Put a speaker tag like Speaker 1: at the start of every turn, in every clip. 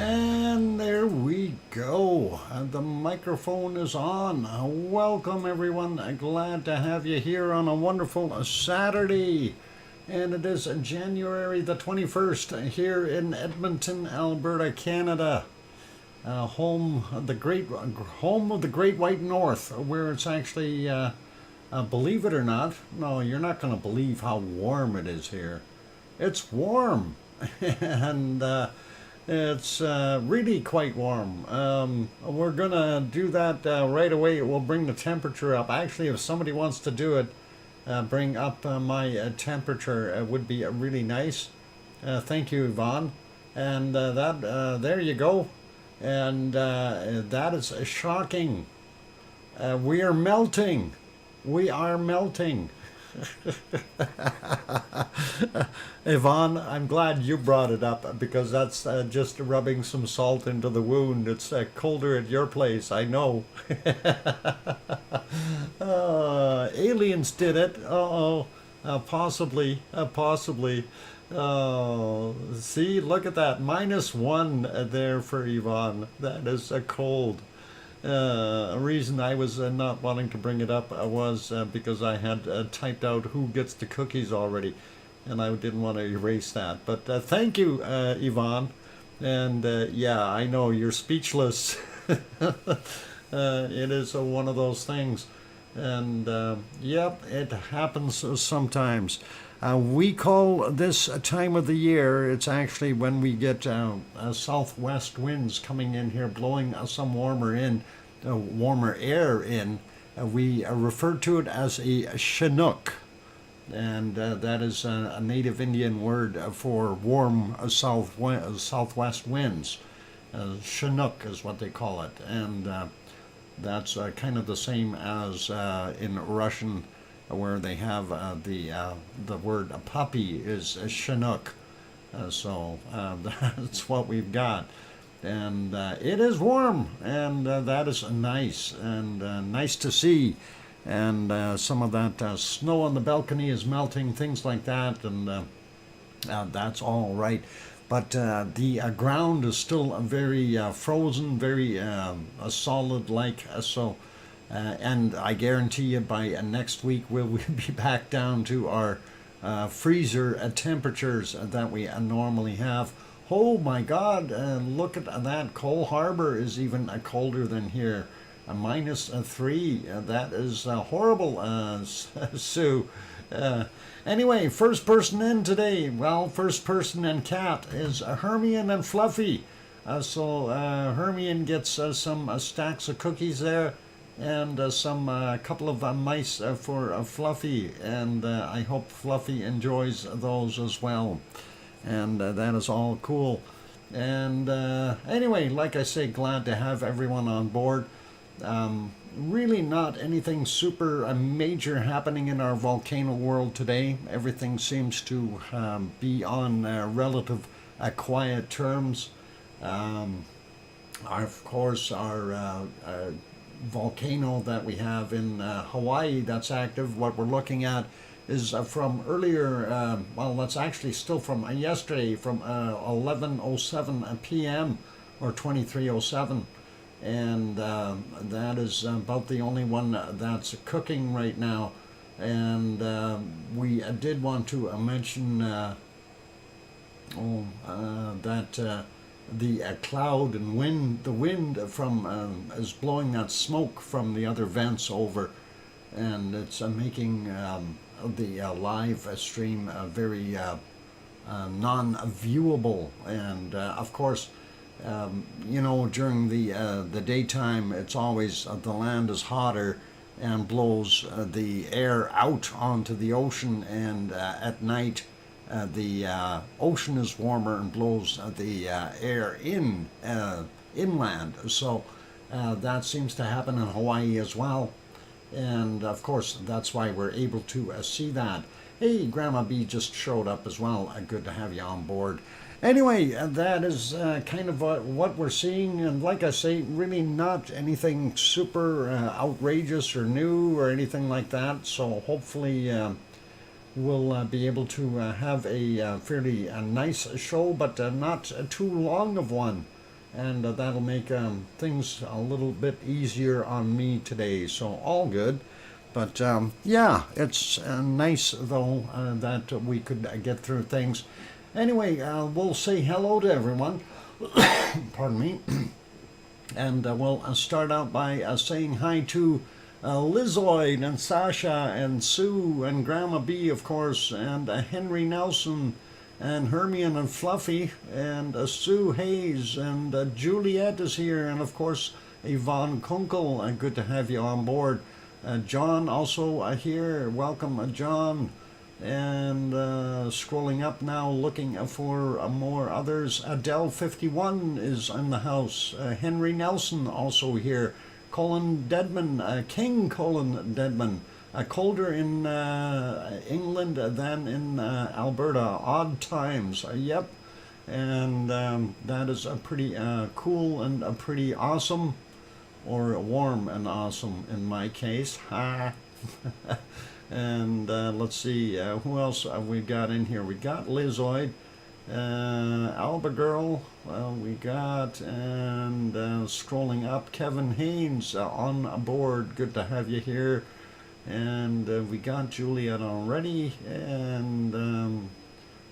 Speaker 1: And there we go. The microphone is on. Welcome, everyone. Glad to have you here on a wonderful Saturday. And it is January the 21st here in Edmonton, Alberta, Canada. Home of the Great White North, where it's actually, believe it or not, no, you're not going to believe how warm it is here. It's warm. And it's really quite warm. We're gonna do that right away. It will bring the temperature up. Actually, if somebody wants to do it, bring up my temperature, would be really nice. Thank you, Yvonne. And there you go. And that is shocking. We are melting. We are melting. Yvonne, I'm glad you brought it up because that's just rubbing some salt into the wound. It's colder at your place, I know. Aliens did it. Possibly. See, look at that. -1 there for Yvonne. That is cold. A reason I was not wanting to bring it up was because I had typed out who gets the cookies already, and I didn't want to erase that. But thank you, Yvonne. And yeah, I know you're speechless. It is one of those things. And yep, it happens sometimes. We call this time of the year, it's actually when we get southwest winds coming in here, blowing some warmer air in. We refer to it as a Chinook. And that is a native Indian word for warm southwest winds. Chinook is what they call it. And that's kind of the same as in Russian, where they have the word puppy is a Chinook. So that's what we've got. And it is warm, and that is nice, and nice to see. And some of that snow on the balcony is melting, things like that, and that's all right. But the ground is still very frozen, very solid-like, so... and I guarantee you by next week we'll be back down to our freezer temperatures that we normally have. Oh my God, look at that. Cole Harbor is even colder than here. -3. That is horrible, Sue. Anyway, first person in today. Well, first person and cat is Hermione and Fluffy. So Hermione gets some stacks of cookies there. And some couple of mice for Fluffy, and I hope Fluffy enjoys those as well. And that is all cool. And anyway, like I say, glad to have everyone on board. Really not anything super major happening in our volcano world today. Everything seems to be on relative quiet terms. Of course, our volcano that we have in Hawaii that's active, what we're looking at is from earlier, well, that's actually still from yesterday, from 11:07 p.m. or 23:07, and that is about the only one that's cooking right now. And we did want to mention that the cloud and wind, the wind from is blowing that smoke from the other vents over, and it's making the live stream very non-viewable. And of course, you know, during the daytime, it's always the land is hotter and blows the air out onto the ocean, and at night the ocean is warmer and blows the air inland. So that seems to happen in Hawaii as well. And of course, that's why we're able to see that. Hey, Grandma B just showed up as well. Good to have you on board. Anyway, that is kind of what we're seeing. And like I say, really not anything super outrageous or new or anything like that. So hopefully we'll be able to have a fairly nice show, but not too long of one. and that'll make things a little bit easier on me today. So all good. But yeah, it's nice though that we could get through things. Anyway, we'll say hello to everyone. Pardon me. And we'll start out by saying hi to Lizoid and Sasha and Sue and Grandma B, of course, and Henry Nelson and Hermione and Fluffy and Sue Hayes and Juliet is here, and of course Yvonne Kunkel. Good to have you on board. John also here. Welcome, John. And scrolling up now, looking for more others. Adele51 is in the house. Henry Nelson also here. Colin Deadman, King Colin Deadman. Colder in England than in Alberta. Odd times. Yep. And that is a pretty cool and pretty awesome. Or warm and awesome in my case. Ha! And let's see, who else we've got in here? We got Lizoid, Alba Girl, we got, and scrolling up, Kevin Haynes on board. Good to have you here. And we got Juliet already, and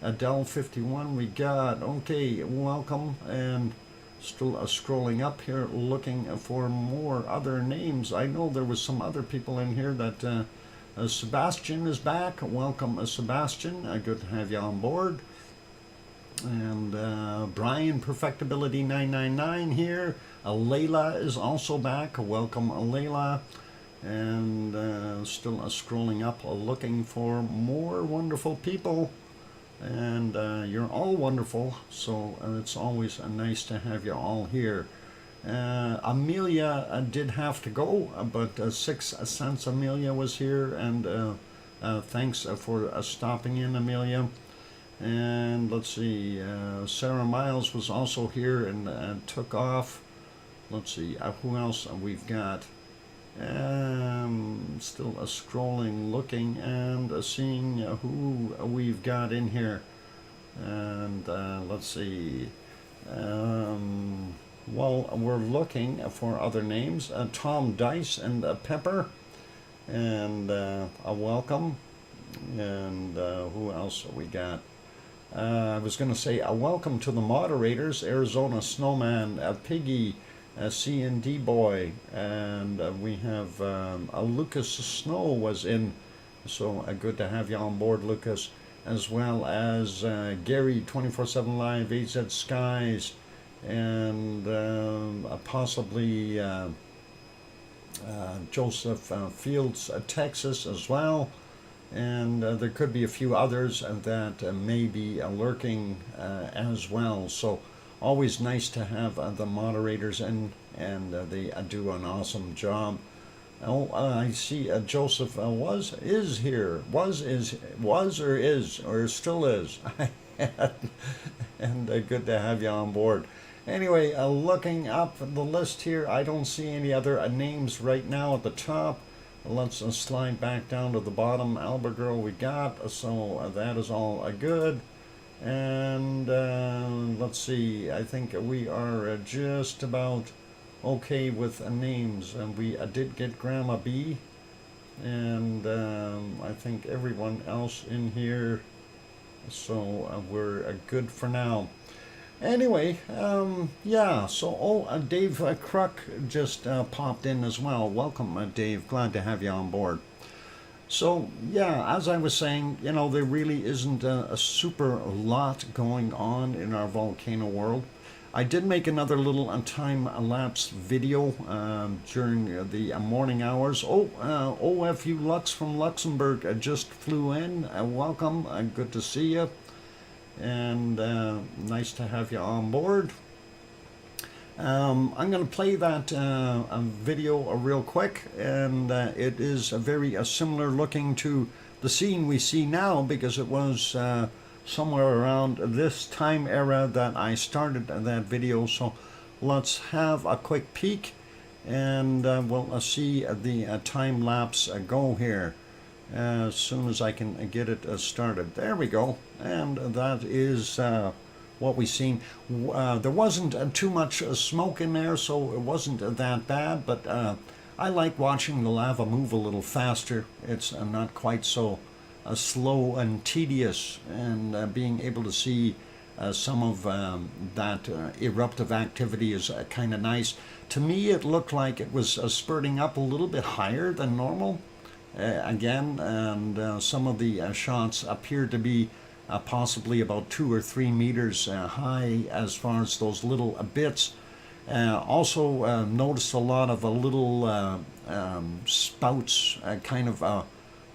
Speaker 1: Adele51 we got. Okay, welcome. And still scrolling up here, looking for more other names. I know there was some other people in here that Sebastian is back. Welcome, Sebastian. Good to have you on board. And Brian Perfectibility 999 here. Layla is also back. Welcome, Layla. And still scrolling up, looking for more wonderful people. And you're all wonderful, so it's always nice to have you all here. Amelia did have to go, but 6 Cents Amelia was here, and thanks for stopping in, Amelia. And let's see, Sarah Miles was also here and took off. Let's see, who else we've got? Still scrolling, looking, and seeing who we've got in here. And let's see. Well, we're looking for other names. Tom Dice and Pepper, and a welcome. And who else we got? I was going to say a welcome to the moderators: Arizona Snowman, Piggy, C&D Boy, and we have Lucas Snow was in, so good to have you on board, Lucas, as well as Gary 24/7 Live, AZ Skies, and possibly Joseph Fields, Texas as well, and there could be a few others that may be lurking as well. So always nice to have the moderators in, and they do an awesome job. Oh, I see Joseph is here. Or still is. And good to have you on board. Anyway, looking up the list here, I don't see any other names right now at the top. Let's slide back down to the bottom. Alba Girl we got, so that is all good. And let's see, I think we are just about okay with names, and we did get Grandma B, and I think everyone else in here, so we're good for now. Anyway, yeah, so Dave Kruk just popped in as well. Welcome, Dave, glad to have you on board. So, yeah, as I was saying, you know, there really isn't a super lot going on in our volcano world. I did make another little time-lapse video during the morning hours. OFU Lux from Luxembourg just flew in. Welcome, good to see you. And nice to have you on board. I'm going to play that video real quick, and it is very similar looking to the scene we see now, because it was somewhere around this time era that I started that video. So let's have a quick peek, and we'll see the time lapse go here as soon as I can get it started. There we go, and that is what we seen. There wasn't too much smoke in there, so it wasn't that bad, but I like watching the lava move a little faster. It's not quite so slow and tedious, and being able to see some of that eruptive activity is kind of nice. To me, it looked like it was spurting up a little bit higher than normal again, and some of the shots appeared to be possibly about 2 or 3 meters high as far as those little bits. Also noticed a lot of little spouts kind of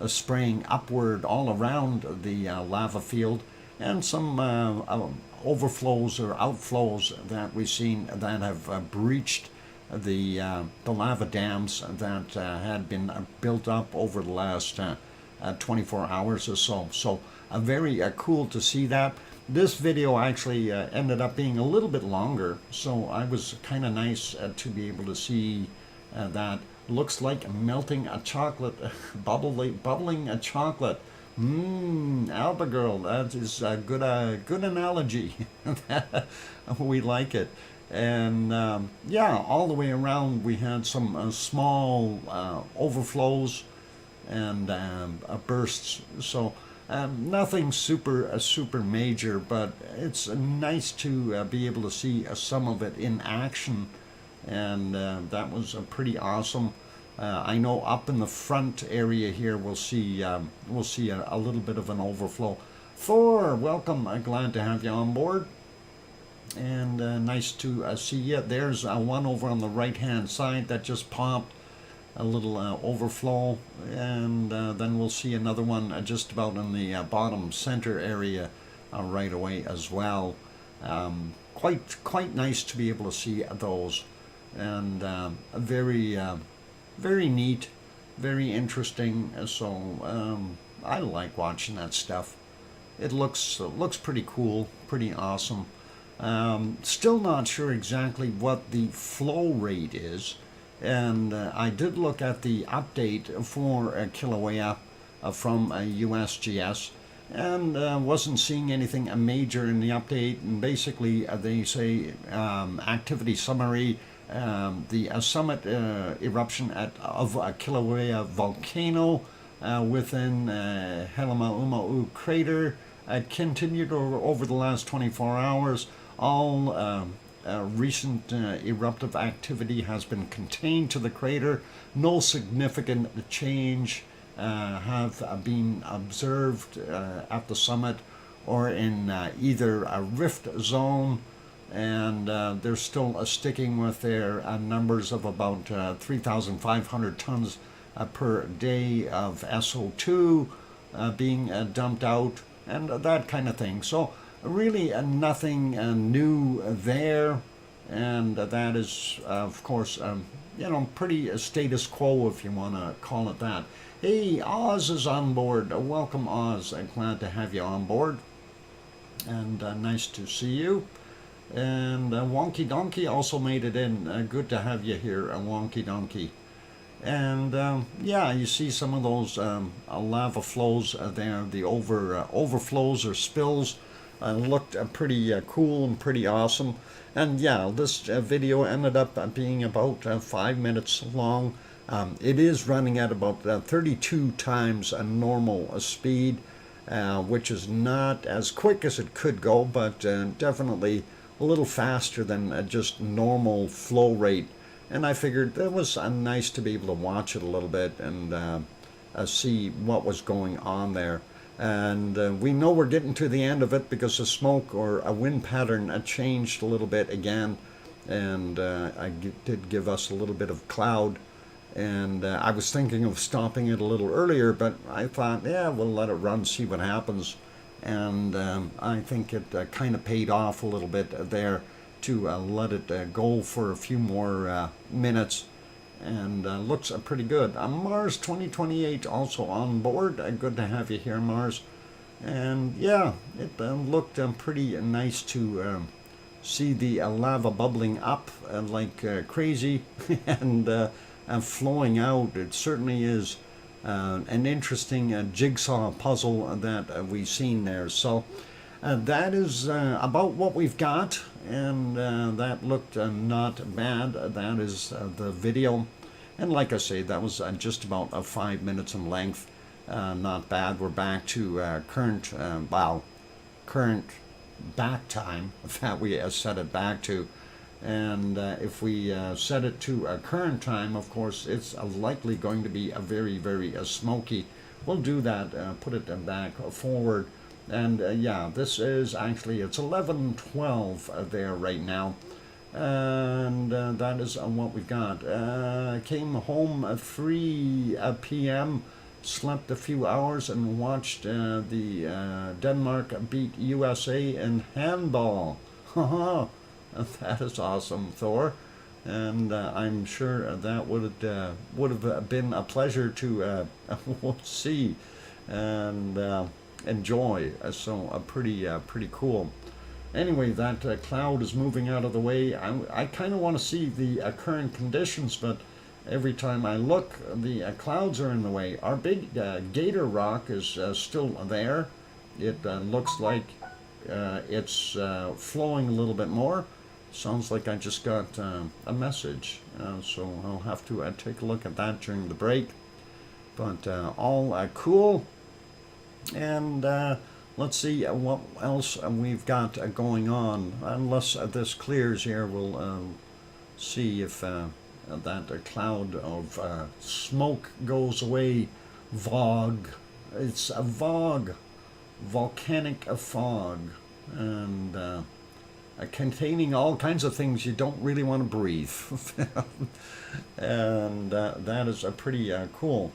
Speaker 1: spraying upward all around the lava field, and some overflows or outflows that we've seen that have breached the lava dams that had been built up over the last 24 hours or so. So very cool to see that. This video actually ended up being a little bit longer, so I was kind of nice to be able to see that. Looks like melting a chocolate, bubbling a chocolate. Alba girl, that is a good analogy. We like it. And yeah, all the way around we had some small overflows and bursts. So nothing super major, but it's nice to be able to see some of it in action, and that was pretty awesome. I know up in the front area here we'll see a little bit of an overflow. Thor, welcome. Glad to have you on board, and nice to see you. There's one over on the right hand side that just popped, a little overflow, and then we'll see another one just about in the bottom center area right away as well. Quite nice to be able to see those, and very neat, very interesting. So I like watching that stuff. It looks pretty cool, pretty awesome. Still not sure exactly what the flow rate is. And I did look at the update for Kilauea from USGS, and wasn't seeing anything major in the update. And basically they say activity summary, the summit eruption of Kilauea volcano within Helemaumau crater continued over the last 24 hours. All recent eruptive activity has been contained to the crater. No significant change have been observed at the summit or in either a rift zone, and they're still sticking with their numbers of about 3,500 tons per day of SO2 being dumped out, and that kind of thing. So really nothing new there, and that is of course pretty status quo, if you want to call it that. Hey, Oz is on board. Welcome, Oz. I'm glad to have you on board, and nice to see you. And Wonky Donkey also made it in. Good to have you here, Wonky Donkey. And yeah, you see some of those lava flows there, the overflows or spills. Looked pretty cool and pretty awesome. And yeah, this video ended up being about 5 minutes long. It is running at about 32 times a normal speed, which is not as quick as it could go, but definitely a little faster than just normal flow rate. And I figured it was nice to be able to watch it a little bit and see what was going on there. And we know we're getting to the end of it because the smoke or a wind pattern changed a little bit again, and did give us a little bit of cloud. And I was thinking of stopping it a little earlier, but I thought, yeah, we'll let it run, see what happens. And I think it kind of paid off a little bit there to let it go for a few more minutes. And looks pretty good. Mars 2028 also on board. Good to have you here, Mars. And yeah, it looked pretty nice to see the lava bubbling up like crazy and flowing out. It certainly is an interesting jigsaw puzzle that we've seen there. So That is about what we've got, and that looked not bad. That is the video. And like I say, that was just about 5 minutes in length. Not bad. We're back to current back time that we set it back to. And if we set it to current time, of course, it's likely going to be a very, very smoky. We'll do that, put it back forward. And yeah, this is actually, it's 11:12 there right now. And that is what we've got. Came home at 3 p.m., slept a few hours, and watched the Denmark beat USA in handball. Haha, that is awesome, Thor. And I'm sure that would have been a pleasure to see and enjoy. So pretty cool. Anyway, that cloud is moving out of the way. I kind of want to see the current conditions, but every time I look, the clouds are in the way. Our big gator rock is still there. It looks like it's flowing a little bit more. Sounds like I just got a message, so I'll have to take a look at that during the break. But all cool. And let's see what else we've got going on. Unless this clears here, we'll see if that cloud of smoke goes away. Fog. It's a fog. Volcanic fog. And containing all kinds of things you don't really want to breathe. And that is pretty cool.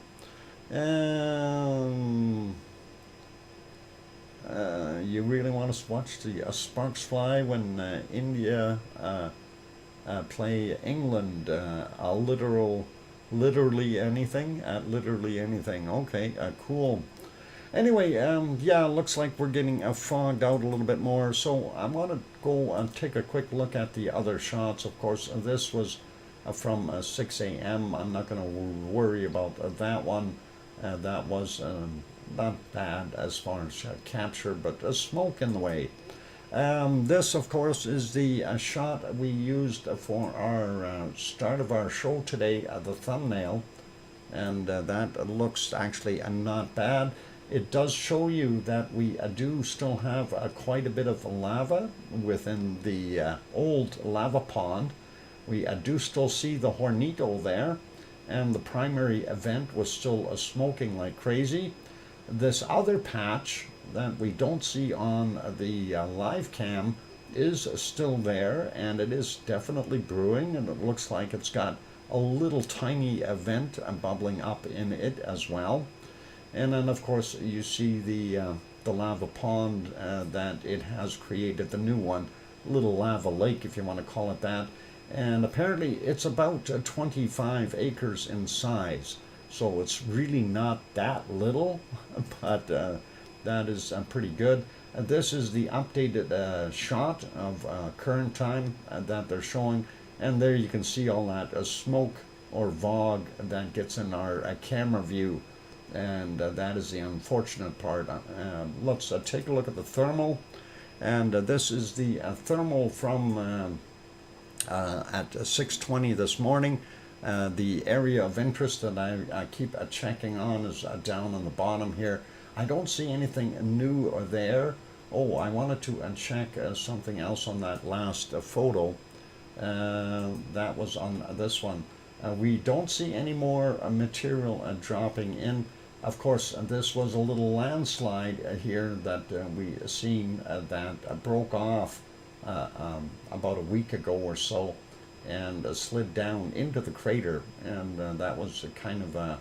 Speaker 1: You really want to watch the sparks fly when India play England. Literally anything? Literally anything. Okay, cool. Anyway, yeah, looks like we're getting fogged out a little bit more. So I want to go and take a quick look at the other shots. Of course, this was from 6 a.m. I'm not going to worry about that one. That was not bad as far as capture, but smoke in the way. This, of course, is the shot we used for our start of our show today, the thumbnail. And that looks actually not bad. It does show you that we do still have quite a bit of lava within the old lava pond. We do still see the Hornito there, and the primary event was still smoking like crazy. This other patch that we don't see on the live cam is still there, and it is definitely brewing, and it looks like it's got a little tiny event bubbling up in it as well. And then, of course, you see the lava pond that it has created, the new one, little lava lake, if you want to call it that. And apparently it's about 25 acres in size. So it's really not that little, but that is pretty good. This is the updated shot of current time that they're showing. And there you can see all that smoke or fog that gets in our camera view. And that is the unfortunate part. Let's take a look at the thermal. And this is the thermal from at 6:20 this morning. The area of interest that I keep checking on is down on the bottom here. I don't see anything new there. Oh, I wanted to check something else on that last photo. That was on this one. We don't see any more material dropping in. Of course, this was a little landslide here that we seen that broke off about a week ago or so, and slid down into the crater, and that was kind of a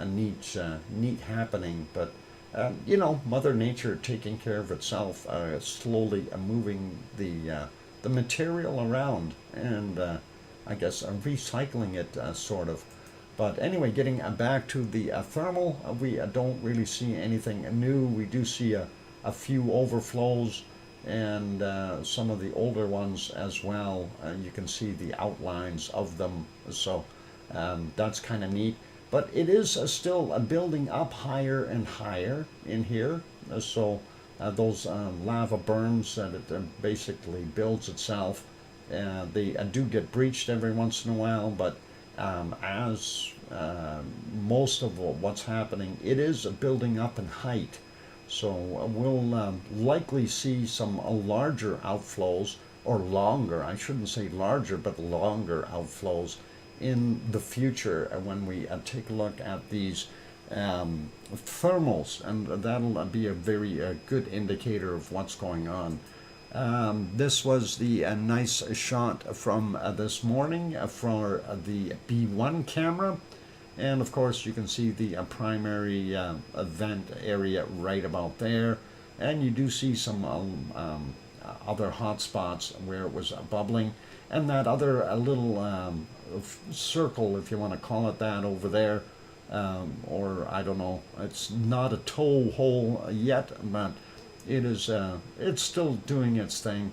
Speaker 1: neat happening. But you know, Mother Nature taking care of itself, slowly moving the material around, and I guess recycling it sort of. But anyway, getting back to the thermal, we don't really see anything new. We do see a few overflows, and some of the older ones as well. You can see the outlines of them, so that's kind of neat. But it is still building up higher and higher in here, so those lava berms that it basically builds itself. They do get breached every once in a while, but as most of what's happening, it is building up in height. So we'll likely see some larger outflows, or longer, I shouldn't say larger, but longer outflows in the future when we take a look at these thermals, and that'll be a very good indicator of what's going on. This was the nice shot from this morning for the B1 camera. And of course you can see the primary event area right about there. And you do see some other hot spots where it was bubbling. And that other little circle, if you want to call it that, over there, or I don't know, it's not a tow hole yet, but it is, it's still doing its thing.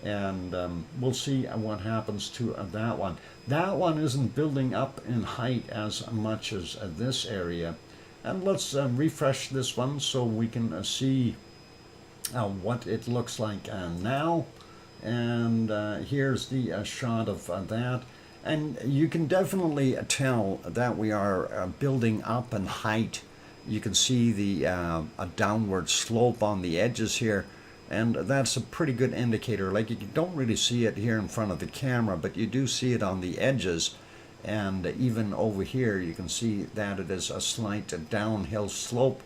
Speaker 1: And we'll see what happens to that one. That one isn't building up in height as much as this area. And let's refresh this one so we can see what it looks like now. And here's the shot of that. And you can definitely tell that we are building up in height. You can see the a downward slope on the edges here. And that's a pretty good indicator. Like, you don't really see it here in front of the camera, but you do see it on the edges. And even over here, you can see that it is a slight downhill slope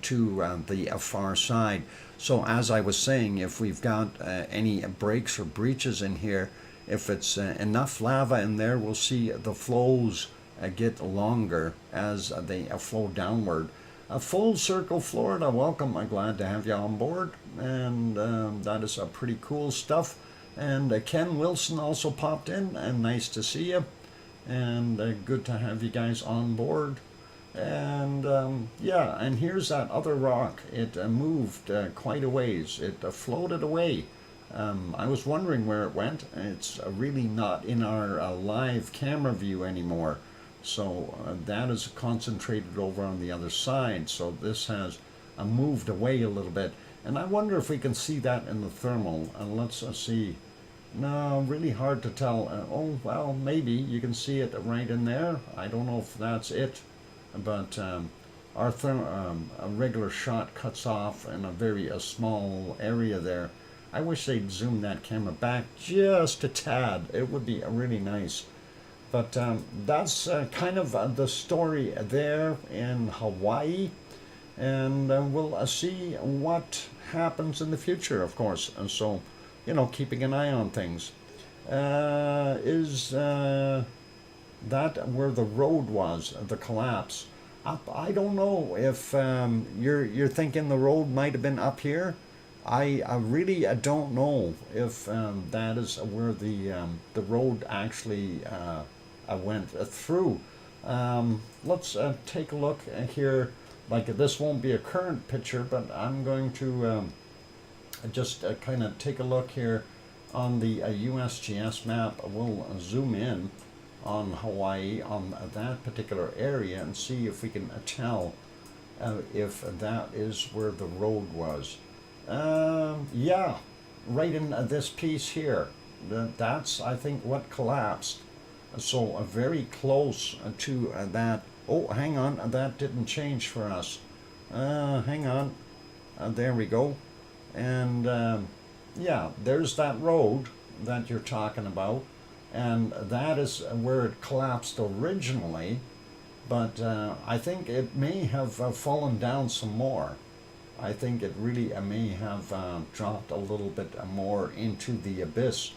Speaker 1: to the far side. So as I was saying, if we've got any breaks or breaches in here, if it's enough lava in there, we'll see the flows get longer as they flow downward. Full Circle, Florida, welcome. I'm glad to have you on board. And that is pretty cool stuff. And Ken Wilson also popped in, and nice to see you. And good to have you guys on board. And yeah, and here's that other rock. It moved quite a ways. It floated away. I was wondering where it went. It's really not in our live camera view anymore. So that is concentrated over on the other side. So this has moved away a little bit. And I wonder if we can see that in the thermal. Let's see. No, really hard to tell. Oh, well, maybe you can see it right in there. I don't know if that's it. But our a regular shot cuts off in a very small area there. I wish they'd zoom that camera back just a tad. It would be really nice. But that's kind of the story there in Hawaii. And we'll see what happens in the future, of course. And so, you know, keeping an eye on things. Is that where the road was, the collapse? I don't know if you're thinking the road might have been up here. I really don't know if that is where the road actually went through. Let's take a look here. Like, this won't be a current picture, but I'm going to just kind of take a look here on the USGS map. We'll zoom in on Hawaii, on that particular area, and see if we can tell if that is where the road was. Yeah, right in this piece here. That's, I think, what collapsed. So very close to that. Oh, hang on, that didn't change for us. Hang on, there we go. And yeah, there's that road that you're talking about. And that is where it collapsed originally. But I think it may have fallen down some more. I think it really may have dropped a little bit more into the abyss.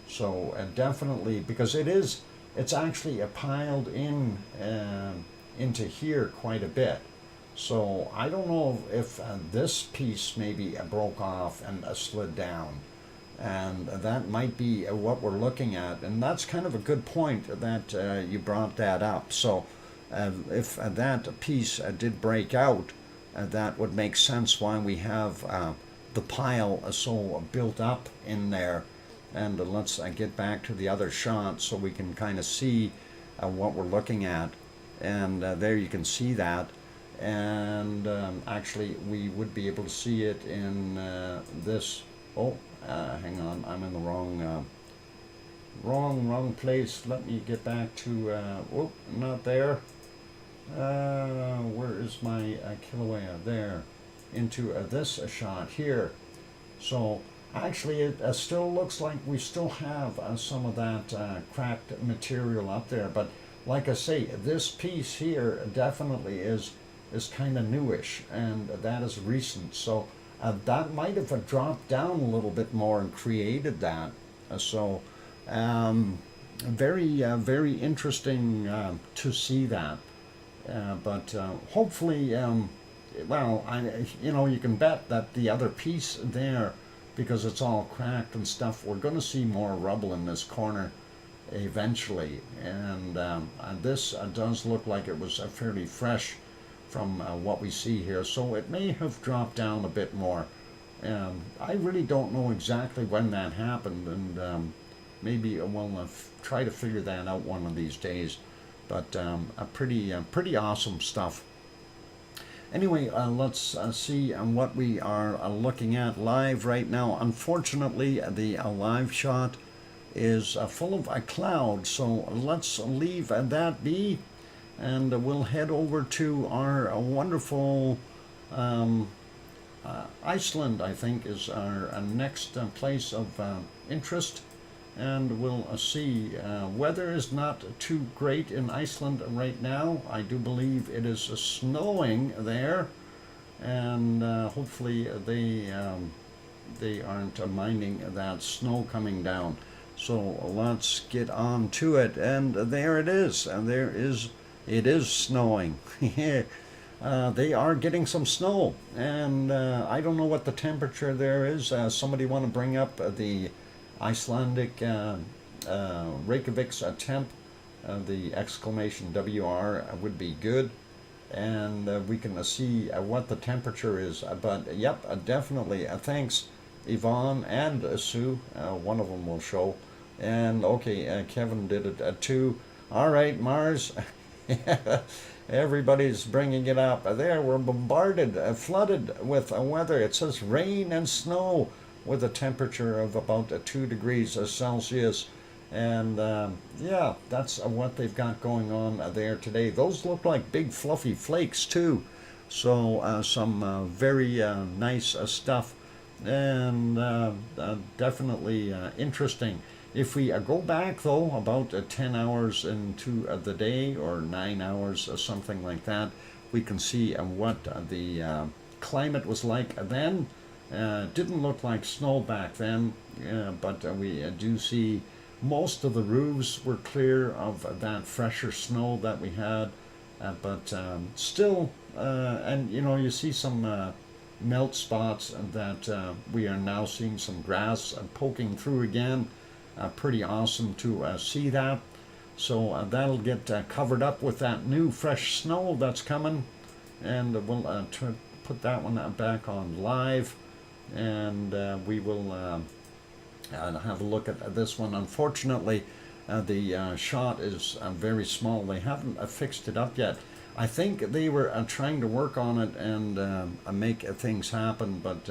Speaker 1: So definitely, because it's actually piled in into here quite a bit. So I don't know if this piece maybe broke off and slid down. And that might be what we're looking at. And that's kind of a good point that you brought that up. So if that piece did break out, that would make sense why we have the pile so built up in there. And let's get back to the other shot so we can kind of see what we're looking at. And there you can see that. and actually we would be able to see it in this. Oh, hang on, I'm in the wrong place. Let me get back to. Oh, not there. Where is my Kilauea? There, into this shot here. So actually, it still looks like we still have some of that cracked material up there. But like I say, this piece here definitely is kind of newish, and that is recent. So that might have dropped down a little bit more and created that. So very interesting to see that. But hopefully, well, you can bet that the other piece there, because it's all cracked and stuff, we're going to see more rubble in this corner eventually. And this does look like it was fairly fresh from what we see here. So it may have dropped down a bit more. I really don't know exactly when that happened, and maybe we'll try to figure that out one of these days. But pretty awesome stuff. Anyway, let's see what we are looking at live right now. Unfortunately, the live shot is full of clouds, so let's leave that be, and we'll head over to our wonderful Iceland, I think, is our next place of interest. And we'll see. Weather is not too great in Iceland right now. I do believe it is snowing there, and hopefully they aren't minding that snow coming down. So let's get on to it. And there it is. And it is snowing. They are getting some snow, and I don't know what the temperature there is. Somebody want to bring up the Icelandic Reykjavik's temp, the exclamation WR would be good, and we can see what the temperature is. But yep, definitely. Thanks, Yvonne and Sue. One of them will show. And okay, Kevin did it too. All right, Mars. Everybody's bringing it up. There, we're bombarded, flooded with weather. It says rain and snow, with a temperature of about 2 degrees Celsius. And yeah, that's what they've got going on there today. Those look like big fluffy flakes too. So some very nice stuff, and definitely interesting. If we go back though about 10 hours into the day, or 9 hours or something like that, we can see what the climate was like then. Didn't look like snow back then, but we do see most of the roofs were clear of that fresher snow that we had, but still, and you see some melt spots that we are now seeing some grass poking through again. Pretty awesome to see that. So that'll get covered up with that new fresh snow that's coming, and we'll put that one back on live. And we will have a look at this one. Unfortunately, the shot is very small. They haven't fixed it up yet. I think they were trying to work on it and make things happen, but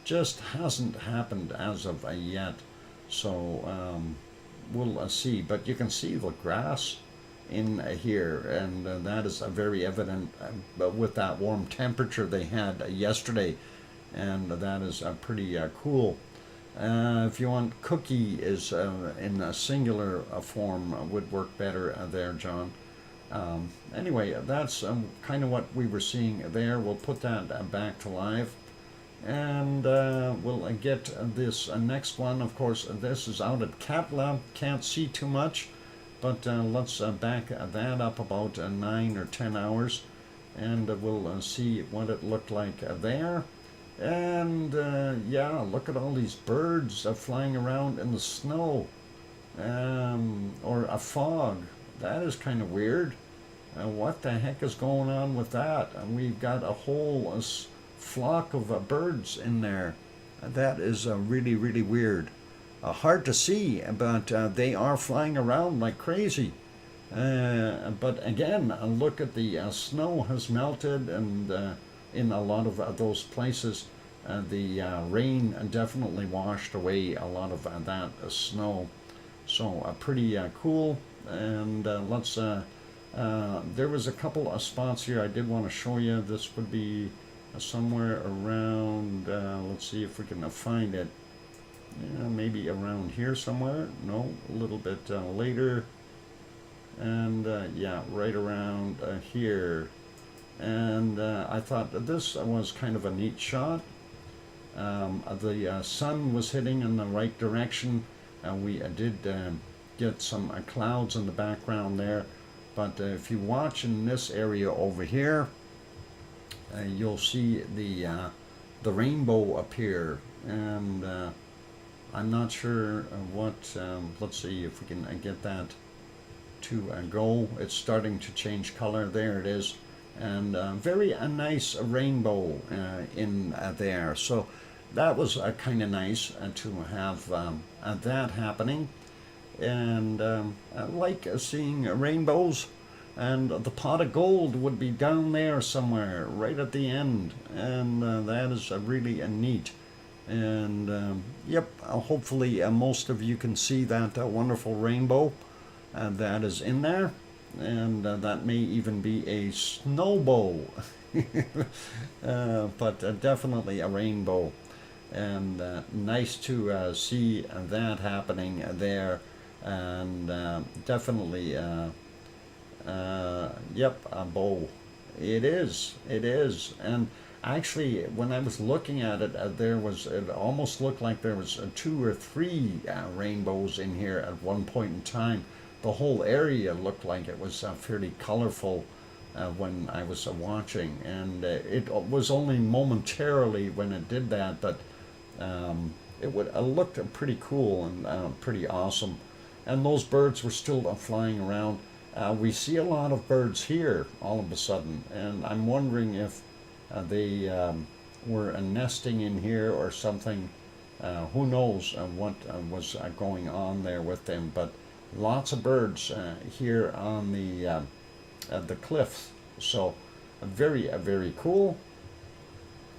Speaker 1: just hasn't happened as of yet. So we'll see. But you can see the grass in here, and that is very evident with that warm temperature they had yesterday. And that is pretty cool. If you want, cookie is in a singular form would work better there, John. Anyway, that's kind of what we were seeing there. We'll put that back to live, and we'll get this next one. Of course, this is out at Katla. Can't see too much, but let's back that up about 9 or 10 hours, and we'll see what it looked like there. And yeah, look at all these birds flying around in the snow, or a fog. That is kind of weird. What the heck is going on with that? And we've got a whole flock of birds in there. That is really, really weird. Hard to see, but they are flying around like crazy. But again, look at the snow has melted, and in a lot of those places, the rain definitely washed away a lot of that snow. So pretty cool. And let's. There was a couple of spots here I did want to show you. This would be somewhere around. Let's see if we can find it. Maybe around here somewhere. No, a little bit later. And yeah, right around here. And I thought that this was kind of a neat shot. The sun was hitting in the right direction. We did get some clouds in the background there, but if you watch in this area over here, you'll see the rainbow appear. And I'm not sure what. Let's see if we can get that to go. It's starting to change color. There it is, and very nice rainbow in there. So that was kind of nice to have that happening. And I like seeing rainbows. And the pot of gold would be down there somewhere, right at the end. And that is really neat. And yep, hopefully most of you can see that wonderful rainbow that is in there. And that may even be a snowbow. But definitely a rainbow. And nice to see that happening there. And definitely, yep, a bow. It is. And actually, when I was looking at it, it almost looked like there was 2 or 3 rainbows in here at one point in time. The whole area looked like it was fairly colorful when I was watching, and it was only momentarily when it did that, but it looked pretty cool and pretty awesome. And those birds were still flying around. We see a lot of birds here all of a sudden, and I'm wondering if they were nesting in here or something. Who knows what was going on there with them, but lots of birds here on the cliffs. So very, very cool.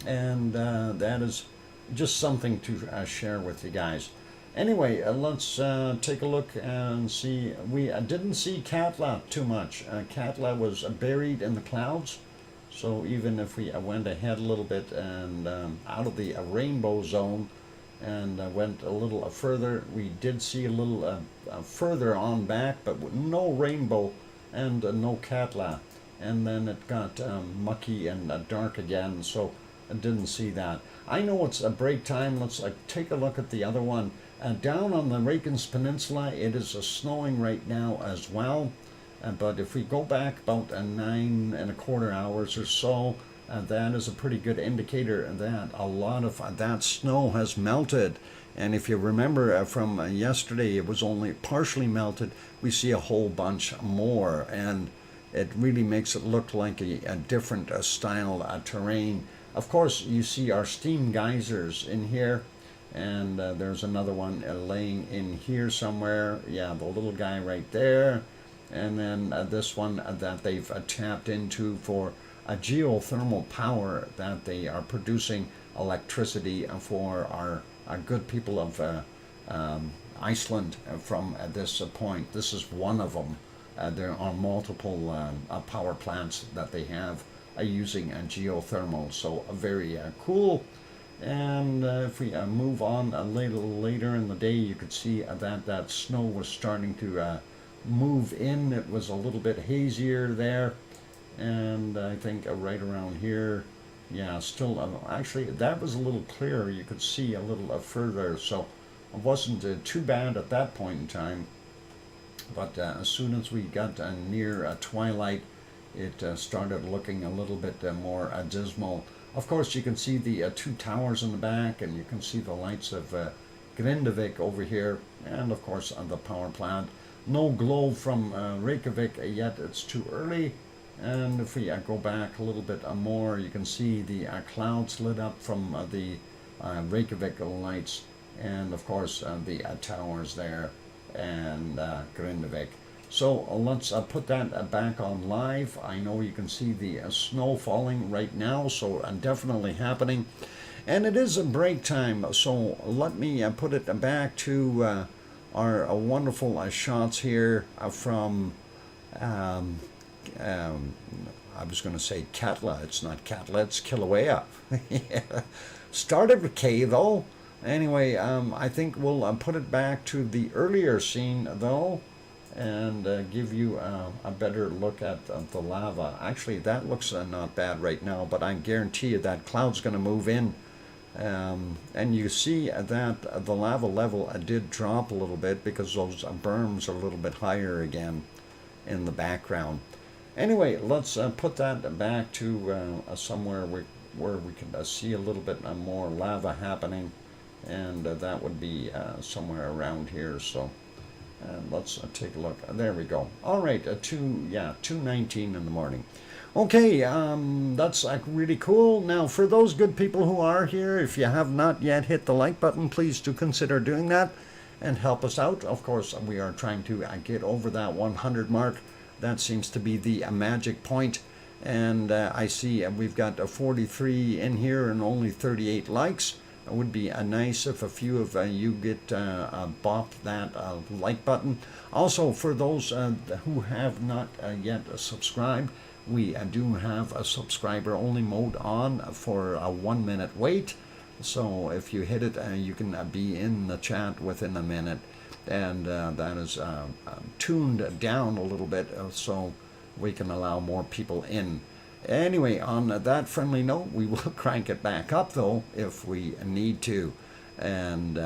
Speaker 1: And that is just something to share with you guys. Anyway, let's take a look and see. We didn't see Katla too much. Katla was buried in the clouds. So even if we went ahead a little bit and out of the rainbow zone and went a little further, we did see a little further on back, but no rainbow and no Katla. And then it got mucky and dark again, so I didn't see that. I know it's a break time. Let's take a look at the other one. Down on the Reykjanes Peninsula, it is snowing right now as well. But if we go back about 9¼ hours or so, that is a pretty good indicator that a lot of that snow has melted. And if you remember from yesterday, it was only partially melted. We see a whole bunch more, and it really makes it look like a different style terrain. Of course, you see our steam geysers in here, and there's another one laying in here somewhere. Yeah, the little guy right there. And then this one that they've tapped into for geothermal power, that they are producing electricity for our good people of Iceland from this point. This is one of them. There are multiple power plants that they have using geothermal, so very cool. And if we move on a little later in the day, you could see that snow was starting to move in. It was a little bit hazier there, and I think right around here, yeah, still actually that was a little clearer. You could see a little further, so it wasn't too bad at that point in time. But as soon as we got near twilight, it started looking a little bit more dismal. Of course, you can see the 2 towers in the back, and you can see the lights of Grindavik over here, and of course the power plant. No glow from Reykjavik yet, it's too early. And if we go back a little bit more, you can see the clouds lit up from the Reykjavik lights, and of course the towers there and Grindavik. So let's put that back on live. I know you can see the snow falling right now, so definitely happening. And it is a break time, so let me put it back to our wonderful shots here from, I was going to say Katla. It's not Katla, it's Kilauea. Yeah. Started with K though. Anyway, I think we'll put it back to the earlier scene though, and give you a better look at the lava. Actually, that looks not bad right now, but I guarantee you that cloud's going to move in. And you see that the lava level did drop a little bit because those berms are a little bit higher again in the background. Anyway, let's put that back to somewhere where we can see a little bit more lava happening, and that would be somewhere around here. So let's take a look. There we go. All right, 2:19 in the morning. Okay, that's really cool. Now, for those good people who are here, if you have not yet hit the like button, please do consider doing that and help us out. Of course, we are trying to get over that 100 mark. That seems to be the magic point. And I see we've got 43 in here and only 38 likes. It would be nice if a few of you get bop that like button. Also, for those who have not yet subscribed, we do have a subscriber only mode on for a 1 minute wait. So if you hit it, you can be in the chat within a minute. And that is tuned down a little bit so we can allow more people in. Anyway, on that friendly note, we will crank it back up though if we need to. And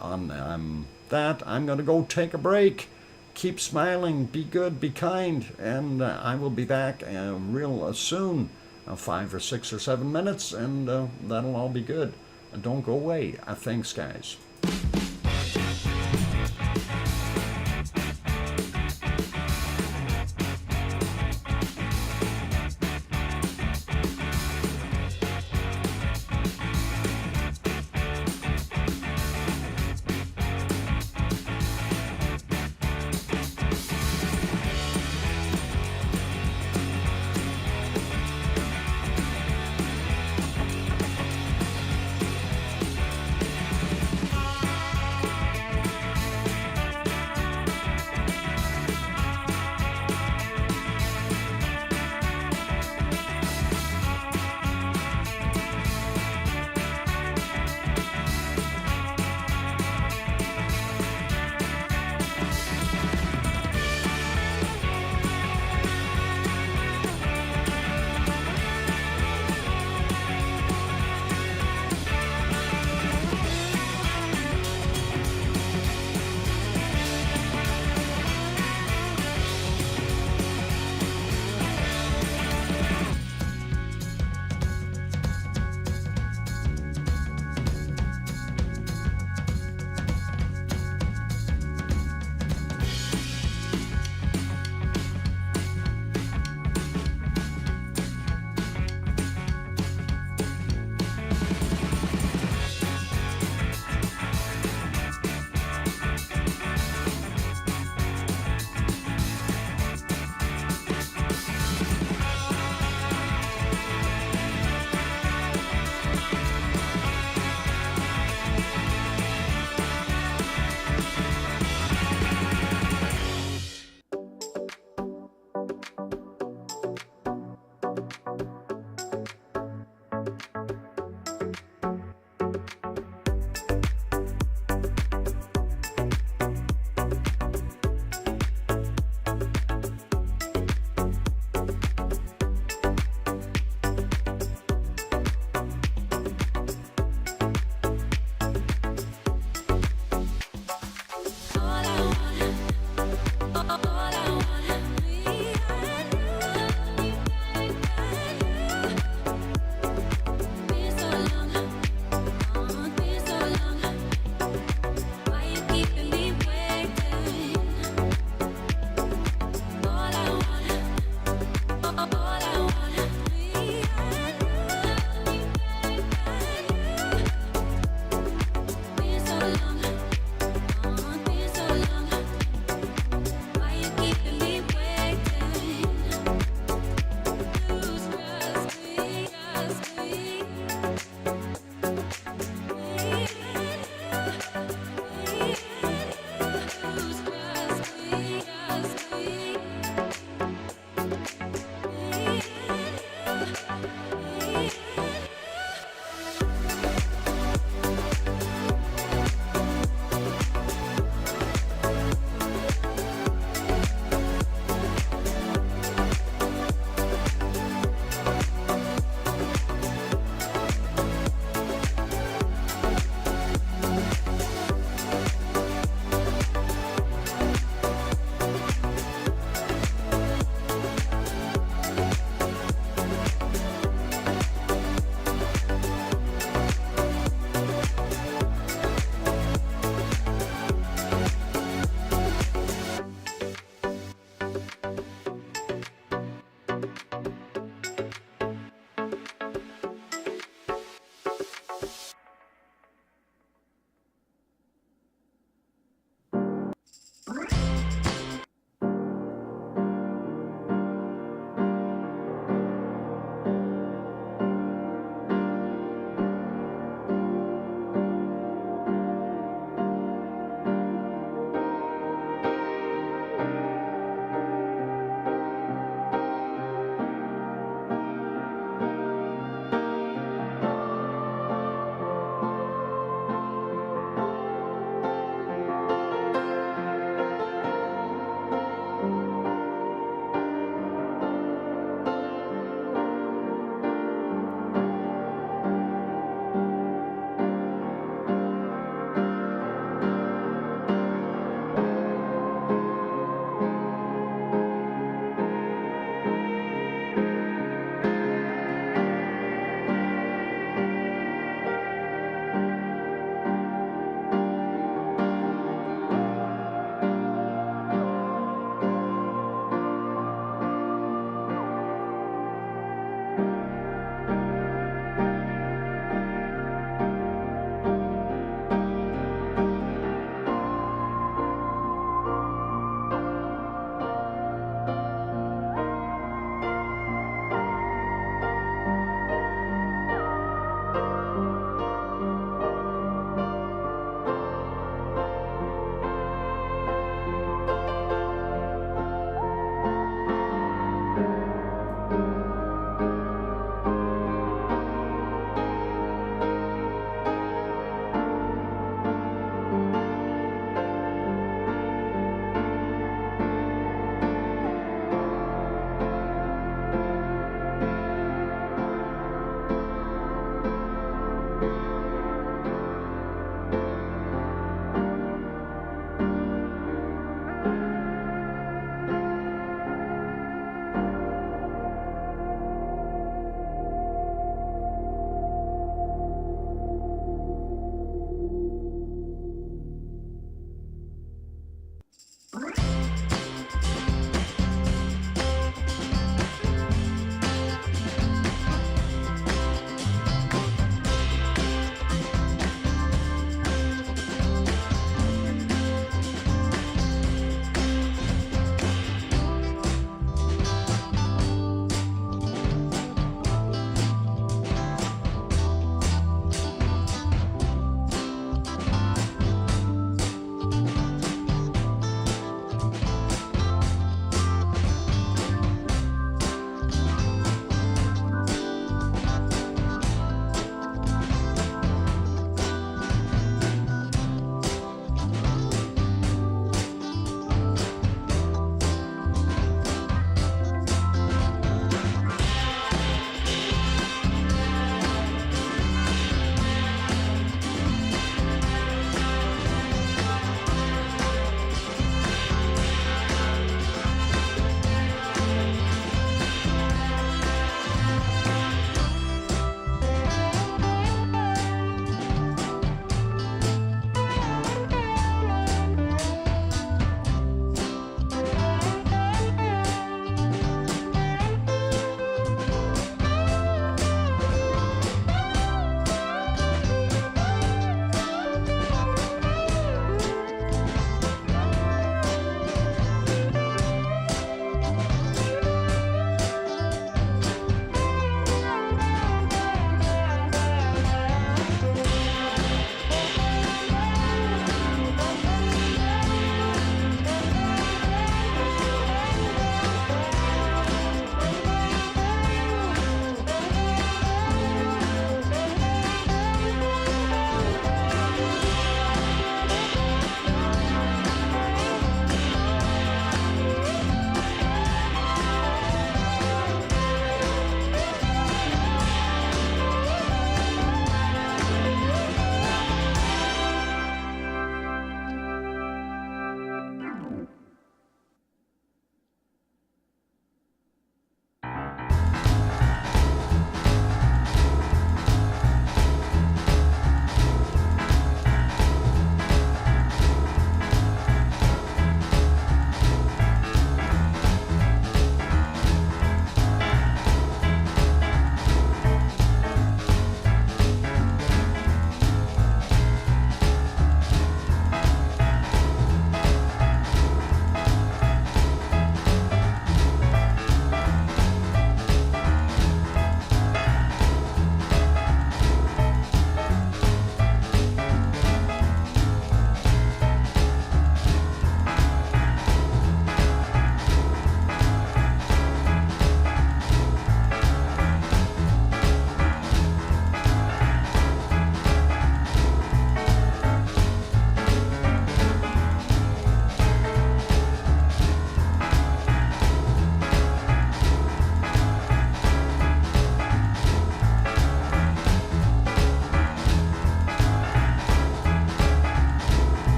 Speaker 1: on that, I'm going to go take a break. Keep smiling, be good, be kind, and I will be back real soon, 5 or 6 or 7 minutes, and that'll all be good. Don't go away. Thanks, guys.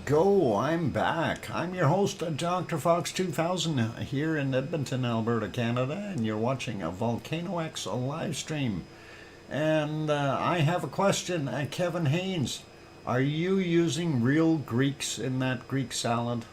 Speaker 1: go. I'm back. I'm your host, DrFox2000, here in Edmonton, Alberta, Canada, and you're watching a VolcanoX live stream. And I have a question. Kevin Haynes, are you using real Greeks in that Greek salad?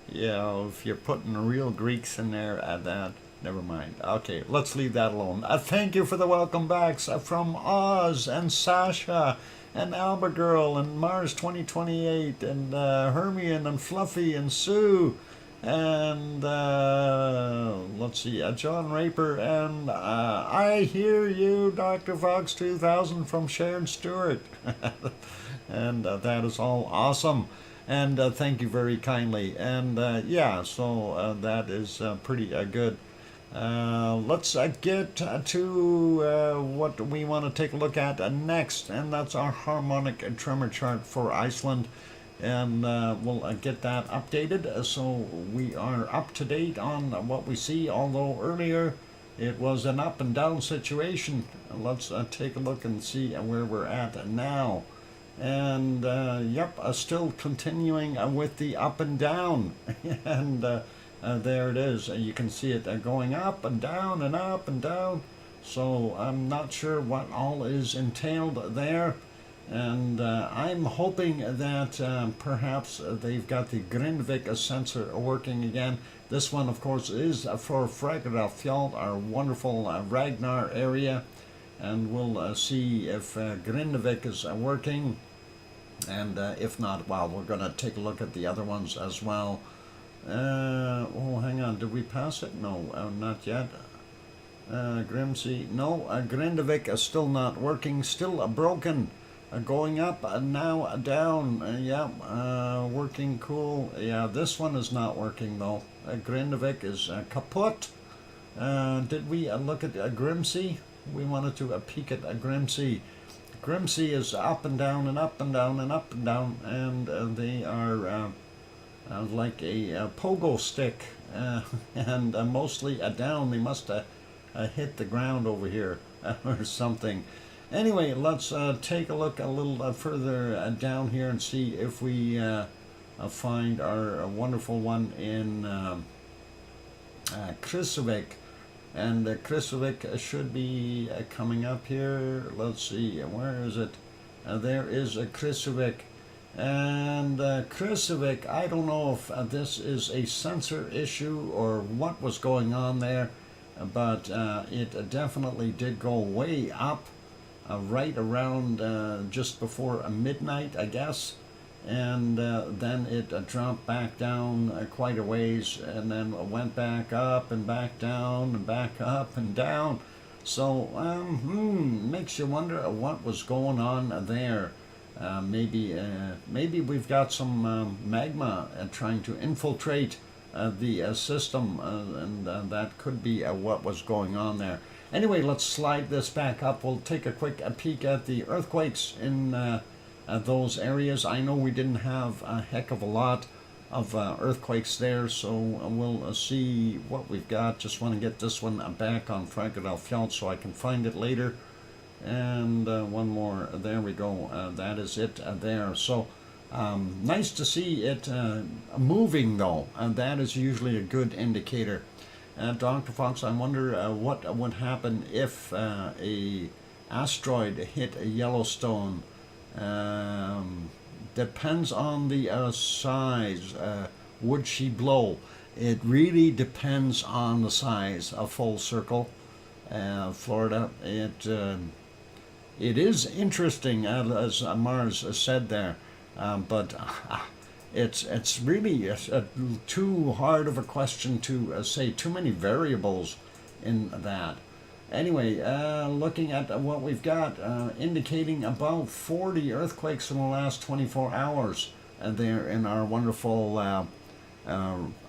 Speaker 1: Yeah, if you're putting real Greeks in there, that, never mind. Okay, let's leave that alone. Thank you for the welcome backs from Oz and Sasha and Albert and Mars 2028 and Hermione and Fluffy and Sue and let's see, John Raper and I hear you, Dr. Fox 2000 from Sharon Stewart. And that is all awesome. And thank you very kindly. And yeah, so that is pretty good. Let's get to what we want to take a look at next, and that's our harmonic tremor chart for Iceland. And we'll get that updated so we are up to date on what we see, although earlier it was an up and down situation. Let's take a look and see where we're at now. And yep, still continuing with the up and down. And there it is. You can see it going up and down and up and down. So I'm not sure what all is entailed there. And I'm hoping that perhaps they've got the Grindvik sensor working again. This one, of course, is for Fræðarfjall, our wonderful Ragnar area. And we'll see if Grindvik is working. And if not, well, we're going to take a look at the other ones as well. Oh, hang on. Did we pass it? No, not yet. Grimsey. No, Grindvik is still not working. Still broken. Going up and now down. Yeah, working cool. Yeah, this one is not working though. Grindvik is kaput. Did we look at Grimsey? We wanted to peek at Grimsey. Grimsey is up and down and up and down and up and down, and they are like a pogo stick, and mostly down. They must hit the ground over here or something. Anyway, let's take a look a little further down here and see if we find our wonderful one in Krýsuvík. And Krýsuvík should be coming up here. Let's see, where is it? There is Krýsuvík. And Krýsuvík, I don't know if this is a sensor issue or what was going on there, but it definitely did go way up right around just before midnight, I guess. And then it dropped back down quite a ways, and then went back up and back down and back up and down. So makes you wonder what was going on there. Maybe we've got some magma trying to infiltrate the system, and that could be what was going on there. Anyway, let's slide this back up. We'll take a quick peek at the earthquakes in those areas. I know we didn't have a heck of a lot of earthquakes there, so we'll see what we've got. Just want to get this one back on Fræðarfjall so I can find it later. And one more. There we go. That is it there. So nice to see it moving though, and that is usually a good indicator. Dr. Fox, I wonder what would happen if a asteroid hit Yellowstone. Depends on the size. Would she blow? It really depends on the size. A full circle, Florida. It is interesting, as Mars said there, but it's really too hard of a question to say. Too many variables in that. Anyway, looking at what we've got, indicating about 40 earthquakes in the last 24 hours there in our wonderful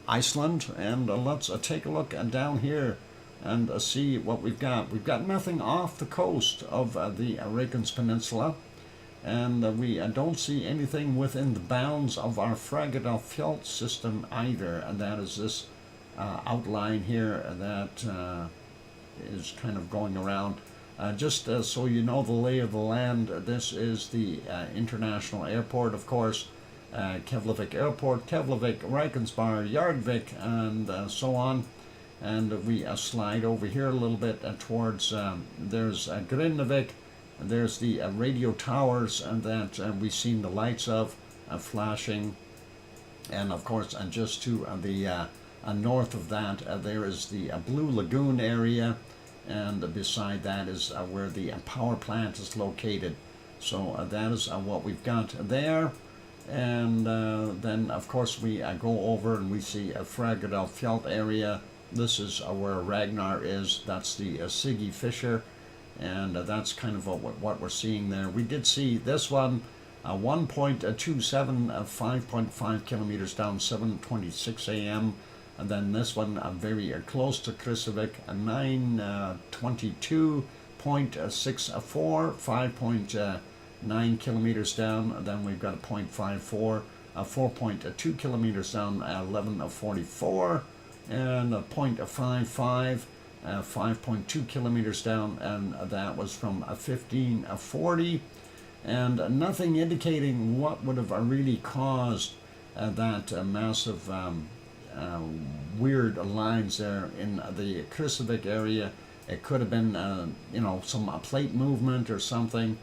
Speaker 1: Iceland. And let's take a look down here and see what we've got. We've got nothing off the coast of the Reykjanes Peninsula, and we don't see anything within the bounds of our Fræðarfjall system either, and that is this outline here that is kind of going around. Just so you know the lay of the land, this is the international airport, of course. Keflavik Airport, Keflavik, Reykjanesbær, Yargvik, and so on. And we slide over here a little bit towards, there's Grindavik, there's the radio towers that we've seen the lights of flashing. And of course, just to the north of that, there is the Blue Lagoon area, and beside that is where the power plant is located. So that is what we've got there. And then, of course, we go over and we see a Fragedal Fjeld area. This is where Ragnar is. That's the Siggy Fisher, and that's kind of what we're seeing there. We did see this one, 1.27, 5.5 kilometers down, 7:26 a.m. And then this one very close to Kristavik, 9:22.64, 5.9 kilometers down. And then we've got a 0.54, 4.2 kilometers down, 11:44. And a 0.55, 5.2 kilometers down, and that was from 1540, and nothing indicating what would have really caused that massive weird lines there in the Kristavik area. It could have been some plate movement or something,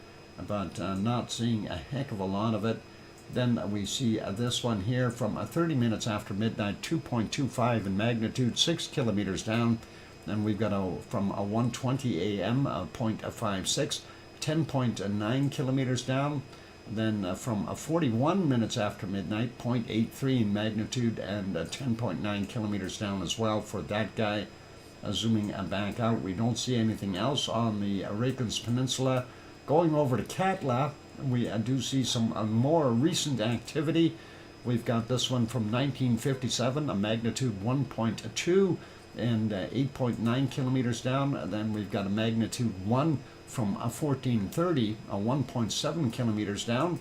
Speaker 1: but not seeing a heck of a lot of it. Then we see this one here from 30 minutes after midnight, 2.25 in magnitude, 6 kilometers down. Then we've got from 1:20 a.m., 0.56, 10.9 kilometers down. Then from 41 minutes after midnight, 0.83 in magnitude, and 10.9 kilometers down as well for that guy. Zooming back out, we don't see anything else on the Reykjanes Peninsula. Going over to Katla, we do see some more recent activity. We've got this one from 1957, a magnitude 1.2 and 8.9 kilometers down. And then we've got a magnitude 1 from 1430, 1.7 kilometers down,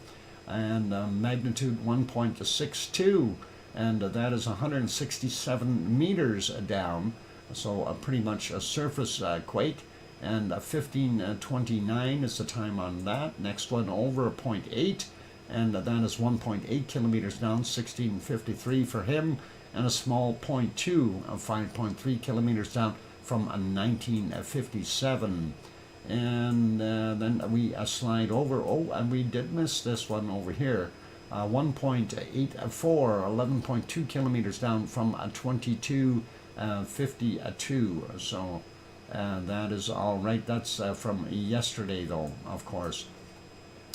Speaker 1: and magnitude 1.62, and that is 167 meters down. So pretty much a surface quake. And 15:29 is the time on that. Next one over 0.8, and that is 1.8 kilometers down, 16:53 for him, and a small 0.2 of 5.3 kilometers down from 1957. And then we slide over. Oh, and we did miss this one over here. 1.84, 11.2 kilometers down from 22:52. So. That is all right. That's from yesterday, though, of course.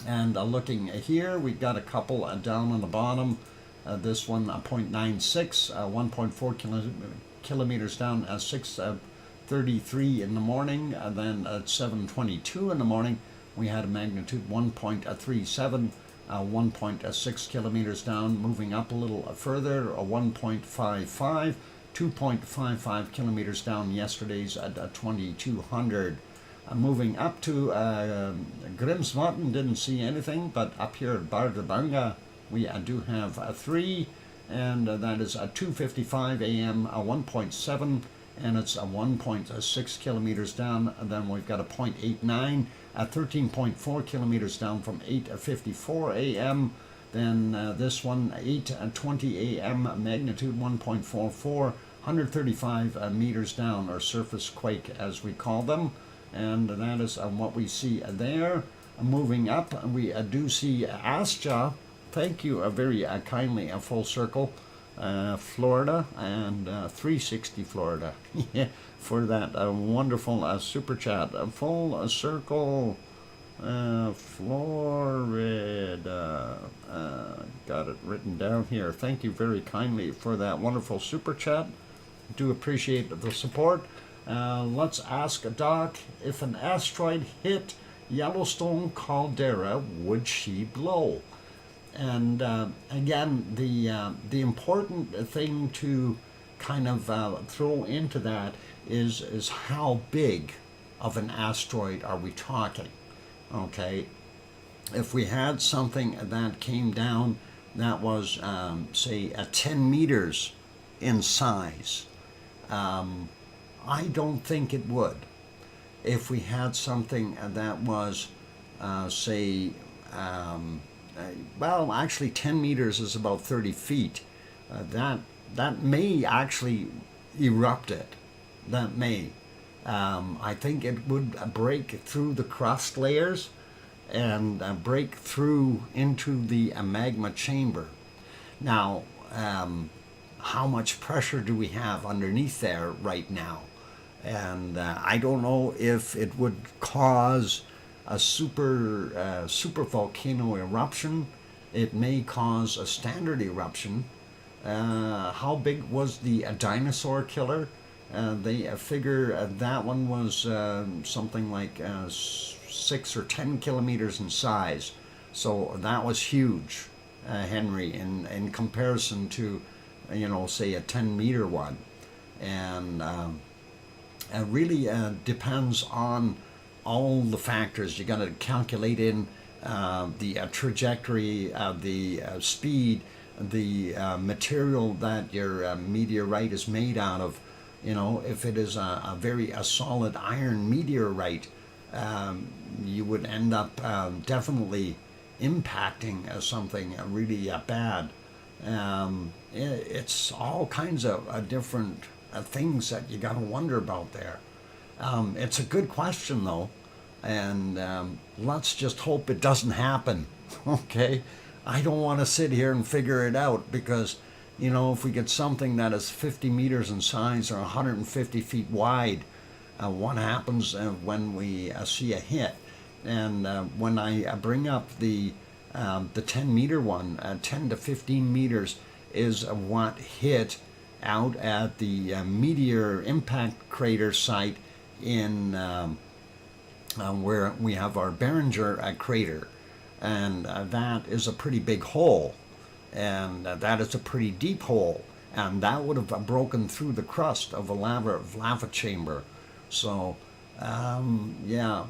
Speaker 1: And looking here, we've got a couple down on the bottom. This one, 0.96, 1.4 kilometers down, 6:33 in the morning. And then at 7:22 in the morning, we had a magnitude 1.37, 1.6 kilometers down. Moving up a little further, 1.55. 2.55 kilometers down yesterday's at 2200. Moving up to Grimsvatn, didn't see anything, but up here at Bardabanga, we do have 3, and that is 2:55 a.m., 1.7, and it's 1.6 kilometers down. And then we've got a 0.89 at 13.4 kilometers down from 8:54 a.m. Then this one, 8:20 a.m., magnitude 1.44, 135 meters down, or surface quake as we call them. And that is what we see there. Moving up, we do see Asja. Thank you very kindly, full circle, Florida, and 360 Florida, for that wonderful super chat. Full circle. Florida. Got it written down here. Thank you very kindly for that wonderful super chat. Do appreciate the support. Let's ask Doc, if an asteroid hit Yellowstone caldera, would she blow? And again, the important thing to kind of throw into that is how big of an asteroid are we talking? Okay, if we had something that came down that was, say, 10 meters in size, I don't think it would. if we had something that was, say, well, actually 10 meters is about 30 feet, that may actually erupt it. That may. I think it would break through the crust layers and break through into the magma chamber. Now, how much pressure do we have underneath there right now? And I don't know if it would cause a super volcano eruption. It may cause a standard eruption. How big was the dinosaur killer? They figure that one was something like 6 or 10 kilometers in size. So that was huge, Henry, in comparison to, say a 10-meter one. And it really depends on all the factors. You got to calculate in the trajectory, the speed, the material that your meteorite is made out of. If it is a very solid iron meteorite, you would end up definitely impacting something really bad. It's all kinds of different things that you got to wonder about there. It's a good question though, and let's just hope it doesn't happen. Okay, I don't want to sit here and figure it out, because if we get something that is 50 meters in size or 150 feet wide, what happens when we see a hit? And when I bring up the 10-meter one, 10 to 15 meters is what hit out at the meteor impact crater site in where we have our Barringer crater, and that is a pretty big hole, and that is a pretty deep hole, and that would have broken through the crust of a lava chamber. So GeoHub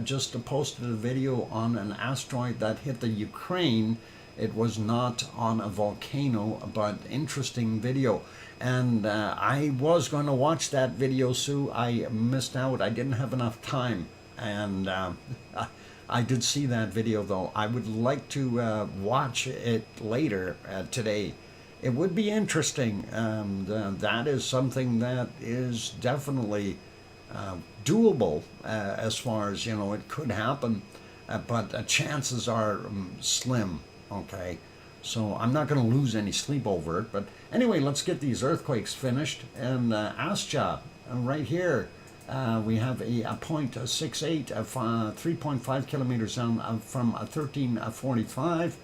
Speaker 1: just posted a video on an asteroid that hit the Ukraine. It was not on a volcano, but interesting video. And I was going to watch that video, Sue. I missed out. I didn't have enough time. And I did see that video, though. I would like to watch it later today. It would be interesting. That is something that is definitely doable as far as, it could happen. But chances are slim. Okay, so I'm not going to lose any sleep over it. But anyway, let's get these earthquakes finished. And Astja, right here, we have a 0.68 of 3.5 kilometers down from 1345,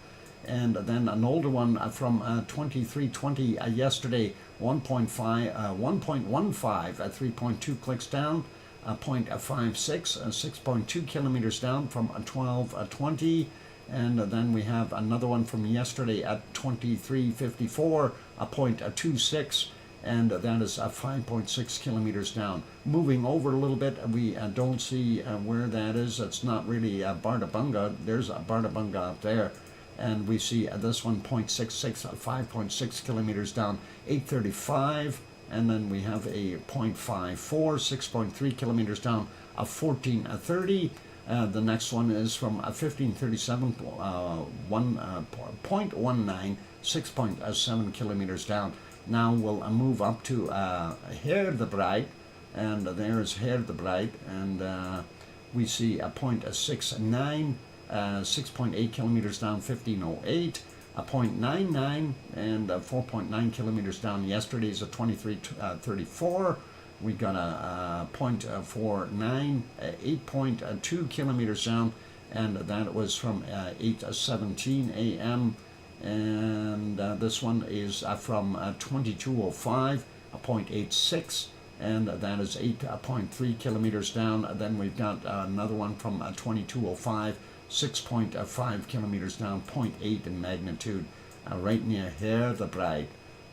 Speaker 1: and then an older one from 2320 yesterday, 1.15 at 3.2 clicks down, 0.56, 6.2 kilometers down from 1220. And then we have another one from yesterday at 2354, a 0.26, and that is 5.6 kilometers down. Moving over a little bit, we don't see where that is. It's not really Bardabunga. There's a Bardabunga up there. And we see this one, 0.66, 5.6 kilometers down, 835. And then we have a 0.54, 6.3 kilometers down, a 1430. The next one is from 1537, 1.19, 6.7 kilometers down. Now we'll move up to Herdebreit, and there's Herdebreit, and we see a 0.69, 6.8 kilometers down, 1508, a 0.99, and 4.9 kilometers down. Yesterday's a 2334. We got a 0.49, 8.2 kilometers down, and that was from 8:17 a.m. And this one is from 2205, a 0.86, and that is 8.3 kilometers down. Then we've got another one from 2205, 6.5 kilometers down, 0.8 in magnitude, right near Herdebreit.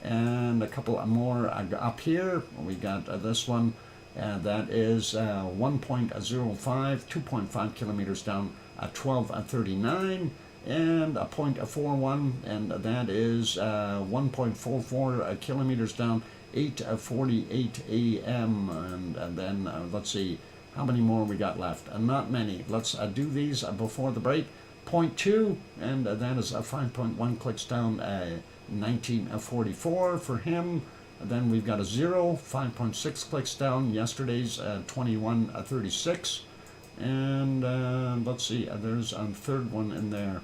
Speaker 1: And a couple more up here. We got this one, that is 1.05, 2.5 kilometers down, 1239. and a 0.41, and that is 1.44 kilometers down, 8:48 a.m. And then let's see how many more we got left. Not many. Let's do these before the break. 0.2, and that is 5.1 clicks down, 1944 for him. Then we've got a 0, 5.6 clicks down, yesterday's 21:36. And let's see, there's a third one in there.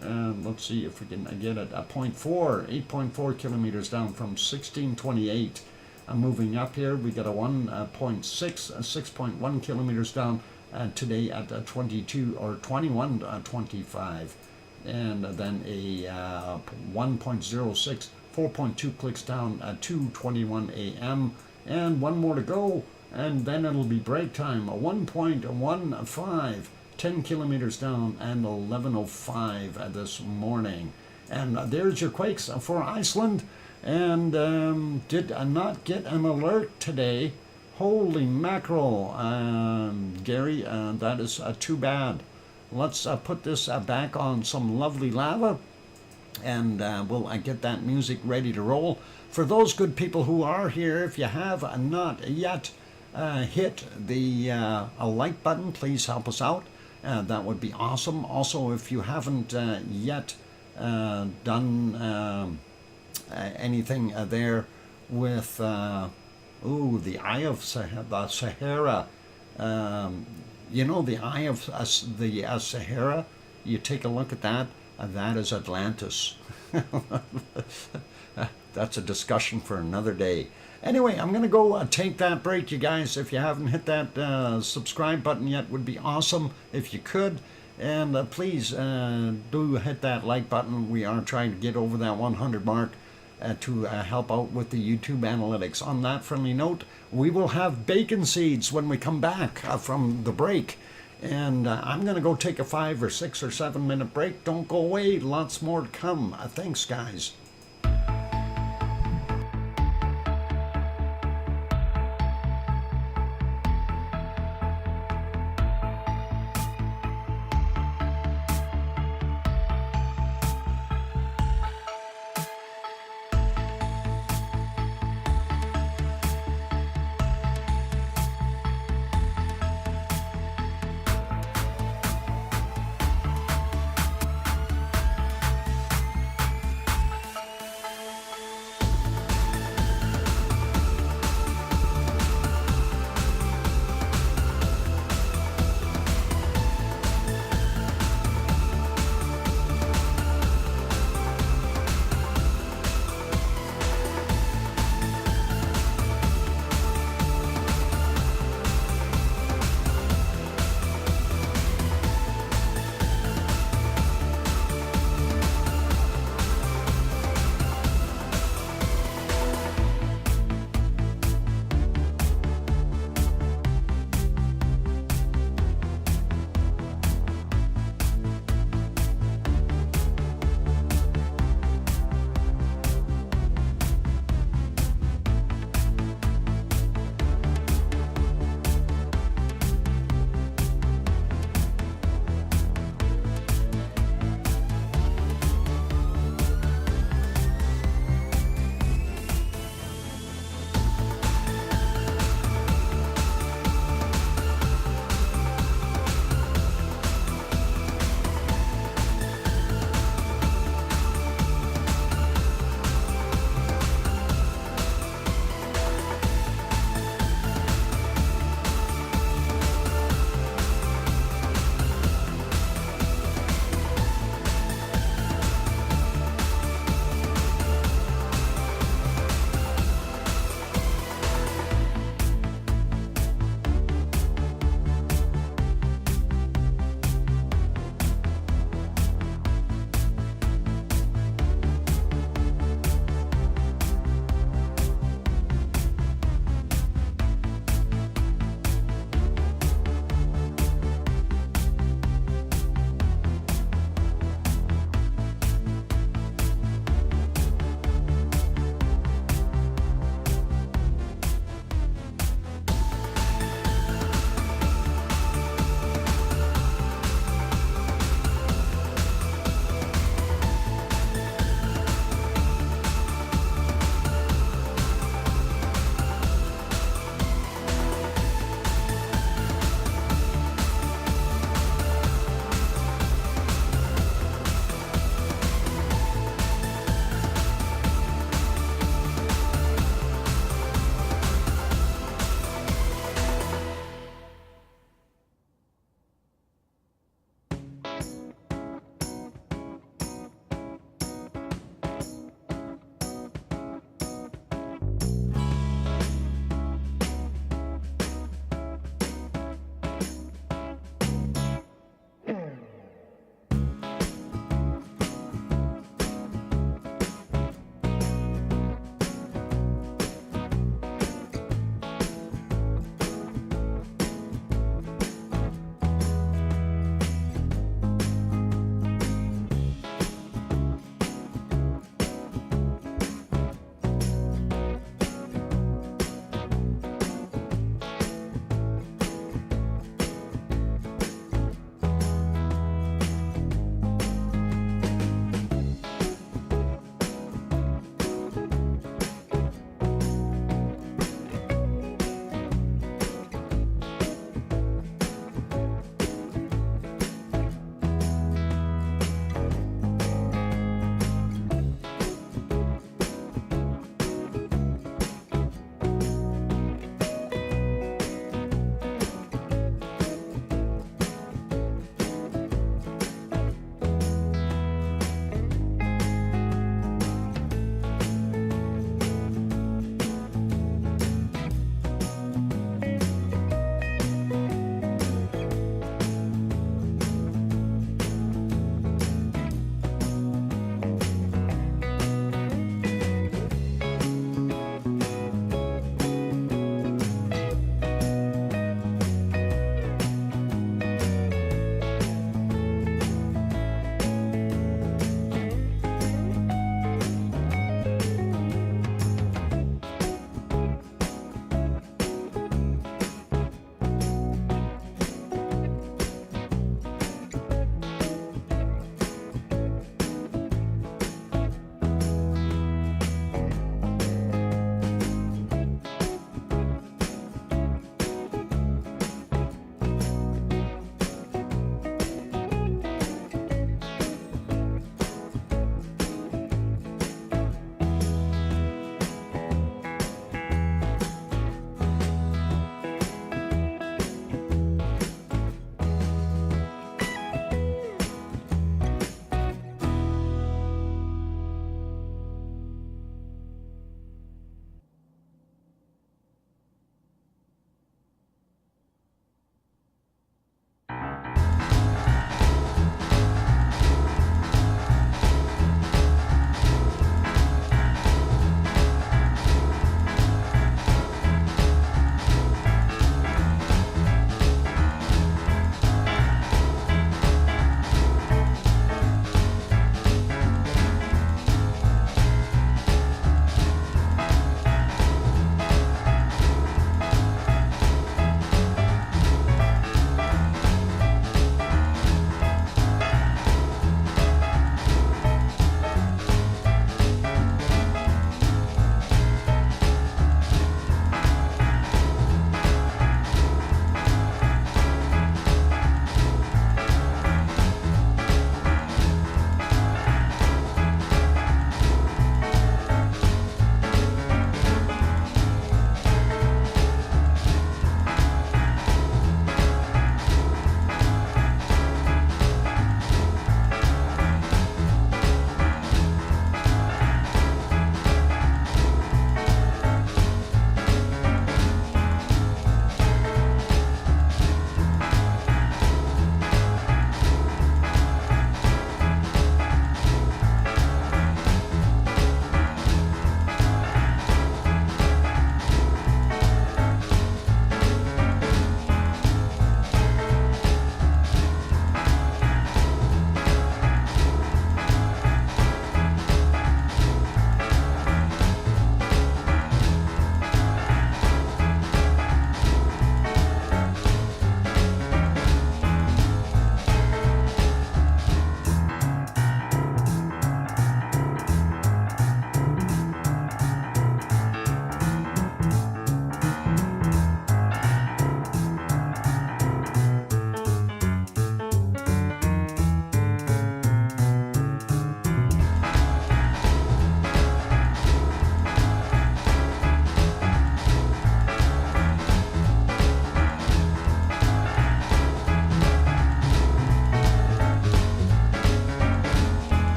Speaker 1: Let's see if we can get it. 0.4, 8.4 kilometers down from 1628. Moving up here, we got a 1.6, 6.1 kilometers down today at 22 or 21:25. And then a 1.06, 4.2 clicks down at 2:21 a.m. And one more to go, and then it'll be break time. 1.15, 10 kilometers down, and 11:05 this morning. And there's your quakes for Iceland. And did not get an alert today. Holy mackerel, Gary, that is too bad. Let's put this back on some lovely lava, and we'll get that music ready to roll. For those good people who are here, if you have not yet hit the a like button, please help us out. That would be awesome. Also, if you haven't yet done anything there with the Eye of the Sahara, you know, the Eye of the Sahara, you take a look at that, that is Atlantis. That's a discussion for another day. Anyway, I'm going to go take that break, you guys. If you haven't hit that subscribe button yet, would be awesome if you could. And please do hit that like button. We are trying to get over that 100 mark to help out with the YouTube analytics. On that friendly note, we will have bacon seeds when we come back from the break. And I'm going to go take a 5 or 6 or 7 minute break. Don't go away. Lots more to come. Thanks, guys.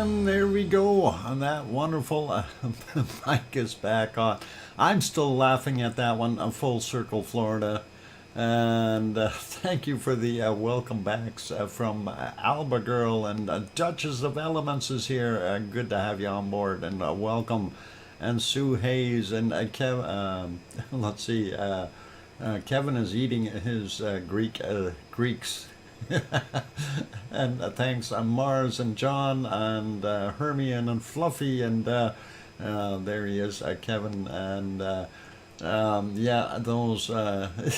Speaker 1: And there we go. And that wonderful mic is back on. I'm still laughing at that one, Full Circle, Florida. And thank you for the welcome backs from Alba Girl, and Duchess of Elements is here. Good to have you on board, and welcome. And Sue Hayes and let's see, Kevin is eating his Greeks. And thanks Mars and John and Hermione and Fluffy, and there he is, Kevin, and yeah, those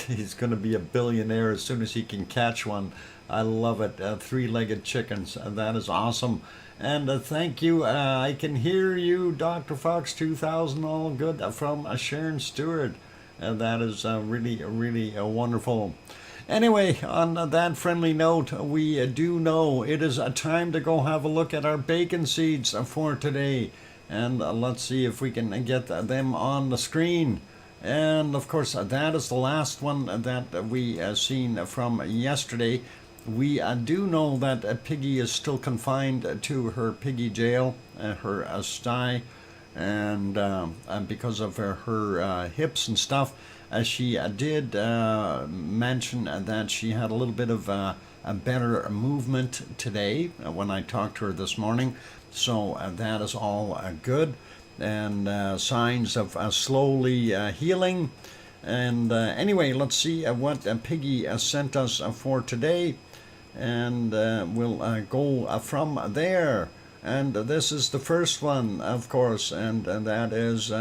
Speaker 1: he's going to be a billionaire as soon as he can catch one. I love it. Three-legged chickens, that is awesome. And thank you. I can hear you, DrFox2000, all good, from Sharon Stewart. That is really, really wonderful. Anyway, on that friendly note, we do know it is a time to go have a look at our bacon seeds for today. And let's see if we can get them on the screen. And of course, that is the last one that we seen from yesterday. We do know that Piggy is still confined to her piggy jail, her sty, and because of her hips and stuff. She did mention that she had a little bit of a better movement today when I talked to her this morning. So that is all good, and signs of slowly healing. And anyway, let's see what Piggy sent us for today, and we'll go from there. And this is the first one, of course, and that is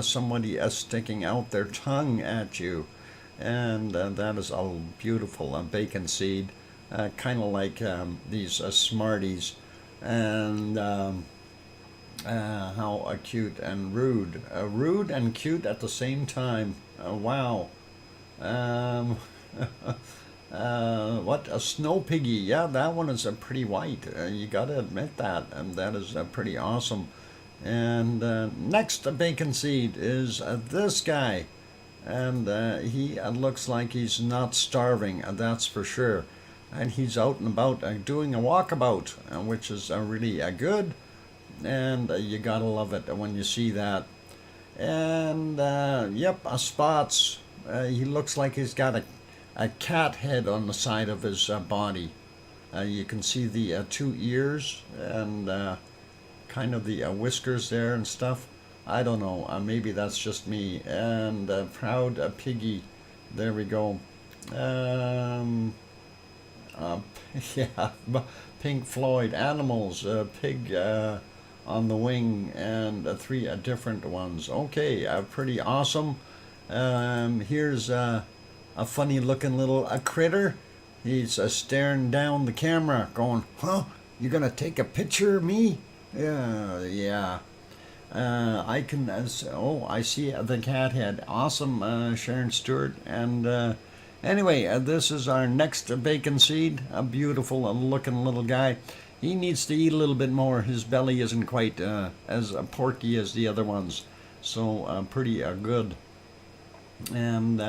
Speaker 1: somebody sticking out their tongue at you. And that is a beautiful bacon seed, kind of like these Smarties. And how cute and rude. Rude and cute at the same time. Wow. What, a snow piggy? Yeah, that one is pretty white. You gotta admit that, and that is pretty awesome. And next bacon seed is this guy, and he looks like he's not starving, that's for sure. And he's out and about doing a walkabout, which is really good. And you gotta love it when you see that. And yep, spots. He looks like he's got a cat head on the side of his body. You can see the two ears and kind of the whiskers there and stuff. I don't know, maybe that's just me. And proud piggy, there we go. Yeah, Pink Floyd, Animals, pig on the wing, and three different ones. Okay, pretty awesome. Here's a funny looking little critter. He's staring down the camera going, huh, you gonna take a picture of me? Yeah. I can, oh, I see the cat head. Awesome, Sharon Stewart. And anyway, this is our next bacon seed. A beautiful looking little guy. He needs to eat a little bit more. His belly isn't quite as porky as the other ones. So pretty good. And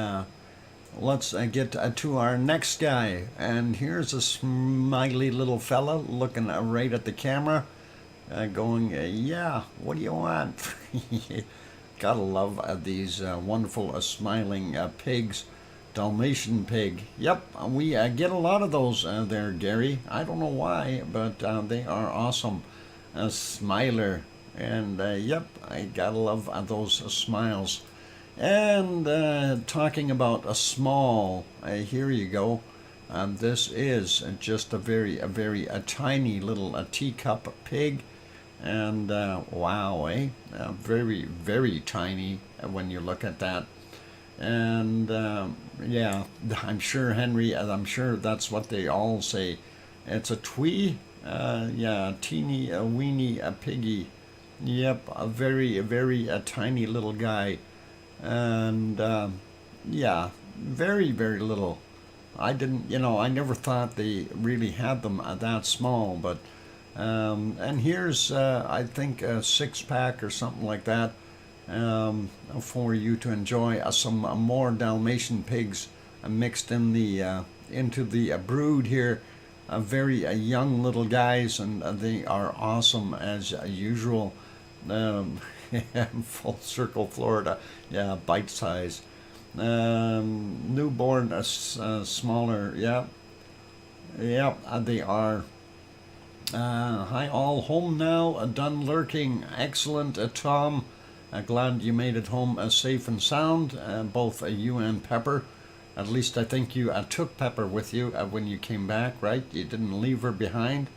Speaker 1: let's get to our next guy. And here's a smiley little fella looking right at the camera, going, yeah, what do you want? Gotta love these wonderful smiling pigs. Dalmatian pig. Yep, we get a lot of those there, Gary. I don't know why, but they are awesome. Smiler. And yep, I gotta love those smiles. And talking about a small, here you go. This is just a very tiny little teacup pig. And wow, very tiny when you look at that. And yeah, I'm sure, Henry, I'm sure that's what they all say. It's a twee, yeah, teeny weeny piggy. Yep, a very tiny little guy. And yeah, very little. I didn't, I never thought they really had them that small. But and here's I think a 6-pack or something like that. For you to enjoy some more Dalmatian pigs mixed in the into the brood here. very young little guys, and they are awesome as usual. Um, Full Circle, Florida, yeah, bite size. Newborn, smaller, yeah, yeah, they are. Hi, all home now, done lurking. Excellent, Tom. Glad you made it home safe and sound, both you and Pepper. At least I think you took Pepper with you when you came back, right? You didn't leave her behind.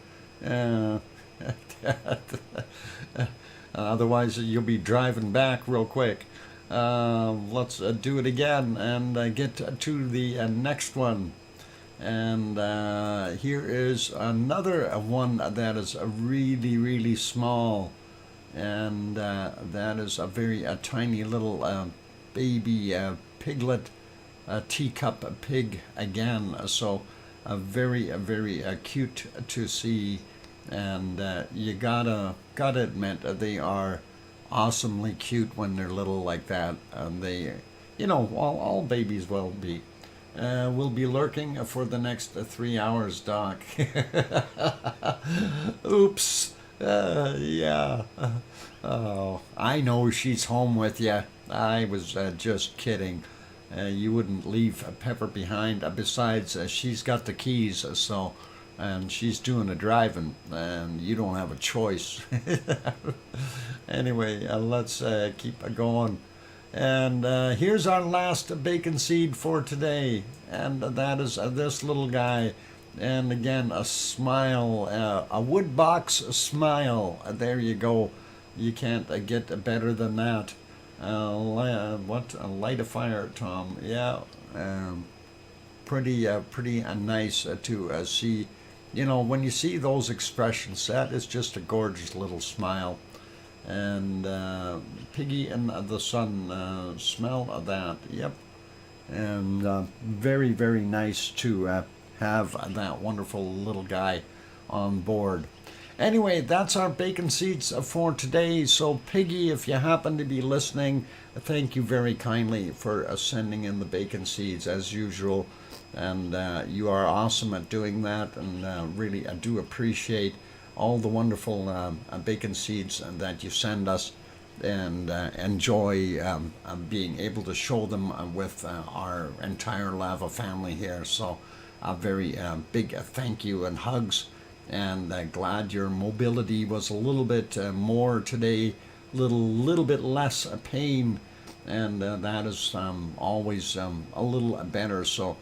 Speaker 1: Uh, Otherwise, you'll be driving back real quick. Let's do it again and get to the next one. And here is another one that is really, really small. And that is a very tiny little baby piglet, teacup pig again. So very, very cute to see. And you gotta admit they are awesomely cute when they're little like that. And they, all babies will be. Will be lurking for the next 3 hours, Doc. Oops. Yeah. Oh, I know she's home with you. I was just kidding. You wouldn't leave Pepper behind. Besides, she's got the keys, and she's doing the driving, and you don't have a choice. Anyway, let's keep going. And here's our last bacon seed for today, and that is this little guy. And again, a smile, a wood box smile. There you go. You can't get better than that. Light a fire, Tom. Yeah, pretty nice to see. When you see those expressions, that is just a gorgeous little smile. And Piggy and the sun, smell of that. Yep. And very, very nice to have that wonderful little guy on board. Anyway, that's our bacon seeds for today. So Piggy, if you happen to be listening, thank you very kindly for sending in the bacon seeds as usual. And you are awesome at doing that, and really I do appreciate all the wonderful bacon seeds that you send us, and enjoy being able to show them with our entire Lava family here. So a very big thank you and hugs, and glad your mobility was a little bit more today, little bit less pain, and that is always a little better. So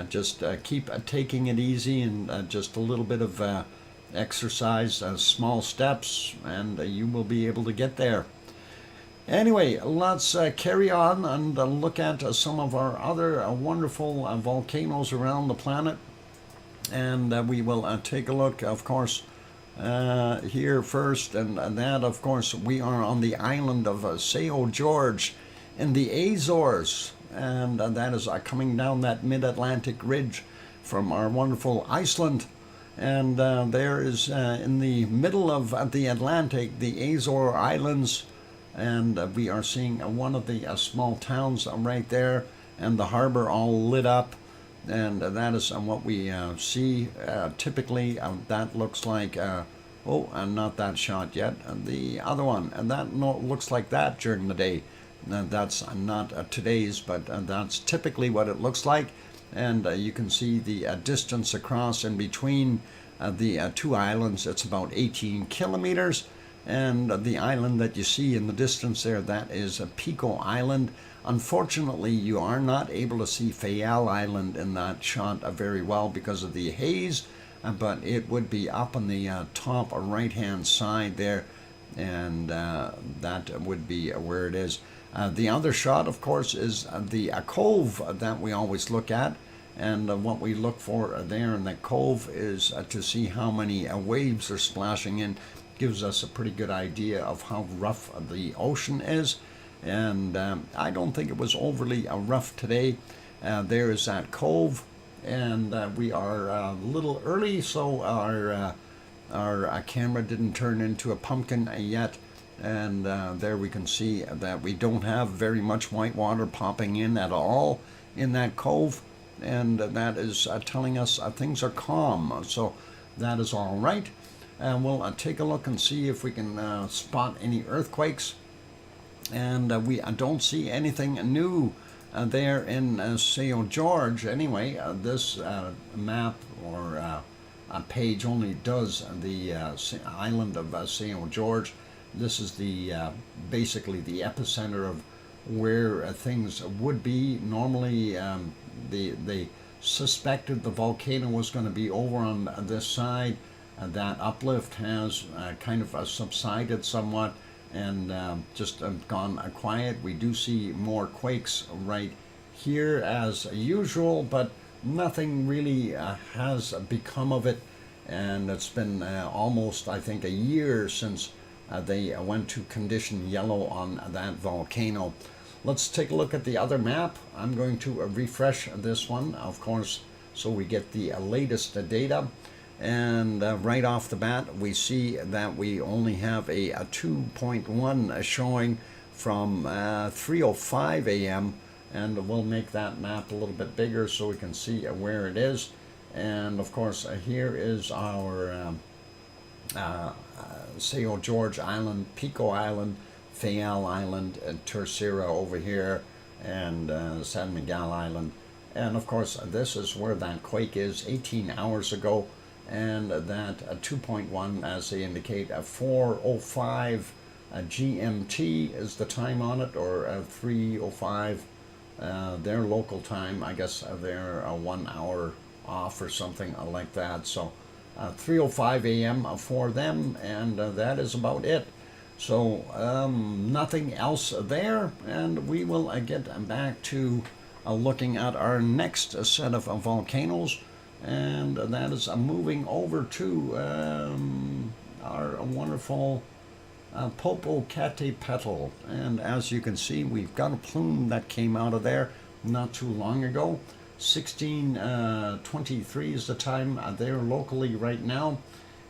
Speaker 1: just keep taking it easy, and just a little bit of exercise, small steps, and you will be able to get there. Anyway, let's carry on and look at some of our other wonderful volcanoes around the planet. And we will take a look, of course, here first. And that, of course, we are on the island of São Jorge in the Azores. And that is coming down that mid-Atlantic ridge from our wonderful Iceland. And there is in the middle of the Atlantic, the Azore Islands, and we are seeing one of the small towns right there, and the harbor all lit up, and that is what we see typically. That looks like, not that shot yet, the other one, and that looks like that during the day. That's not today's, but that's typically what it looks like. And you can see the distance across in between the two islands. It's about 18 kilometers. And the island that you see in the distance there, that is Pico Island. Unfortunately, you are not able to see Fayal Island in that shot very well because of the haze, but it would be up on the top right-hand side there, and that would be where it is. The other shot, of course, is the cove that we always look at, and what we look for there in the cove is to see how many waves are splashing in. Gives us a pretty good idea of how rough the ocean is, and I don't think it was overly rough today. There is that cove, and we are a little early, so our camera didn't turn into a pumpkin yet. And there we can see that we don't have very much white water popping in at all in that cove. and that is telling us things are calm. So that is all right. And we'll take a look and see if we can spot any earthquakes. And we don't see anything new there in St. George. Anyway, this map or a page only does the island of St. George. This is the basically the epicenter of where things would be. Normally, they suspected the volcano was going to be over on this side. That uplift has kind of subsided somewhat and just gone quiet. We do see more quakes right here as usual, but nothing really has become of it. And it's been almost, I think, a year since they went to condition yellow on that volcano. Let's take a look at the other map. I'm going to refresh this one, of course, so we get the latest data. And right off the bat, we see that we only have a 2.1 showing from 3:05 a.m. And we'll make that map a little bit bigger so we can see where it is. And of course, here is our St. George Island, Pico Island, Fayal Island, Terceira over here, and San Miguel Island. And of course, this is where that quake is 18 hours ago. And that 2.1, as they indicate, 4:05 GMT is the time on it, or 3:05 their local time. I guess they're 1 hour off or something like that. So 3:05 a.m. for them, and that is about it. So nothing else there, and we will get back to looking at our next set of volcanoes. And that is moving over to our wonderful Popocatépetl. And as you can see, we've got a plume that came out of there not too long ago. 16:23 is the time there locally right now.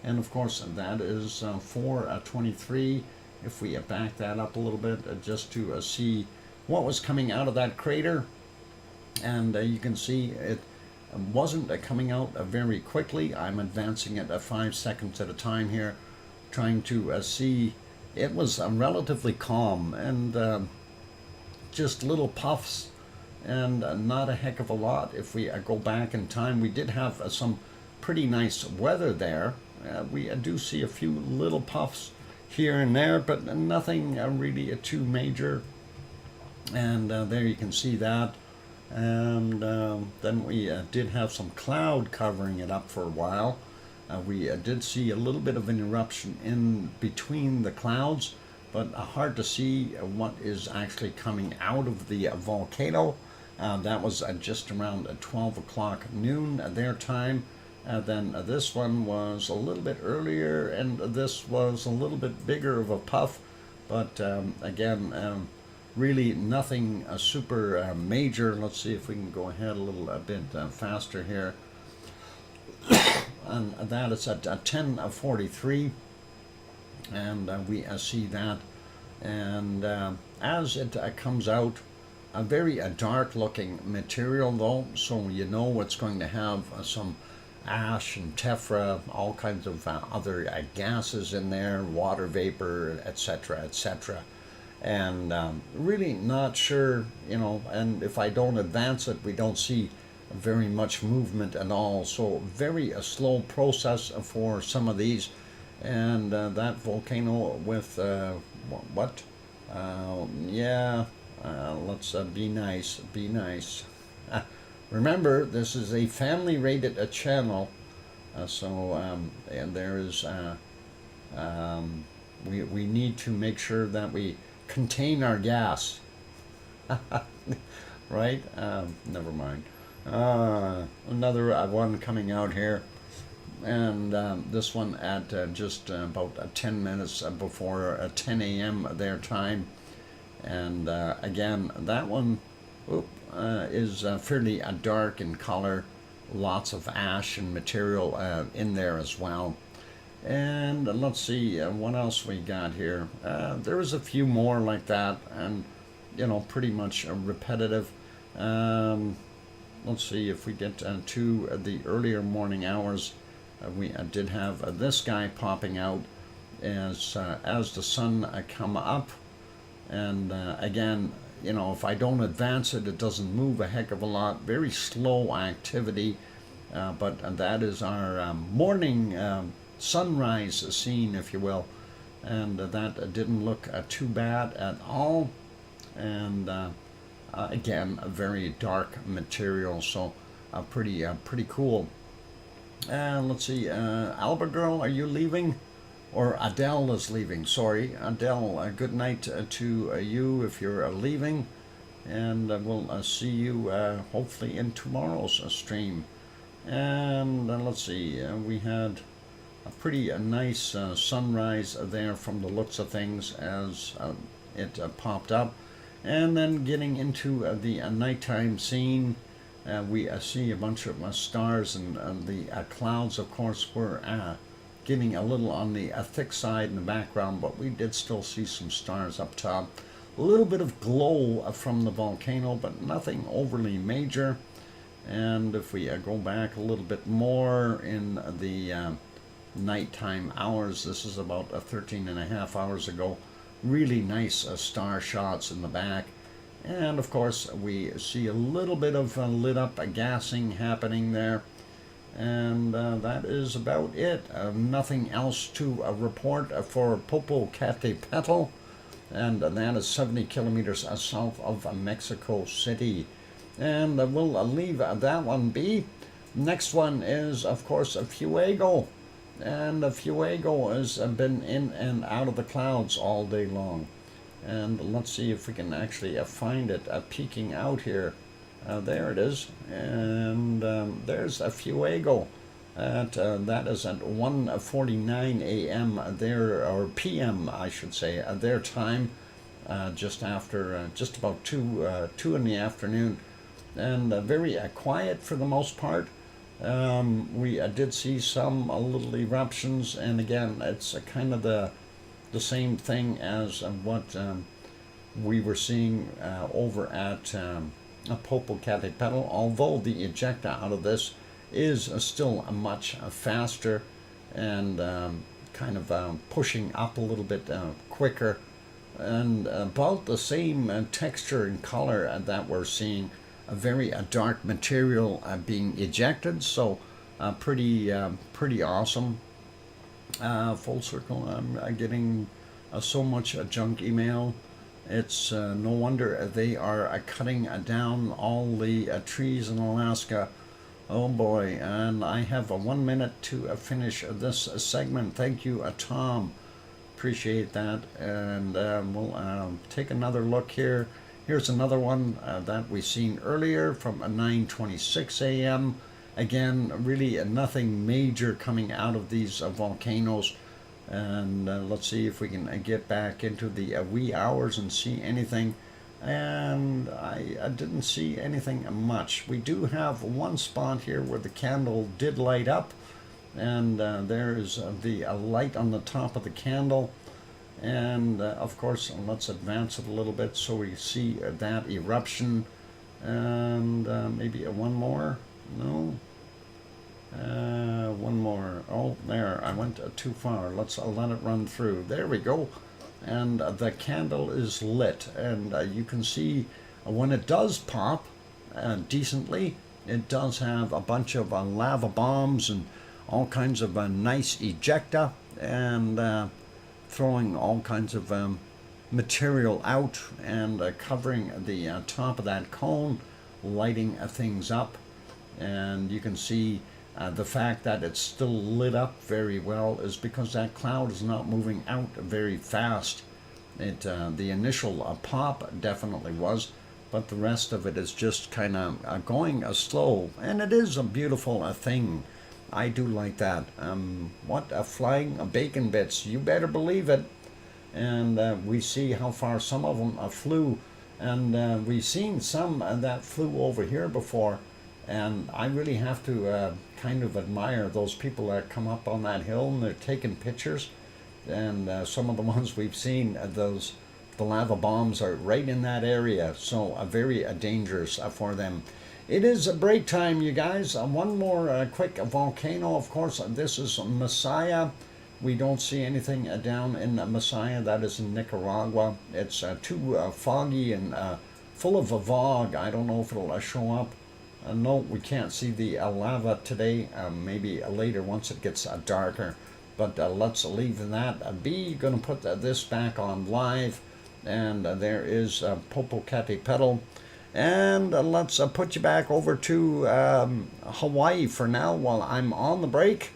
Speaker 1: And of course, that is 4:23. If we back that up a little bit just to see what was coming out of that crater. And you can see it wasn't coming out very quickly. I'm advancing it 5 seconds at a time here, trying to see. It was relatively calm and just little puffs and not a heck of a lot. If we go back in time, we did have some pretty nice weather there. We do see a few little puffs here and there, but nothing really too major. And there you can see that. And then we did have some cloud covering it up for a while. We did see a little bit of an eruption in between the clouds, but hard to see what is actually coming out of the volcano. That was just around 12 o'clock noon their time. Then this one was a little bit earlier, and this was a little bit bigger of a puff, but again, really nothing super major. Let's see if we can go ahead a little bit faster here. And that is at 10:43, and we see that. And as it comes out, a very dark looking material though, so you know it's going to have some ash and tephra, all kinds of other gases in there, water vapor, etc., etc. And really not sure, you know, and if I don't advance it, we don't see very much movement at all. So very slow process for some of these. And that volcano with what? Yeah, let's be nice, be nice. Remember, this is a family rated channel, and there is we need to make sure that we contain our gas. Right? Never mind. Another one coming out here, and this one at just about 10 minutes before 10 a.m. their time. And again, that one is fairly dark in color, lots of ash and material in there as well. And let's see what else we got here. There was a few more like that, and you know, pretty much repetitive. let's see if we get to the earlier morning hours. We did have this guy popping out as the sun come up, and again, you know, if I don't advance it, it doesn't move a heck of a lot. Very slow activity, but that is our morning sunrise scene, if you will, and that didn't look too bad at all. And again, a very dark material, so pretty cool. And let's see, Alba Girl, are you leaving? Or Adele is leaving, sorry. Adele, good night to you if you're leaving. And we'll see you hopefully in tomorrow's stream. And let's see, we had a pretty nice sunrise there from the looks of things as it popped up. And then getting into the nighttime scene, we see a bunch of stars, and the clouds, of course, were getting a little on the thick side in the background, but we did still see some stars up top. A little bit of glow from the volcano, but nothing overly major. And if we go back a little bit more in the nighttime hours, this is about 13 and a half hours ago. Really nice star shots in the back. And of course, we see a little bit of lit up gassing happening there. And that is about it. Nothing else to report for Popocatépetl, and that is 70 kilometers south of Mexico City. And we'll leave that one be. Next one is, of course, Fuego. And Fuego has been in and out of the clouds all day long. And let's see if we can actually find it peeking out here. There it is, and there's a Fuego. That is at 1:49 a.m. there, or p.m. I should say, their time, just after, just about 2 in the afternoon, and very quiet for the most part. We did see some little eruptions, and again, it's kind of the same thing as what we were seeing over at Popocatépetl, although the ejecta out of this is still much faster and kind of pushing up a little bit quicker, and about the same texture and color that we're seeing. A very dark material being ejected, so pretty awesome. Full circle, I'm getting so much junk email. It's no wonder they are cutting down all the trees in Alaska. Oh boy, and I have 1 minute to finish this segment. Thank you, Tom. Appreciate that. And we'll take another look here. Here's another one that we've seen earlier from 9:26 a.m. Again, really nothing major coming out of these volcanoes. And let's see if we can get back into the wee hours and see anything. And I didn't see anything much. We do have one spot here where the candle did light up, and there is the light on the top of the candle. And of course, let's advance it a little bit so we see that eruption. And maybe one more. No. One more. Oh, there, I went too far. Let's let it run through. There we go. And the candle is lit, and you can see when it does pop decently, it does have a bunch of lava bombs and all kinds of nice ejecta, and throwing all kinds of material out, and covering the top of that cone, lighting things up. And you can see the fact that it's still lit up very well is because that cloud is not moving out very fast. The initial pop definitely was, but the rest of it is just kind of going slow, and it is a beautiful thing. I do like that. What flying bacon bits, you better believe it. And we see how far some of them flew, and we've seen some that flew over here before. And I really have to kind of admire those people that come up on that hill and they're taking pictures. And some of the ones we've seen, the lava bombs are right in that area, so very dangerous for them. It is a break time, you guys. One more quick volcano. Of course, this is Messiah. We don't see anything down in Messiah. That is in Nicaragua. It's too foggy and full of a fog. I don't know if it'll show up. No, we can't see the lava today. Maybe later once it gets darker. But let's leave that be. Going to put this back on live. And there is Popocatépetl. And let's put you back over to Hawaii for now while I'm on the break.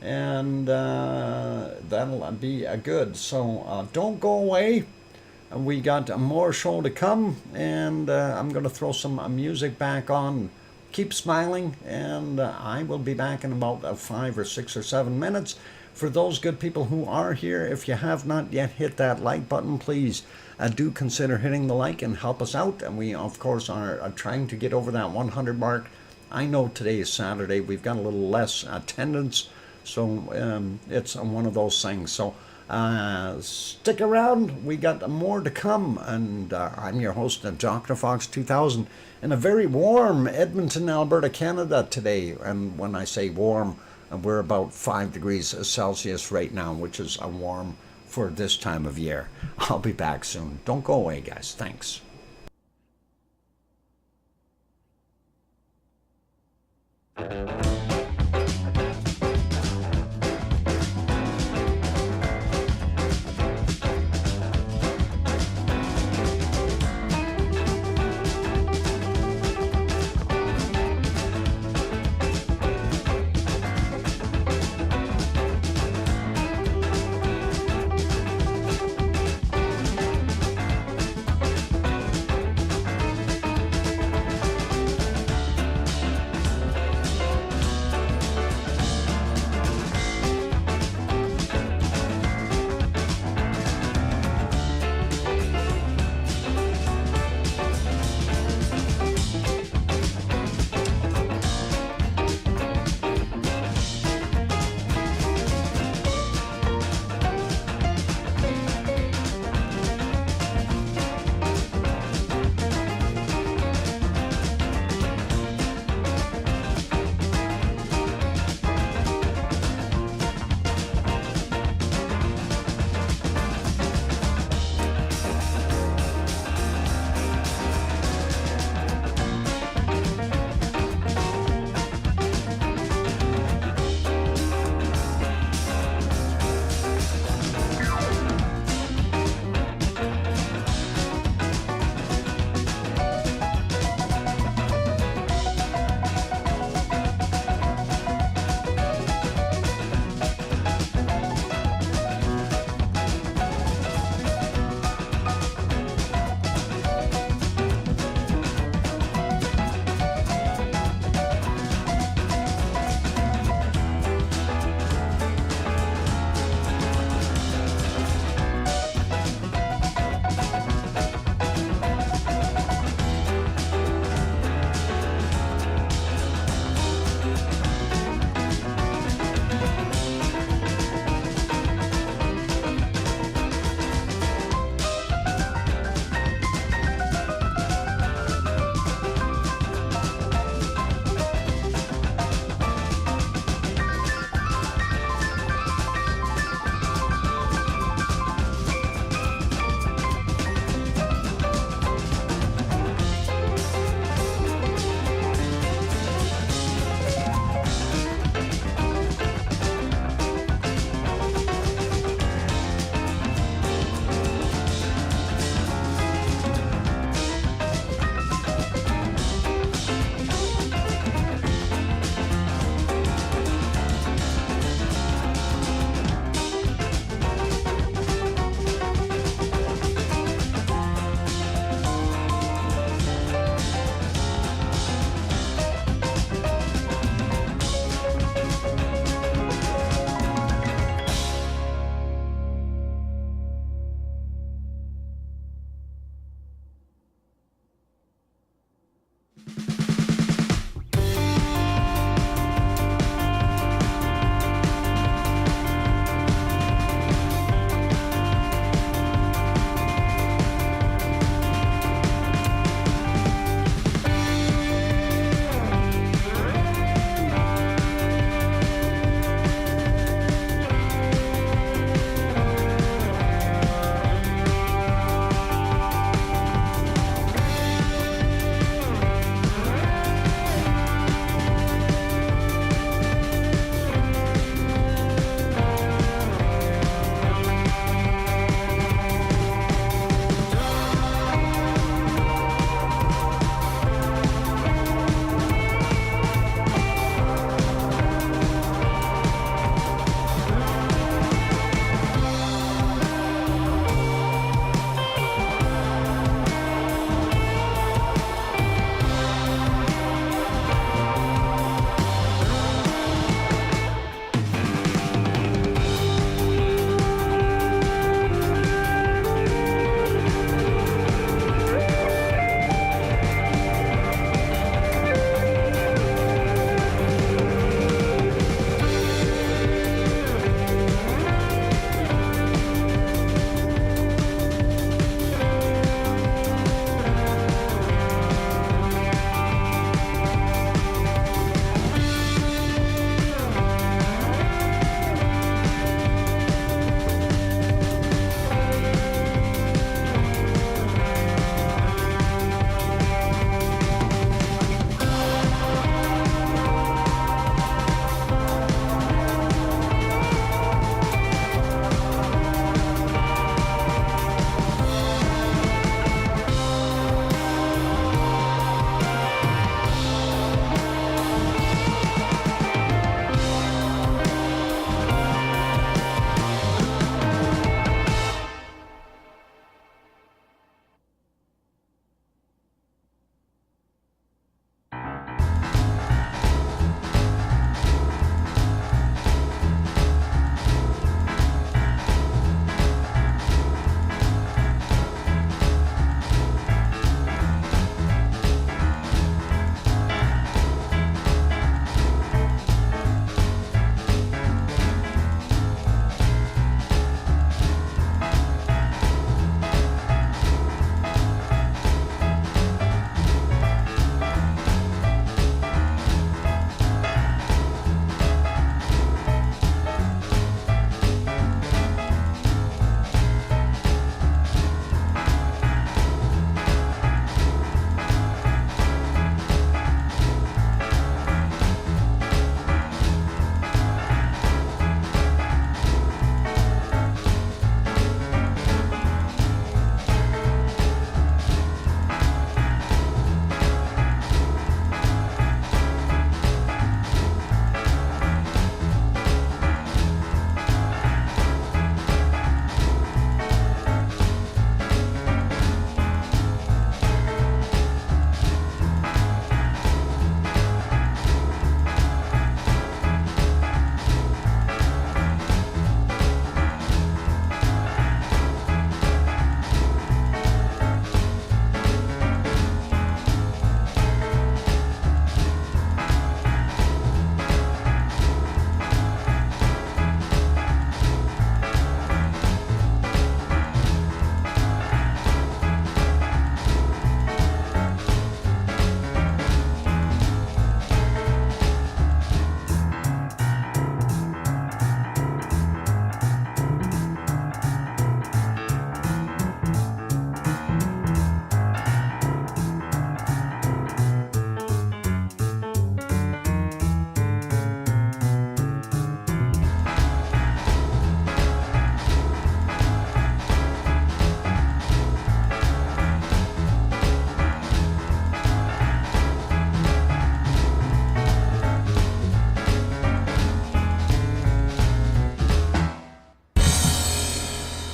Speaker 1: And that'll be good. So don't go away. We got more show to come. And I'm going to throw some music back on. Keep smiling. And I will be back in about 5 or 6 or 7 minutes. For those good people who are here, if you have not yet hit that like button, please do consider hitting the like and help us out. And we, of course, are trying to get over that 100 mark. I know today is Saturday. We've got a little less attendance. So it's one of those things. So stick around. We got more to come. And I'm your host, DrFox2000, in a very warm Edmonton, Alberta, Canada today. And when I say warm, we're about 5 degrees Celsius right now, which is warm for this time of year. I'll be back soon. Don't go away, guys. Thanks.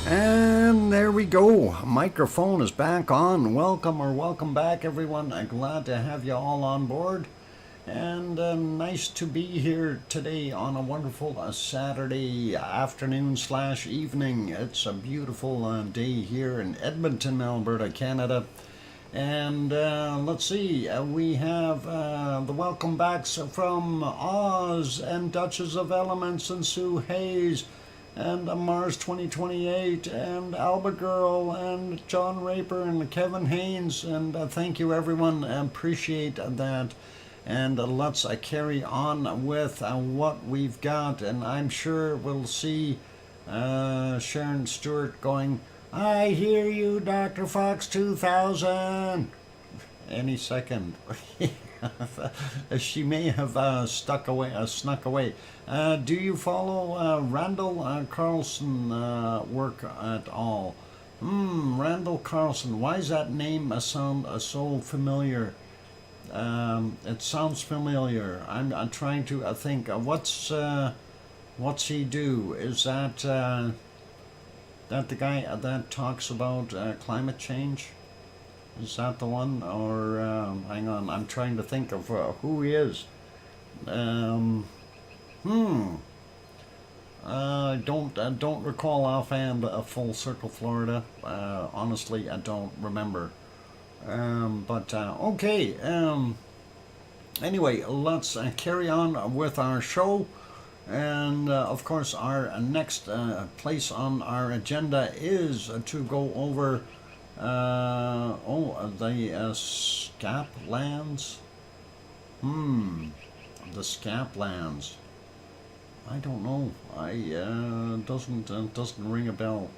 Speaker 1: And there we go. Microphone is back on. Welcome back, everyone. I'm glad to have you all on board. And nice to be here today on a wonderful Saturday afternoon / evening. It's a beautiful day here in Edmonton, Alberta, Canada. And let's see, we have the welcome backs from Oz and Duchess of Elements and Sue Hayes and Mars 2028 and Alba Girl and John Raper and Kevin Haynes. And thank you, everyone. I appreciate that. And let's carry on with what we've got. And I'm sure we'll see Sharon Stewart going, "I hear you, DrFox2000," any second. She may have snuck away. Do you follow Randall Carlson work at all? Randall Carlson. Why does that name sound so familiar? It sounds familiar. I'm trying to think. What's he do? Is that the guy that talks about climate change? Is that the one? Or hang on, I'm trying to think of who he is. Don't recall offhand. Full Circle, Florida. Honestly, I don't remember. Okay. Anyway, let's carry on with our show. And of course, our next place on our agenda is to go over the Scaplands. The Scaplands. I don't know. Doesn't ring a bell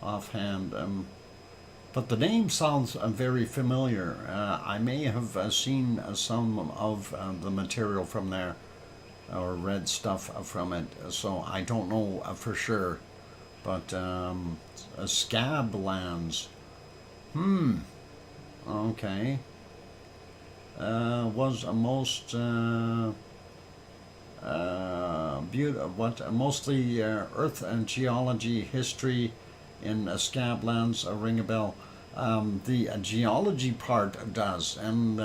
Speaker 1: offhand. But the name sounds very familiar. I may have seen some of the material from there or read stuff from it, so I don't know for sure. But Scablands. Okay. Was a most mostly Earth and geology history in Scablands ring a bell. The geology part does, and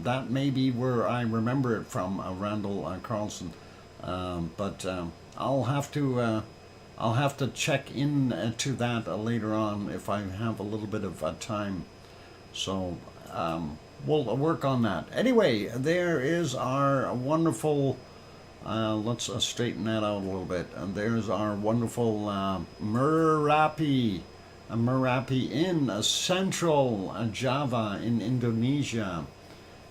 Speaker 1: that may be where I remember it from, Randall Carlson. But I'll have to check into that later on if I have a little bit of time. So we'll work on that. Anyway, there is our wonderful. Let's straighten that out a little bit. And there's our wonderful Merapi in central Java in Indonesia.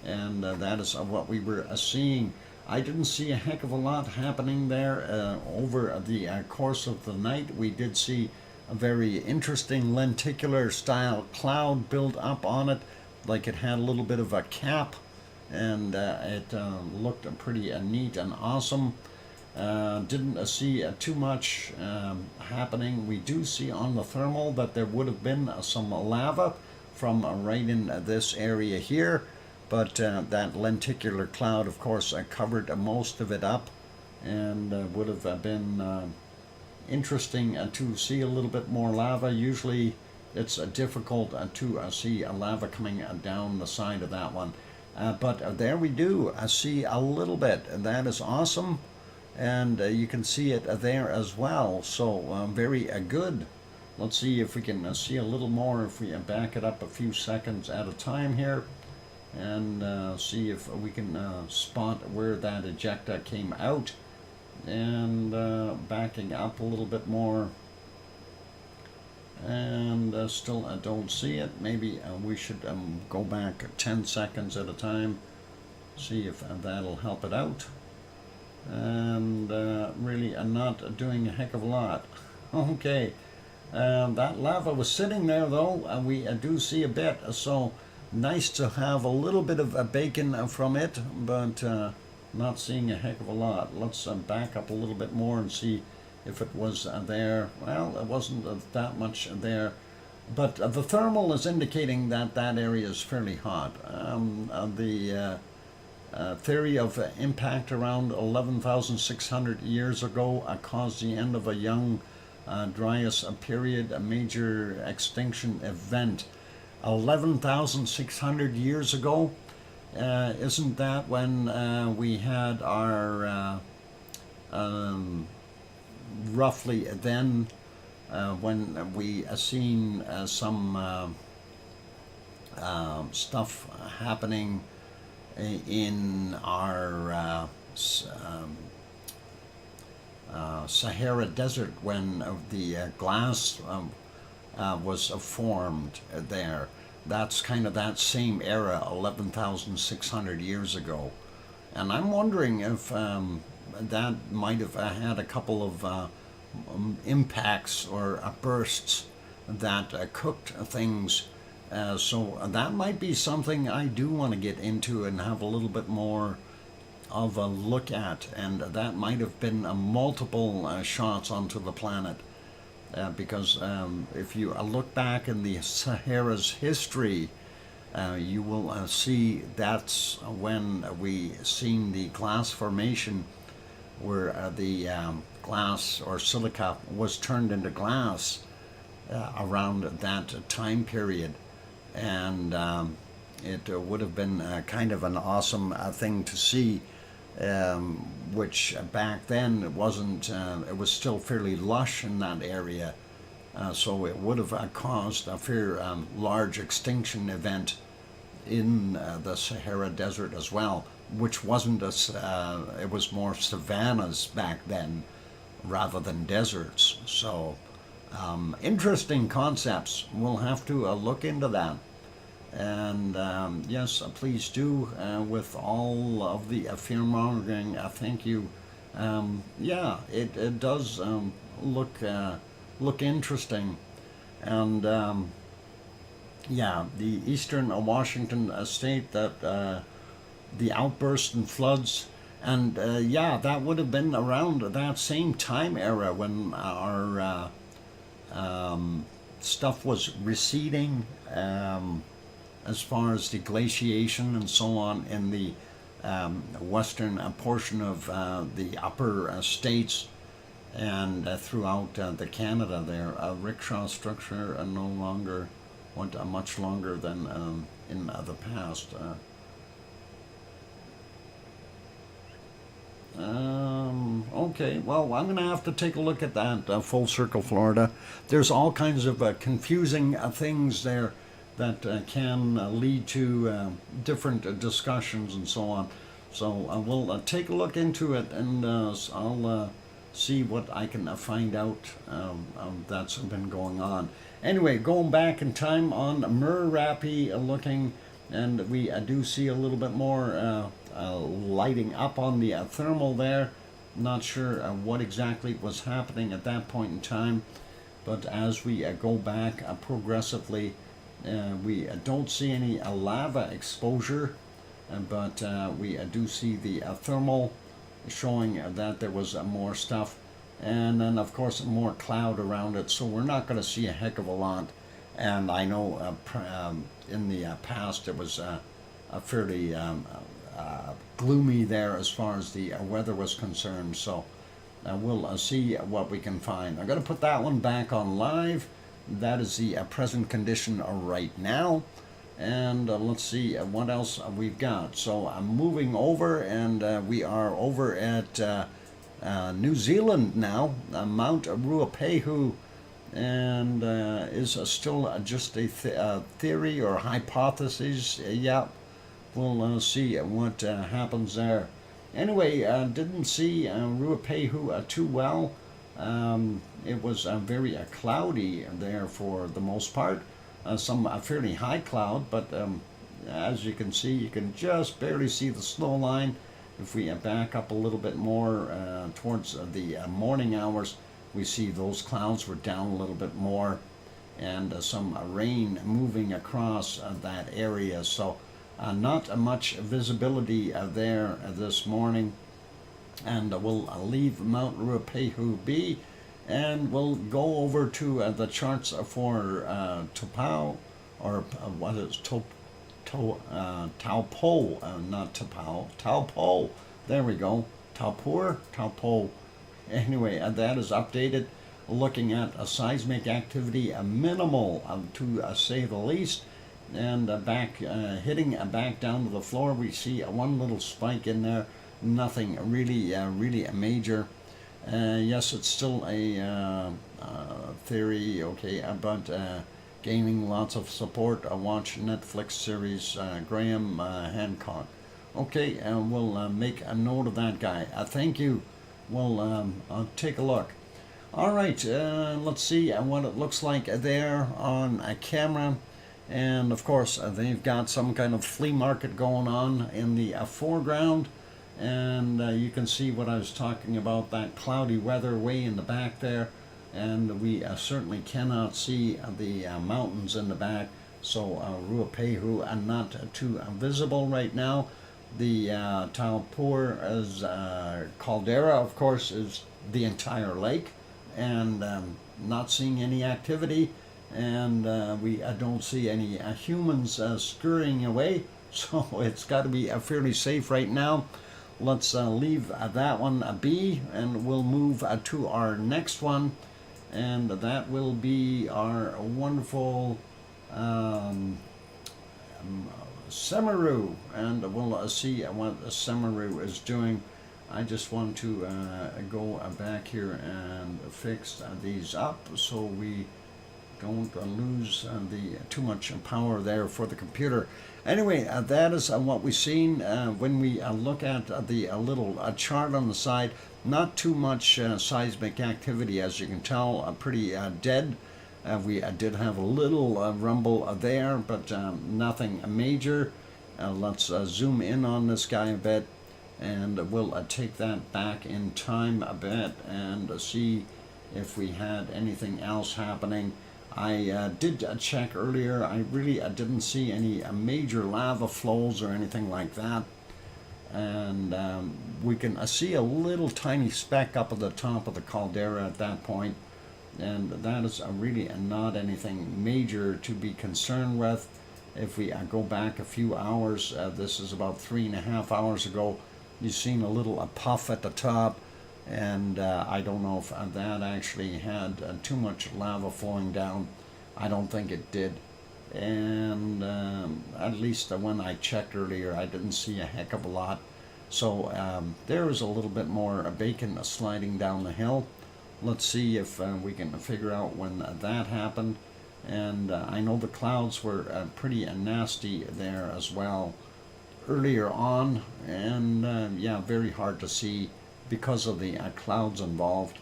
Speaker 1: And that is what we were seeing. I didn't see a heck of a lot happening there over the course of the night. We did see a very interesting lenticular style cloud build up on it, like it had a little bit of a cap. And it looked pretty neat and awesome. Didn't see too much happening. We do see on the thermal that there would have been some lava from right in this area here, but that lenticular cloud, of course, covered most of it up, and would have been interesting to see a little bit more lava. Usually it's difficult to see lava coming down the side of that one. But there we do see a little bit, and that is awesome. And you can see it there as well. So very good. Let's see if we can see a little more if we back it up a few seconds at a time here. And see if we can spot where that ejecta came out. And backing up a little bit more. And still I don't see it. Maybe we should go back 10 seconds at a time, see if that'll help it out. And really I'm not doing a heck of a lot. Okay, that lava was sitting there though, and we do see a bit, so nice to have a little bit of bacon from it, but not seeing a heck of a lot. Let's back up a little bit more and see if it was there. Well, it wasn't that much there, but the thermal is indicating that that area is fairly hot. The theory of impact around 11,600 years ago caused the end of a young Dryas period, a major extinction event. 11,600 years ago. Isn't that when we had our roughly then when we seen some stuff happening in our Sahara Desert when the glass was formed there. That's kind of that same era, 11,600 years ago. And I'm wondering if that might have had a couple of impacts or bursts that cooked things. So that might be something I do want to get into and have a little bit more of a look at. And that might have been multiple shots onto the planet. Because if you look back in the Sahara's history, you will see that's when we seen the glass formation where the glass or silica was turned into glass around that time period. And it would have been kind of an awesome thing to see, which back then it wasn't, it was still fairly lush in that area. So it would have caused a fair large extinction event in the Sahara Desert as well, which wasn't it was more savannas back then rather than deserts. So interesting concepts. We'll have to look into that. And yes, please do with all of the fear-mongering. Thank you. Yeah, it does look interesting. And yeah, the eastern Washington state, that the outbursts and floods, and yeah, that would have been around that same time era when our stuff was receding, as far as the glaciation and so on in the western portion of the upper states and throughout the Canada there. Rickshaw structure no longer went much longer than in the past. Okay, well, I'm going to have to take a look at that, Full Circle, Florida. There's all kinds of confusing things there that can lead to different discussions and so on. So we'll take a look into it, and I'll see what I can find out that's been going on. Anyway, going back in time on Merapi looking, and we do see a little bit more lighting up on the thermal there. Not sure what exactly was happening at that point in time, but as we go back progressively, we don't see any lava exposure, but we do see the thermal showing that there was more stuff, and then of course more cloud around it, so we're not going to see a heck of a lot. And I know in the past it was a fairly gloomy there as far as the weather was concerned, so we'll see what we can find. I'm going to put that one back on live. That is the present condition right now. And let's see what else we've got. So I'm moving over, and we are over at New Zealand now, Mount Ruapehu, and is still just a theory or hypothesis. Yeah, we'll see what happens there. Anyway, didn't see Ruapehu too well. It was very cloudy there for the most part. Some fairly high cloud, but as you can see, you can just barely see the snow line. If we back up a little bit more towards the morning hours, we see those clouds were down a little bit more, and some rain moving across that area. So not much visibility there this morning. And we'll leave Mount Ruapehu be, and we'll go over to the charts for Taupo, or what is Taupo, not Taupo, Taupo. There we go, Taupo. Anyway, that is updated. looking at a seismic activity, a minimal to say the least, and back hitting back down to the floor. We see one little spike in there, nothing really major. Yes, it's still a theory, okay, about gaining lots of support. Watch Netflix series Graham Hancock. Okay, we'll make a note of that guy. Thank you. We'll take a look. All right, let's see what it looks like there on a camera. And of course, they've got some kind of flea market going on in the foreground. And you can see what I was talking about, that cloudy weather way in the back there. And we certainly cannot see the mountains in the back. So Ruapehu are not too visible right now. The Taupo is caldera, of course, is the entire lake, and not seeing any activity, and we don't see any humans scurrying away, so it's got to be fairly safe right now. Let's leave that one be, and we'll move to our next one, and that will be our wonderful Semaru, and we'll see what Semaru is doing. I just want to go back here and fix these up so we don't lose too much power there for the computer. Anyway, that is what we've seen. When we look at the little chart on the side, not too much seismic activity, as you can tell, pretty dead. We did have a little rumble there, but nothing major. Let's zoom in on this guy a bit, and we'll take that back in time a bit and see if we had anything else happening. I did check earlier. I really didn't see any major lava flows or anything like that. And we can see a little tiny speck up at the top of the caldera at that point. And that is really not anything major to be concerned with. If we go back a few hours, this is about 3.5 hours ago, you've seen a little puff at the top, and I don't know if that actually had too much lava flowing down. I don't think it did. And at least when I checked earlier, I didn't see a heck of a lot. So there is a little bit more bacon sliding down the hill. Let's see if we can figure out when that happened. And I know the clouds were pretty nasty there as well earlier on. And yeah, very hard to see because of the clouds involved.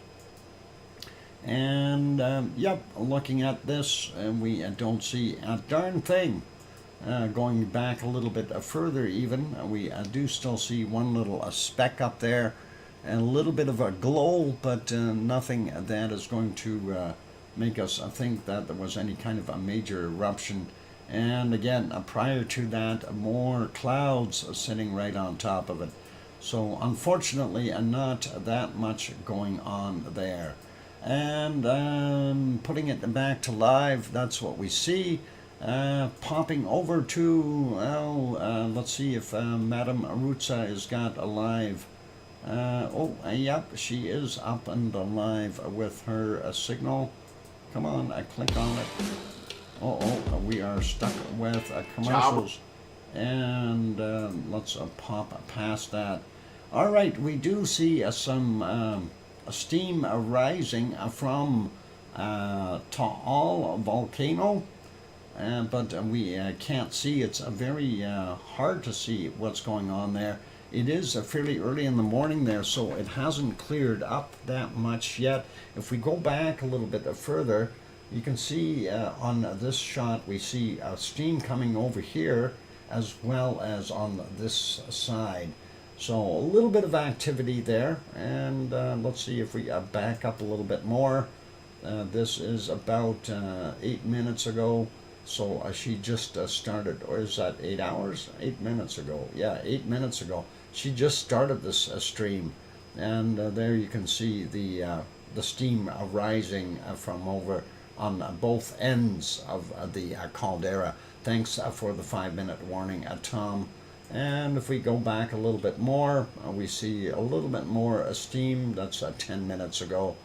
Speaker 1: And yep, looking at this, we don't see a darn thing. Going back a little bit further even, we do still see one little speck up there. And a little bit of a glow, but nothing that is going to make us think that there was any kind of a major eruption. And again, prior to that, more clouds sitting right on top of it. So unfortunately, not that much going on there. And putting it back to live, that's what we see. Popping over to, let's see if Madame Arutza has got a live. Yep, she is up and alive with her signal. Come on, I click on it. We are stuck with commercials. And let's pop past that. All right, we do see some steam rising from Taal volcano. But we can't see. It's very hard to see what's going on there. It is fairly early in the morning there, so it hasn't cleared up that much yet. If we go back a little bit further, you can see on this shot, we see steam coming over here as well as on this side. So a little bit of activity there, and let's see if we back up a little bit more. This is about 8 minutes ago. So she just started, or is that 8 hours? 8 minutes ago. Yeah, 8 minutes ago. She just started this stream, and there you can see the steam rising from over on both ends of the caldera. Thanks for the 5-minute warning, Tom. And if we go back a little bit more, we see a little bit more steam. That's 10 minutes ago.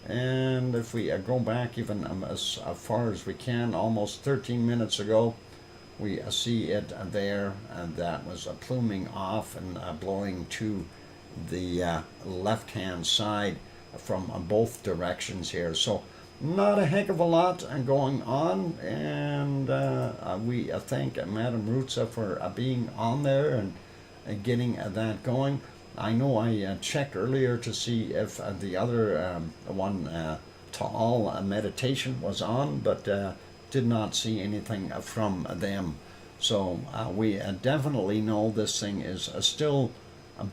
Speaker 1: And if we go back even as far as we can, almost 13 minutes ago, we see it there, and that was pluming off and blowing to the left-hand side from both directions here. So not a heck of a lot going on, and we thank Madam Rutza for being on there and getting that going. I know I checked earlier to see if the other one, Ta'al Meditation, was on, but did not see anything from them. So we definitely know this thing is still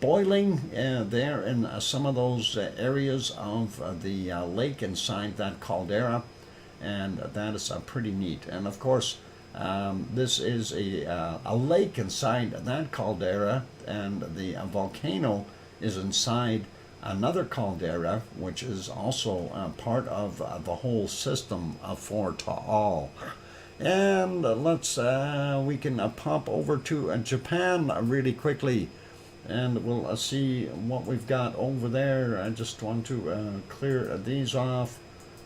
Speaker 1: boiling there in some of those areas of the lake inside that caldera, and that is pretty neat. And of course, this is a lake inside that caldera, and the volcano is inside another caldera, which is also part of the whole system for Ta'al. And we can pop over to Japan really quickly, and we'll see what we've got over there. I just want to clear these off,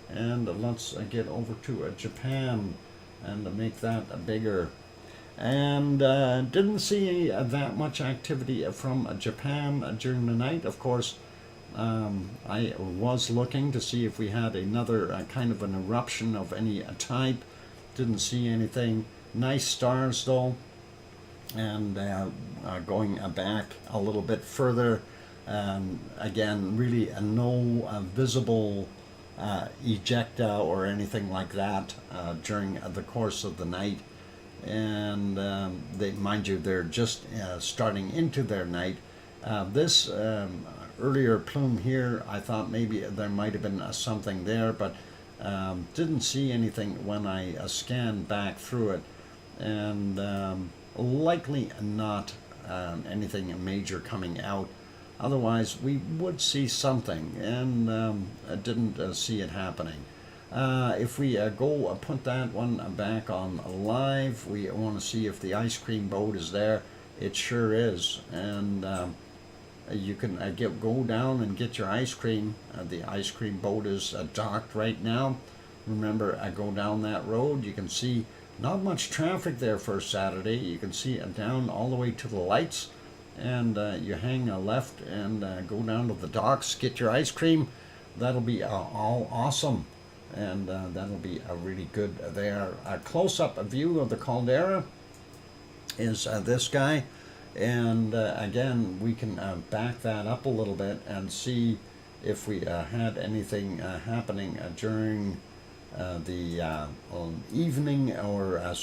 Speaker 1: and let's get over to Japan and make that bigger. And didn't see that much activity from Japan during the night. Of course, I was looking to see if we had another kind of an eruption of any type. Didn't see anything. Nice stars though. And going back a little bit further, again, really no visible ejecta or anything like that during the course of the night. And mind you, they're just starting into their night. This earlier plume here, I thought maybe there might have been something there, but didn't see anything when I scanned back through it, and likely not anything major coming out. Otherwise, we would see something, and I didn't see it happening. If we go put that one back on live, we want to see if the ice cream boat is there. It sure is, and you can go down and get your ice cream. The ice cream boat is docked right now. Remember, go down that road. You can see not much traffic there for Saturday. You can see down all the way to the lights, and you hang a left and go down to the docks, get your ice cream. That'll be all awesome, and that'll be really good there. A close-up view of the caldera is this guy, and again, we can back that up a little bit and see if we had anything happening during the evening, or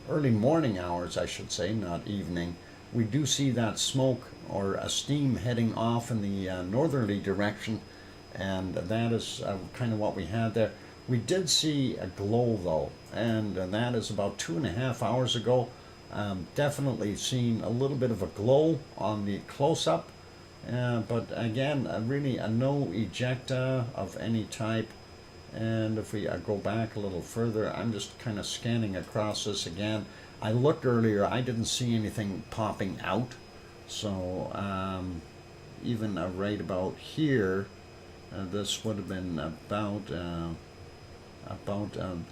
Speaker 1: early morning hours, I should say, not evening. We do see that smoke or steam heading off in the northerly direction, and that is kind of what we had there. We did see a glow though, and that is about 2.5 hours ago. Definitely seen a little bit of a glow on the close-up, but again, really no ejecta of any type. And if we go back a little further, I'm just kind of scanning across this again. I looked earlier, I didn't see anything popping out. So even right about here, this would have been about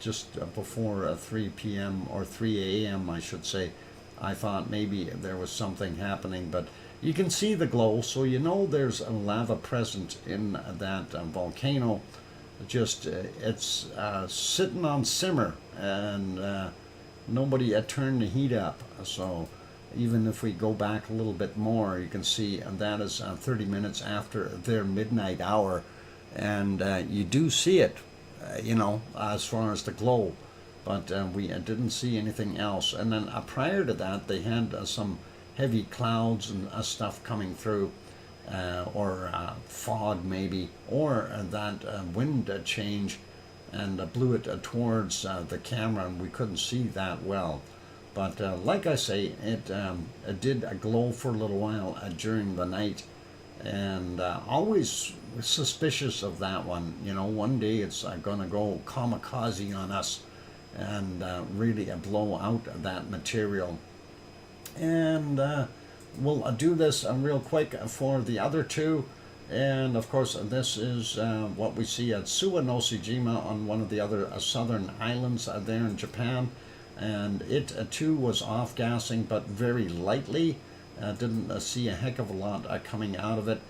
Speaker 1: just before 3 p.m. or 3 a.m. I should say. I thought maybe there was something happening, but you can see the glow, so you know there's a lava present in that volcano. Just it's sitting on simmer, and nobody turned the heat up. So even if we go back a little bit more, you can see that is 30 minutes after their midnight hour, and you do see it, as far as the glow, but we didn't see anything else. And then prior to that, they had some heavy clouds and stuff coming through, or fog maybe, or that wind change, and blew it towards the camera, and we couldn't see that well. But like I say, it did glow for a little while during the night, and always suspicious of that one. One day it's gonna go kamikaze on us and really blow out that material. And we'll do this real quick for the other two, And of course, this is what we see at Suwa-no-Shijima on one of the other southern islands there in Japan. And it too was off-gassing, but very lightly. Didn't see a heck of a lot coming out of it.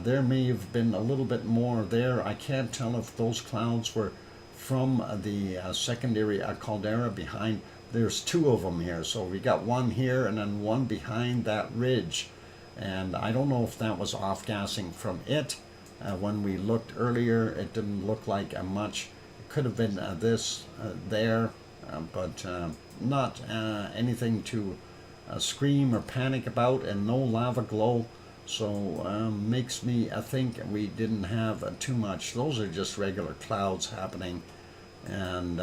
Speaker 1: There may have been a little bit more there. I can't tell if those clouds were from the secondary caldera behind. There's two of them here. So we got one here and then one behind that ridge. And I don't know if that was off-gassing from it. When we looked earlier, it didn't look like much. It could have been this there, but not anything to scream or panic about, and no lava glow. So makes me think we didn't have too much. Those are just regular clouds happening, and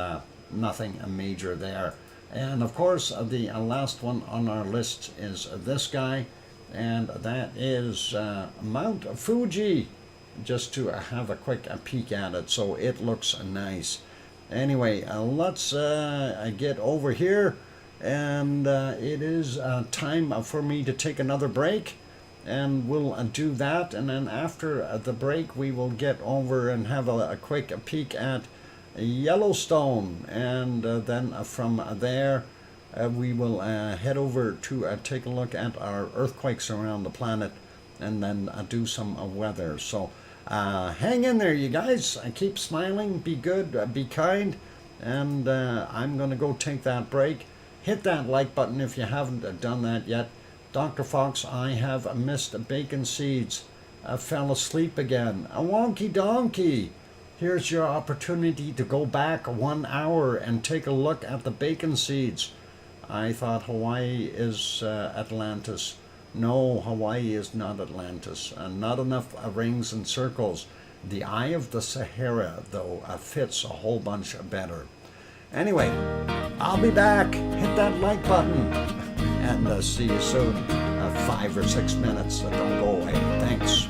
Speaker 1: nothing major there. And of course, the last one on our list is this guy. And that is Mount Fuji, just to have a quick peek at it. So it looks nice. Anyway, let's get over here, and it is time for me to take another break, and we'll do that. And then after the break, we will get over and have a quick peek at Yellowstone, and then from there we will head over to take a look at our earthquakes around the planet, and then do some weather. So hang in there, you guys. Keep smiling, be good, be kind, and I'm going to go take that break. Hit that like button if you haven't done that yet. Dr. Fox, I have missed bacon seeds. I fell asleep again. A wonky donkey. Here's your opportunity to go back 1 hour and take a look at the bacon seeds. I thought Hawaii is Atlantis. No, Hawaii is not Atlantis. Not enough rings and circles. The eye of the Sahara, though, fits a whole bunch better. Anyway, I'll be back. Hit that like button. And see you soon. 5 or 6 minutes. Don't go away. Thanks.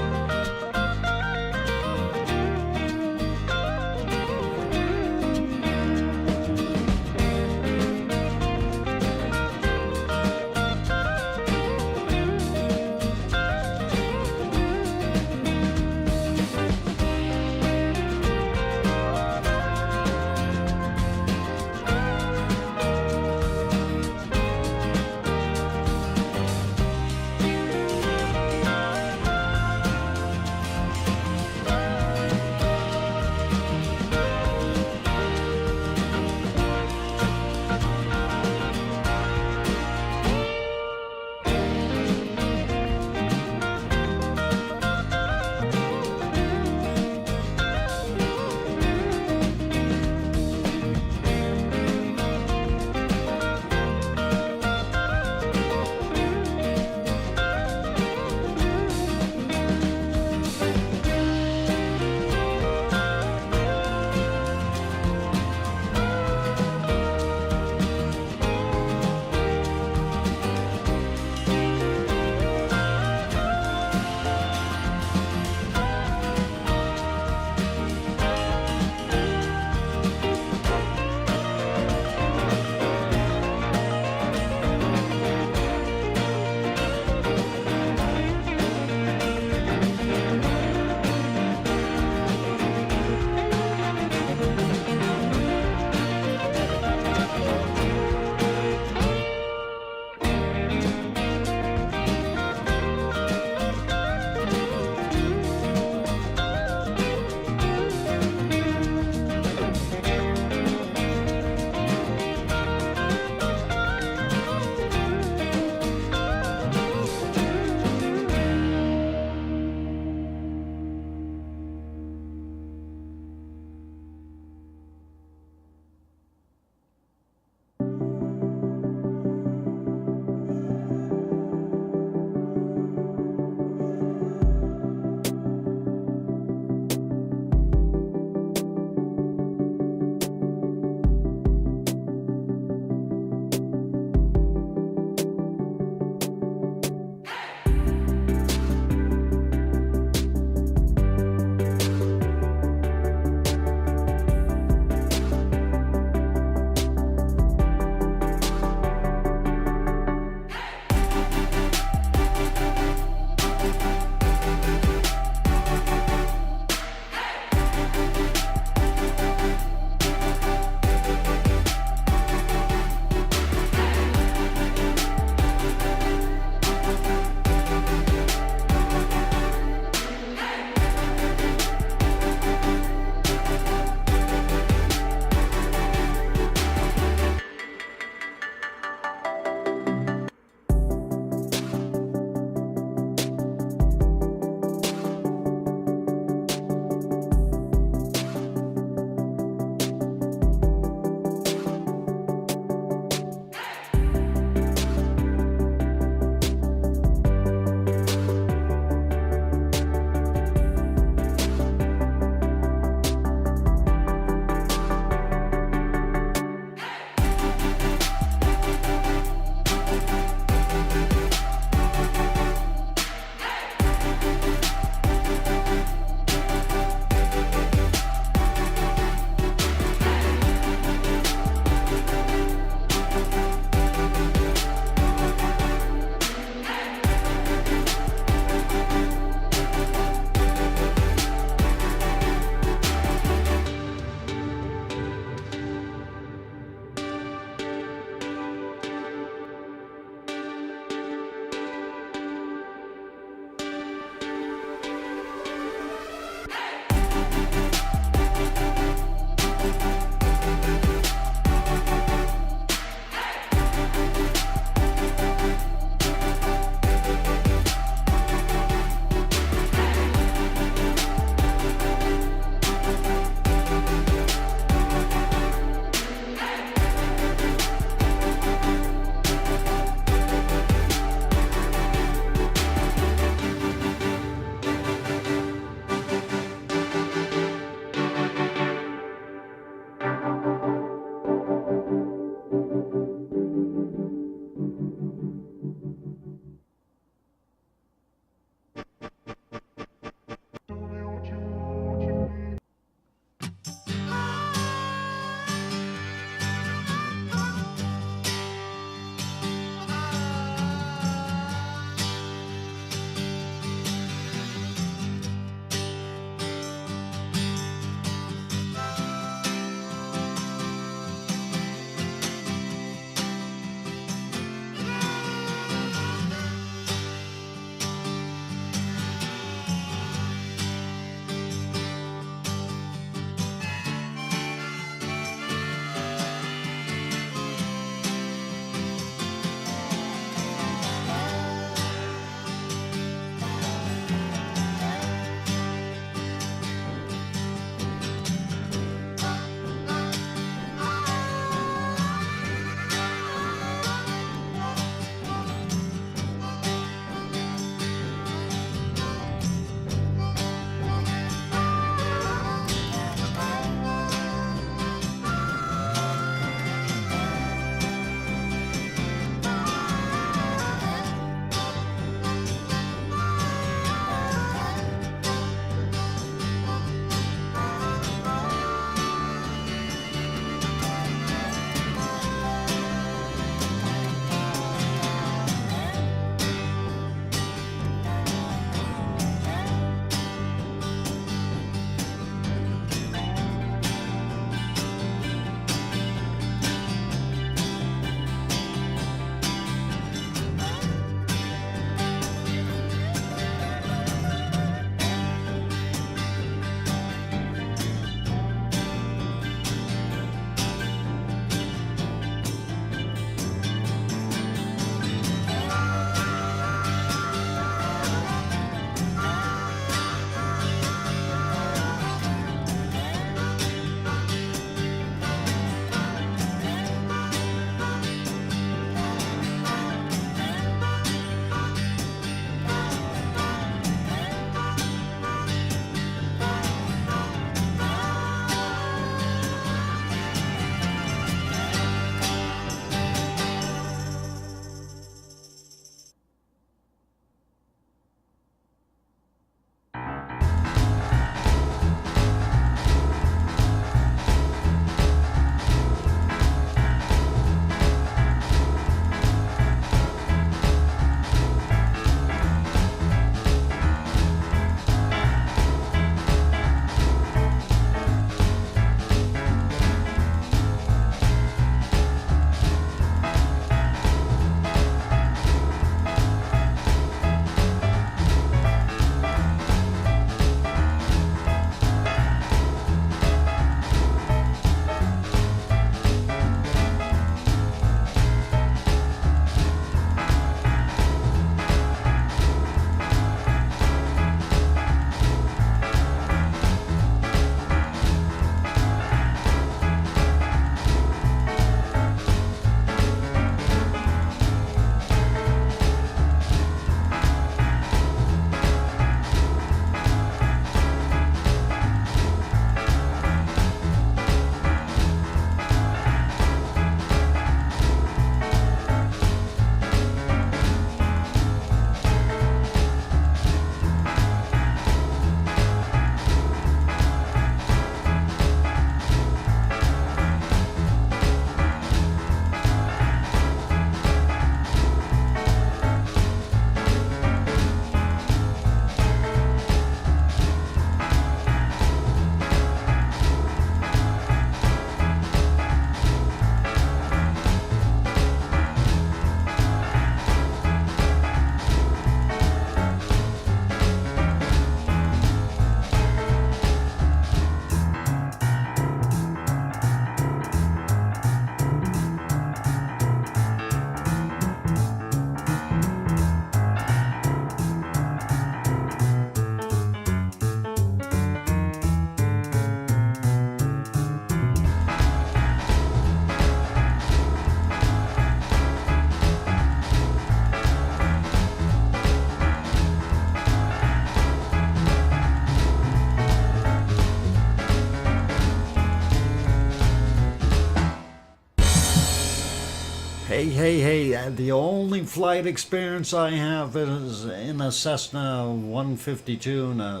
Speaker 1: Hey, the only flight experience I have is in a Cessna 152 and a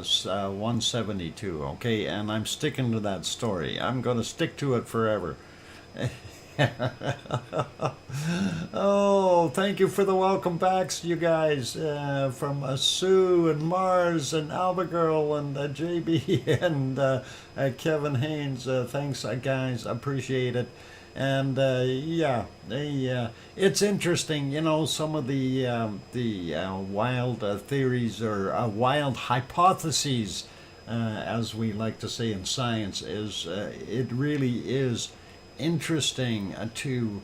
Speaker 1: 172, okay? And I'm sticking to that story. I'm going to stick to it forever. Oh, thank you for the welcome backs, you guys, from Sue and Mars and Albagirl and JB and Kevin Haynes. Thanks, guys. Appreciate it. And it's interesting, some of the wild theories or wild hypotheses, as we like to say in science, is it really is interesting to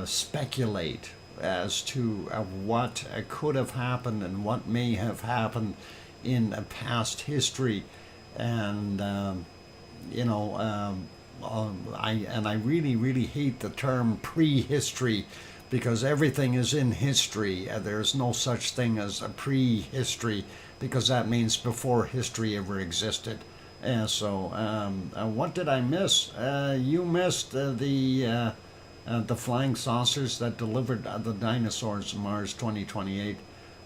Speaker 1: speculate as to what could have happened and what may have happened in past history, and I really hate the term prehistory, because everything is in history. There's no such thing as a prehistory, because that means before history ever existed. So what did I miss? You missed the flying saucers that delivered the dinosaurs Mars 2028.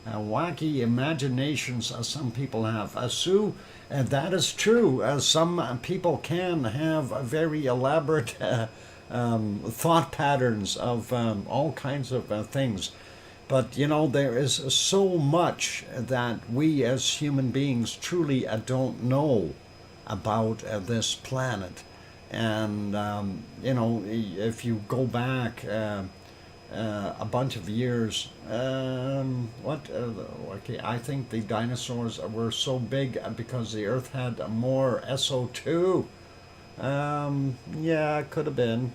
Speaker 1: Wacky imaginations some people have. Sue, that is true. Some people can have very elaborate thought patterns of all kinds of things. But, there is so much that we as human beings truly don't know about this planet. And, if you go back a bunch of years, I think the dinosaurs were so big because the Earth had more SO2. Yeah, it could have been.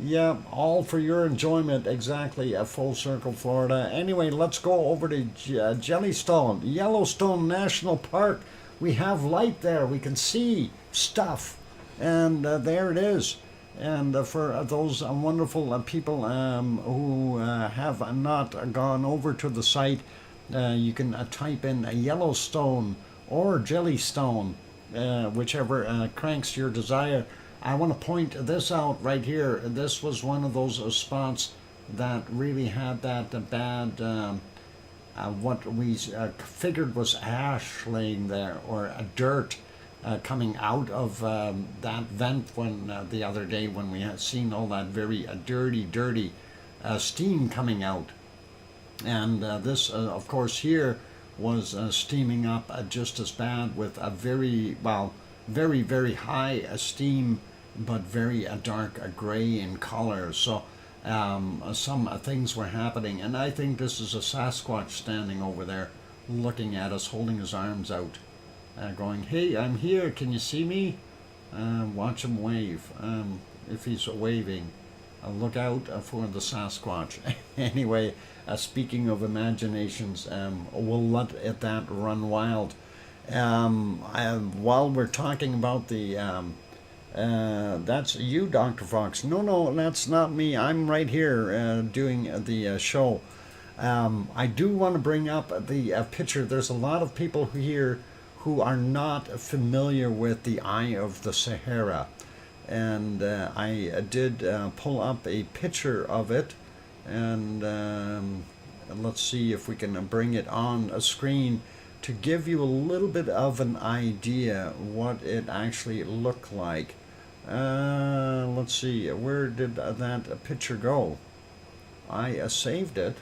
Speaker 1: Yeah, all for your enjoyment, exactly, at Full Circle, Florida. Anyway, let's go over to Yellowstone National Park. We have light there. We can see stuff. And there it is. And for those wonderful people who have not gone over to the site, you can type in Yellowstone or Jellystone, whichever cranks your desire. I want to point this out right here. This was one of those spots that really had that bad, what we figured was ash laying there, or dirt coming out of that vent when the other day when we had seen all that very dirty steam coming out. And this, of course, here was steaming up just as bad, with a very high steam, but very dark gray in color. So some things were happening, and I think this is a Sasquatch standing over there looking at us, holding his arms out, going, "Hey, I'm here, can you see me?" Watch him wave. If he's waving, look out for the Sasquatch. Anyway, speaking of imaginations, we'll let that run wild. While we're talking about the that's you, Dr. Fox. No, that's not me. I'm right here doing the show. I do want to bring up the picture. There's a lot of people here who are not familiar with the Eye of the Sahara. And I did pull up a picture of it. And let's see if we can bring it on a screen to give you a little bit of an idea what it actually looked like. Let's see, where did that picture go? I saved it,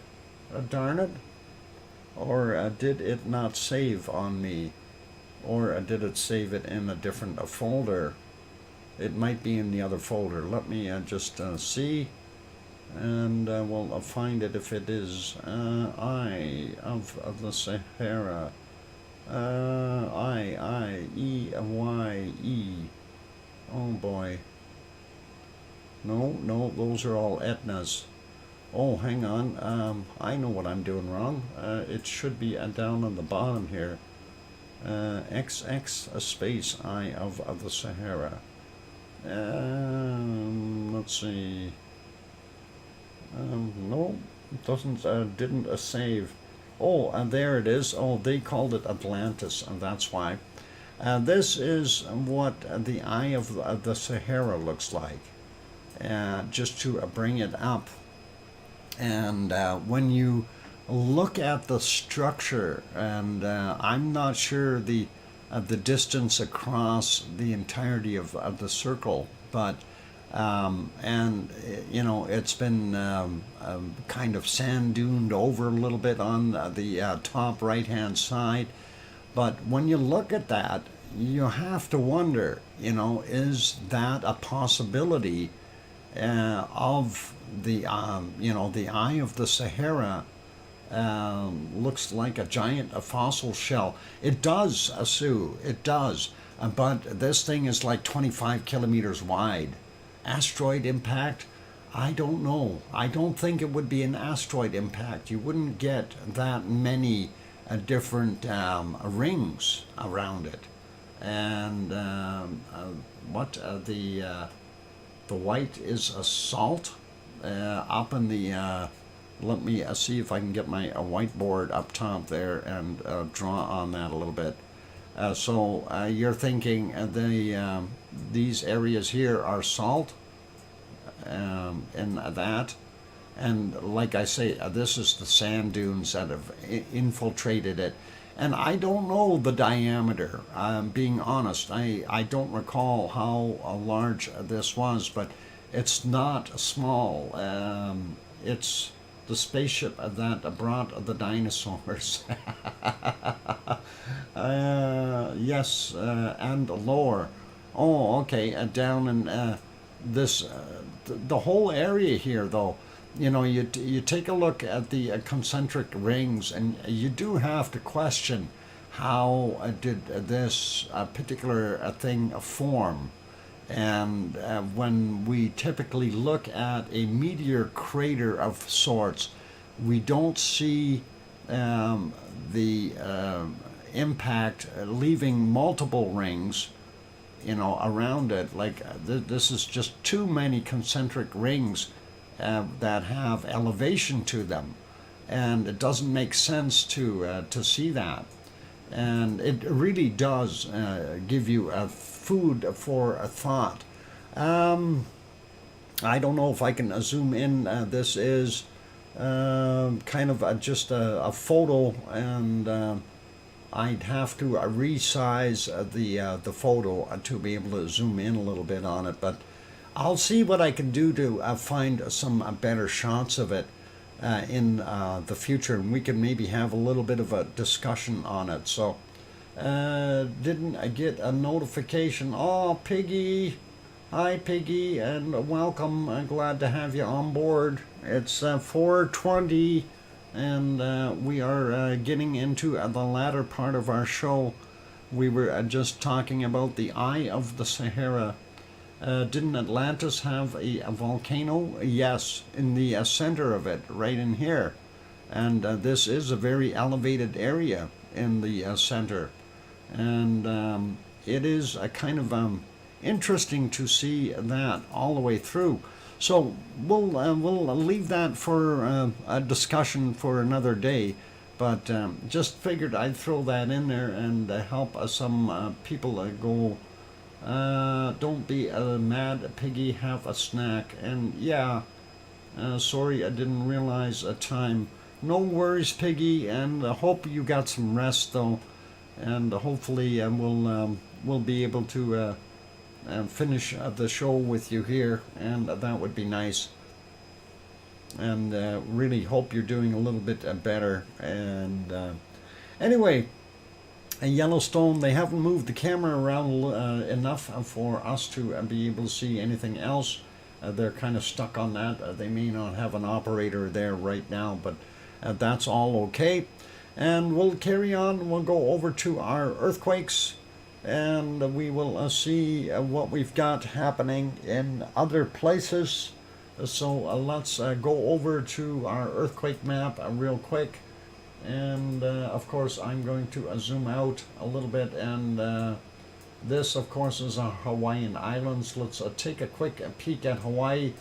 Speaker 1: darn it. Or did it not save on me? Or did it save it in a different folder? It might be in the other folder. Let me just see, and we'll find it if it is Eye of the Sahara. I-E-Y-E. Oh boy. No, those are all Etnas. Oh, hang on. I know what I'm doing wrong. It should be down on the bottom here. XX space Eye of the Sahara. Let's see. No, it doesn't. Didn't save. Oh, and there it is. Oh, they called it Atlantis, and that's why. This is what the Eye of the Sahara looks like. just to bring it up. And when you look at the structure, and I'm not sure the distance across the entirety of the circle, but and it's been kind of sand duned over a little bit on the top right hand side. But when you look at that, you have to wonder, is that a possibility of the the eye of the Sahara? Looks like a giant fossil shell. It does, Sue, it does. But this thing is like 25 kilometers wide. Asteroid impact? I don't know. I don't think it would be an asteroid impact. You wouldn't get that many different rings around it. And the white is a salt up in the. Let me see if I can get my whiteboard up top there and draw on that a little bit. So you're thinking these areas here are salt, and that, and like I say, this is the sand dunes that have infiltrated it. And I don't know the diameter. Being honest, I don't recall how large this was, but it's not small. It's the spaceship that brought the dinosaurs. Yes, and lower. Oh, okay, down in this, the whole area here, though. You take a look at the concentric rings, and you do have to question how did this particular thing form. And when we typically look at a meteor crater of sorts, we don't see the impact leaving multiple rings, around it. Like this is just too many concentric rings that have elevation to them, and it doesn't make sense to see that. And it really does give you food for a thought. I don't know if I can zoom in. This is kind of just a photo, and I'd have to resize the photo to be able to zoom in a little bit on it. But I'll see what I can do to find some better shots of it in the future, and we can maybe have a little bit of a discussion on it. So didn't I get a notification? Oh, Piggy. Hi, Piggy, and welcome. I'm glad to have you on board. It's 4:20, and we are getting into the latter part of our show. We were just talking about the Eye of the Sahara. Didn't Atlantis have a volcano? Yes, in the center of it, right in here. And this is a very elevated area in the center. And it is a kind of interesting to see that all the way through. So we'll leave that for a discussion for another day. But just figured I'd throw that in there and help some people go. Don't be mad, Piggy, have a snack. And yeah, sorry I didn't realize a time. No worries, Piggy, and I hope you got some rest though, and hopefully we'll be able to finish the show with you here, and that would be nice. And really hope you're doing a little bit better. And anyway, Yellowstone, they haven't moved the camera around enough for us to be able to see anything else. They're kind of stuck on that. They may not have an operator there right now, but that's all okay. And we'll carry on. We'll go over to our earthquakes, and we will see what we've got happening in other places. So let's go over to our earthquake map real quick. And of course I'm going to zoom out a little bit, and this of course is our Hawaiian Islands. Let's take a quick peek at Hawaii.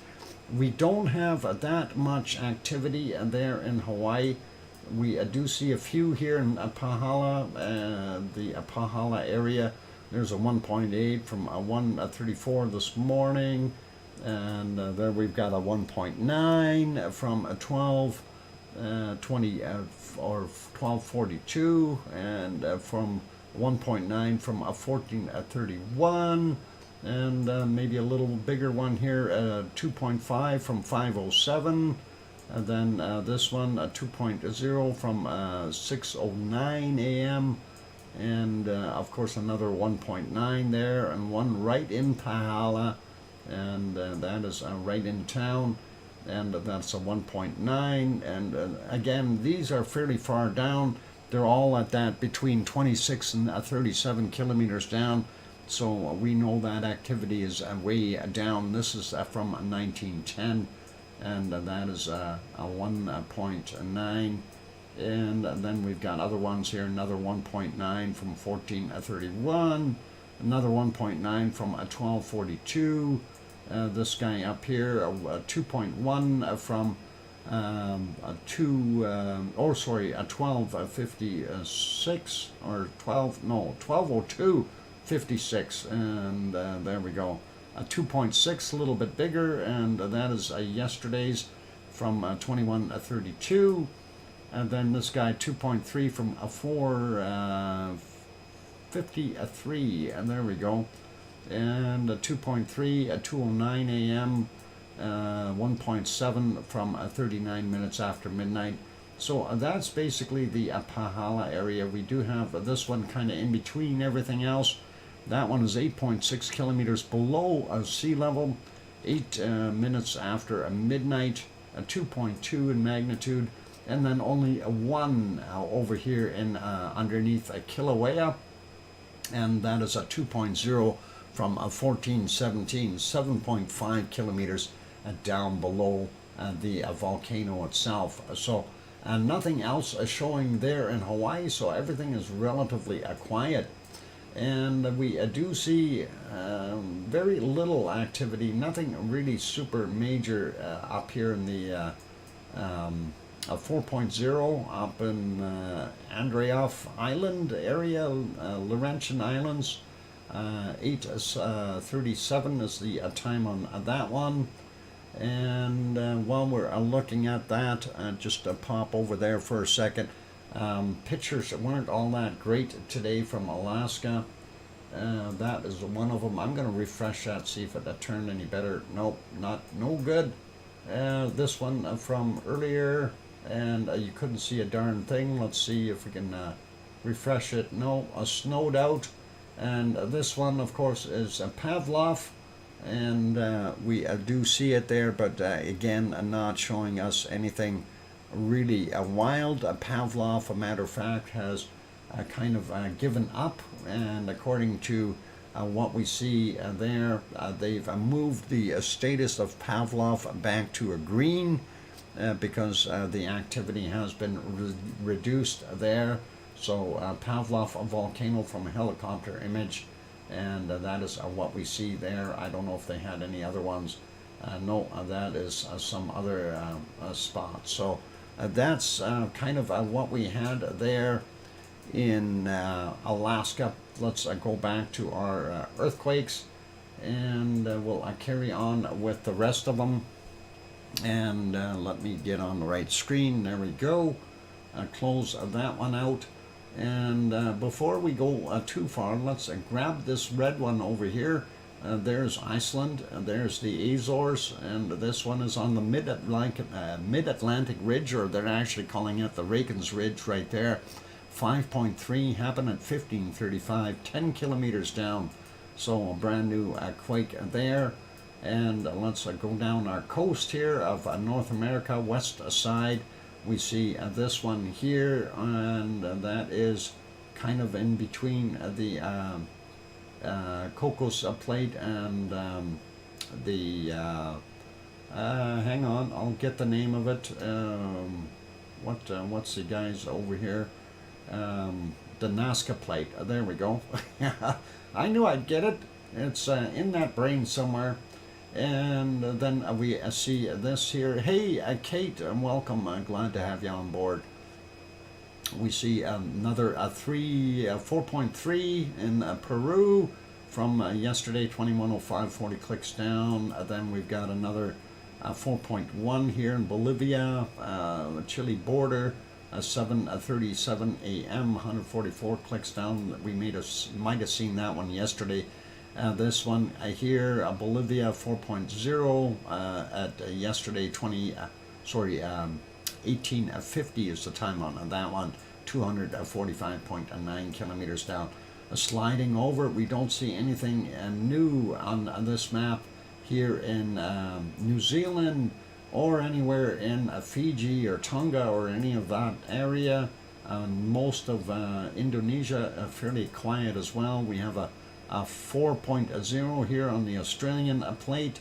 Speaker 1: We don't have that much activity there in Hawaii. We do see a few here in Pahala, the Pahala area. There's a 1.8 from 134 this morning. And there we've got a 1.9 from a 12:20 or 12:42, and from 1.9 from a 14:31, and maybe a little bigger one here, 2.5 from 5:07, and then this one, 2.0 from 6:09 a.m., and of course another 1.9 there, and one right in Pahala, and that is right in town, and that's a 1.9, and again, these are fairly far down. They're all at that between 26 and 37 kilometers down, so we know that activity is way down. This is from 1910, and that is a 1.9, and then we've got other ones here, another 1.9 from 14:31, another 1.9 from 12:42, this guy up here, 2.1 from a 12:56 or 12:02:56, and there we go. A 2.6, a little bit bigger, and that is yesterday's from 21:32, and then this guy 2.3 from 4:53, and there we go, and a 2.3 at 2:09 a.m., 1.7 from 39 minutes after midnight. So that's basically the Pahala area. We do have this one kind of in between everything else. That one is 8.6 kilometers below sea level, 8 minutes after midnight, 2.2 in magnitude, and then only a 1 over here in underneath Kilauea, and that is a 2.0 from 14:17, 7.5 kilometers down below the volcano itself. So nothing else showing there in Hawaii, so everything is relatively quiet. And we do see very little activity, nothing really super major up here in the 4.0 up in Andreoff Island area, Laurentian Islands. 8:37 is the time on that one. And while we're looking at that, just pop over there for a second. Pictures weren't all that great today from Alaska. That is one of them. I'm going to refresh that, see if it turned any better. Nope, no good. This one from earlier, and you couldn't see a darn thing. Let's see if we can refresh it. No, snowed out. And this one, of course, is Pavlov, and we do see it there, but again, not showing us anything really wild. Pavlov, a matter of fact, has kind of given up, and according to what we see there, they've moved the status of Pavlov back to a green because the activity has been reduced there. So Pavlov volcano from a helicopter image, and that is what we see there. I don't know if they had any other ones. No, that is some other spot. So that's kind of what we had there in Alaska. Let's go back to our earthquakes, and we'll carry on with the rest of them. And let me get on the right screen. There we go. Close that one out. And before we go too far, let's grab this red one over here. There's Iceland, and there's the Azores, and this one is on the mid-Atlantic Ridge, or they're actually calling it the Reykjanes Ridge right there. 5.3 happened at 15:35, 10 kilometers down. So a brand new quake there. And let's go down our coast here of North America, west side. We see this one here, and that is kind of in between the Cocos plate and the hang on, I'll get the name of it. What's the guys over here? The Nazca plate. There we go. I knew I'd get it. It's in that brain somewhere. And then we see this here. Hey, Kate, welcome. Glad to have you on board. We see another 4.3 in Peru, from yesterday, 2105, 40 clicks down. Then we've got another 4.1 here in Bolivia, Chile border, 7:37 a.m., 144 clicks down. We might have seen that one yesterday. This one here, Bolivia 4.0 at yesterday, 1850 is the time on that one, 245.9 kilometers down. Sliding over, we don't see anything new on this map here in New Zealand or anywhere in Fiji or Tonga or any of that area. Most of Indonesia fairly quiet as well. We have a 4.0 here on the Australian plate,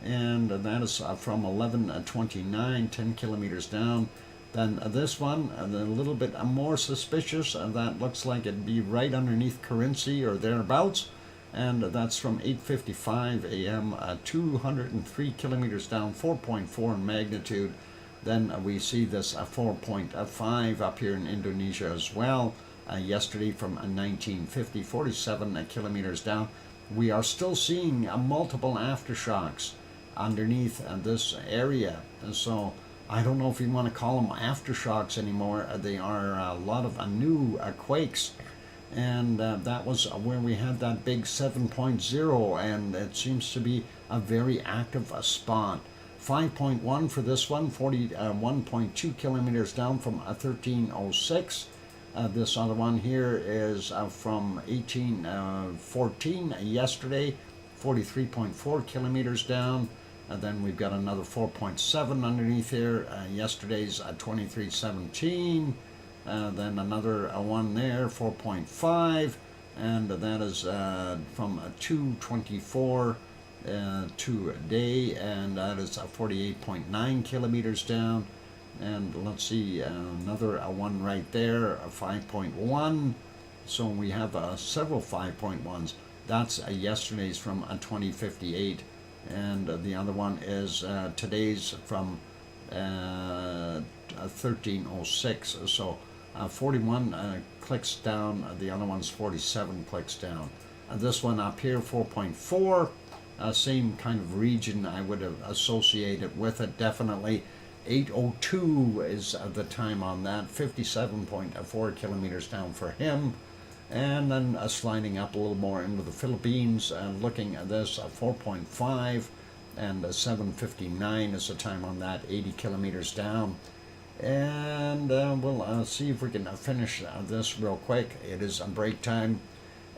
Speaker 1: and that is from 11:29, 10 kilometers down. Then this one, a little bit more suspicious, that looks like it'd be right underneath Currency or thereabouts, and that's from 8:55 a.m., 203 kilometers down, 4.4 in magnitude. Then we see this 4.5 up here in Indonesia as well. Yesterday from 1950, 47 kilometers down. We are still seeing multiple aftershocks underneath this area. And so I don't know if you want to call them aftershocks anymore. They are a lot of new quakes. And that was where we had that big 7.0, and it seems to be a very active spot. 5.1 for this one, 41.2 kilometers down from 1306. This other one here is from 1814 yesterday, 43.4 kilometers down. And then we've got another 4.7 underneath here. Yesterday's 2317. Then another one there, 4.5. And that is from 224 today. And that is 48.9 kilometers down. And let's see, another one right there, 5.1. So we have several 5.1s. That's yesterday's from 2058. And the other one is today's from 1306. So 41 clicks down, the other one's 47 clicks down. This one up here, 4.4, same kind of region I would have associated with it, definitely. 8:02 is the time on that, 57.4 kilometers down for him. And then sliding up a little more into the Philippines, looking at this, 4.5, and 7:59 is the time on that, 80 kilometers down. And we'll see if we can finish this real quick. It is a break time.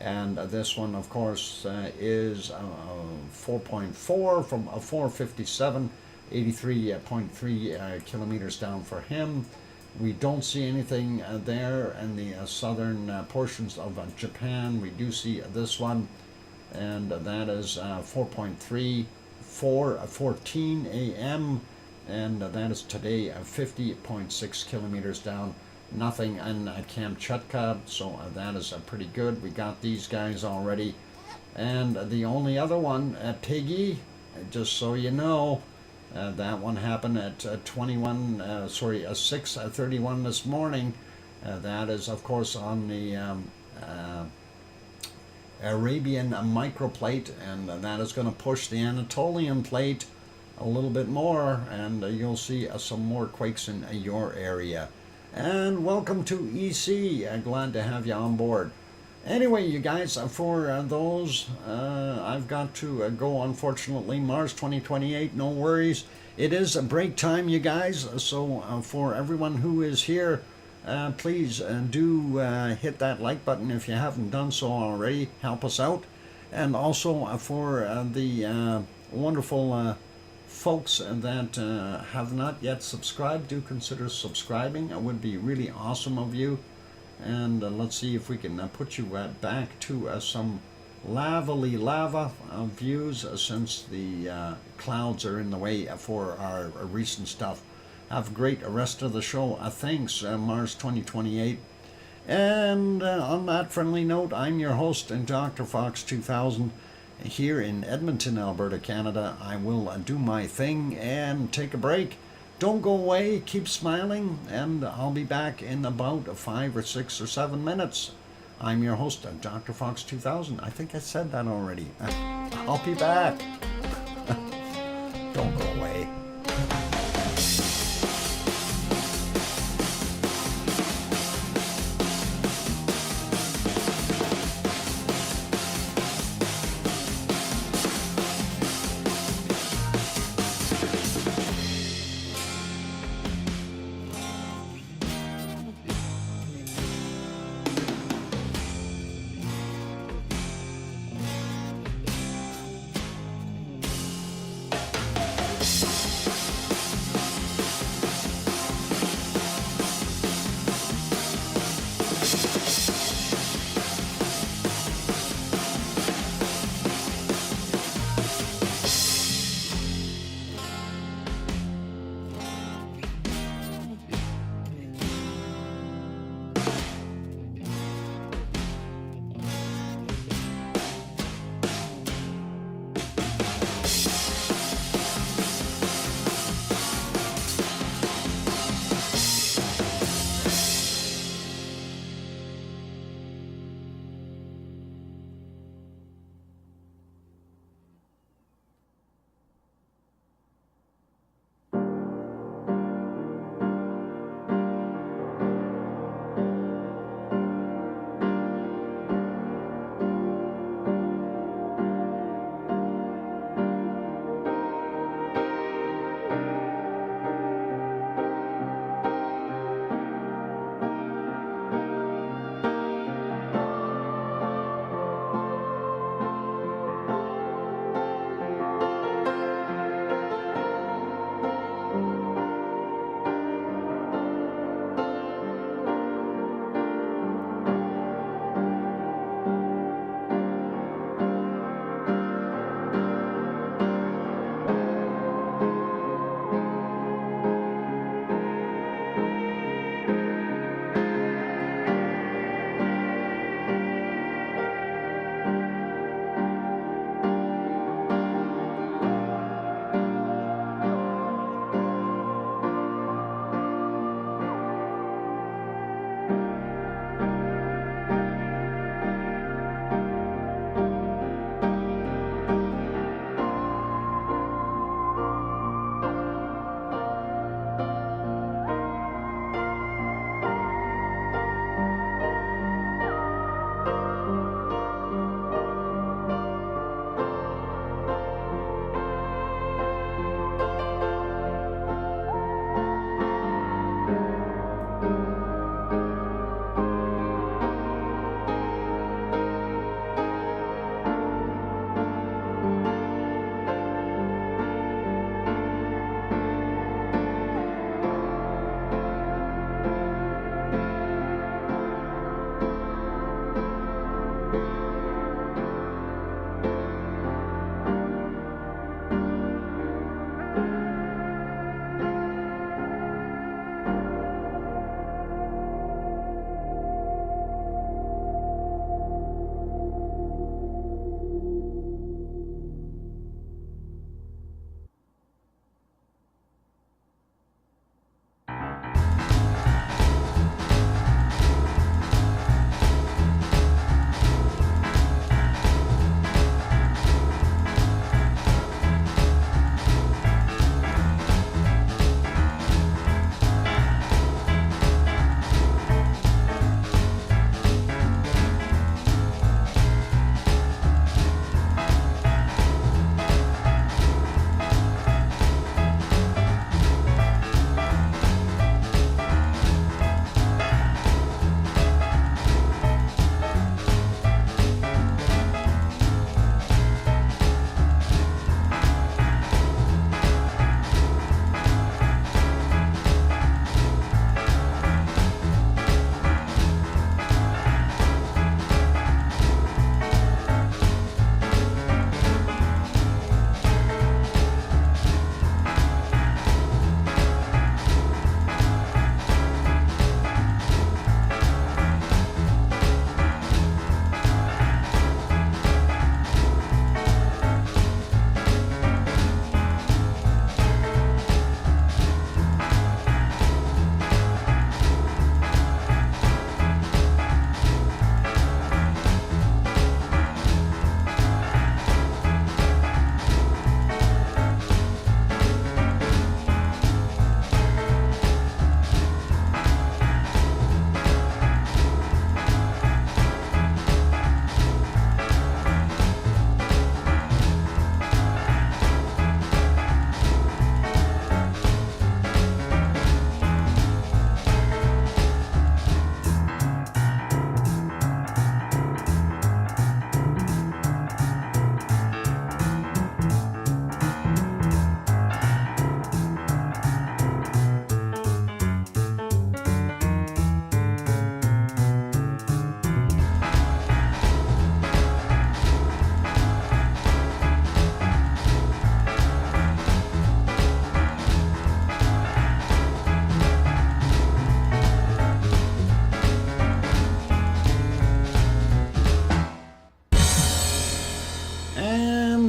Speaker 1: And this one, of course, is 4.4 from 4:57. 83.3 kilometers down for him. We don't see anything there in the southern portions of Japan. We do see this one, and that is 4.3, 4:14 a.m., and that is today 50.6 kilometers down. Nothing in Kamchatka, so that is pretty good. We got these guys already. And the only other one, Piggy, just so you know, that one happened at 6:31 this morning. That is, of course, on the Arabian microplate, and that is going to push the Anatolian plate a little bit more, and you'll see some more quakes in your area. And welcome to EC. Glad to have you on board. Anyway, you guys, for those, I've got to go, unfortunately. Mars 2028, no worries. It is a break time, you guys. So for everyone who is here, please do hit that like button if you haven't done so already. Help us out. And also for the wonderful folks that have not yet subscribed, do consider subscribing. It would be really awesome of you. And let's see if we can put you back to some lava views since the clouds are in the way for our recent stuff. Have a great rest of the show. Thanks, Mars 2028. And on that friendly note, I'm your host, DrFox2000, here in Edmonton, Alberta, Canada. I will do my thing and take a break. Don't go away, keep smiling, and I'll be back in about 5 or 6 or 7 minutes. I'm your host, DrFox2000. I think I said that already. I'll be back. Don't go away.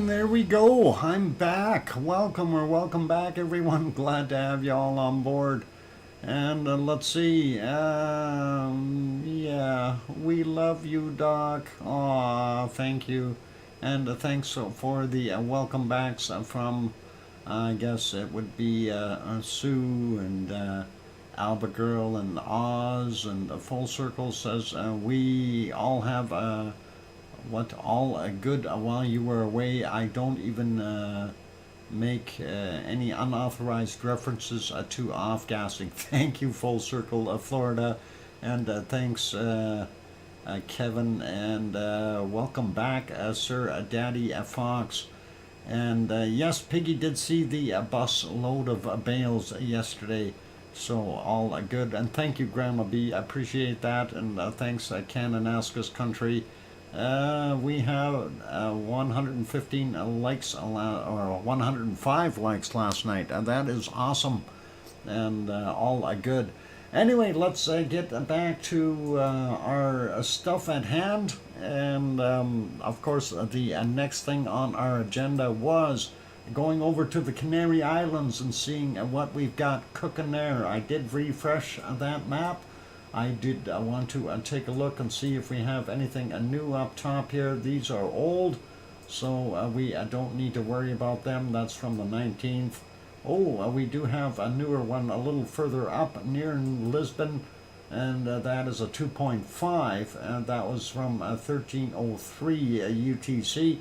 Speaker 1: And there we go. I'm back. Welcome back, everyone. Glad to have you all on board. And let's see. Yeah, we love you, Doc. Aw, thank you. And thanks for the welcome backs from, I guess it would be Sue and Alba Girl and Oz and Full Circle says we all have all good while you were away. I don't even make any unauthorized references to off-gassing. Thank you, Full Circle, Florida, and thanks, Kevin, and welcome back, Sir Daddy Fox. And yes, Piggy did see the bus load of bales yesterday, so all good. And thank you, Grandma B, I appreciate that. And thanks, Kananaskis Country. We have 115 likes, or 105 likes last night, and that is awesome, and all good. Anyway, let's get back to our stuff at hand, and of course the next thing on our agenda was going over to the Canary Islands and seeing what we've got cooking there. I did refresh that map. I did want to take a look and see if we have anything new up top here. These are old, so we don't need to worry about them. That's from the 19th. Oh, we do have a newer one a little further up near Lisbon, and that is a 2.5, and that was from 1303 UTC.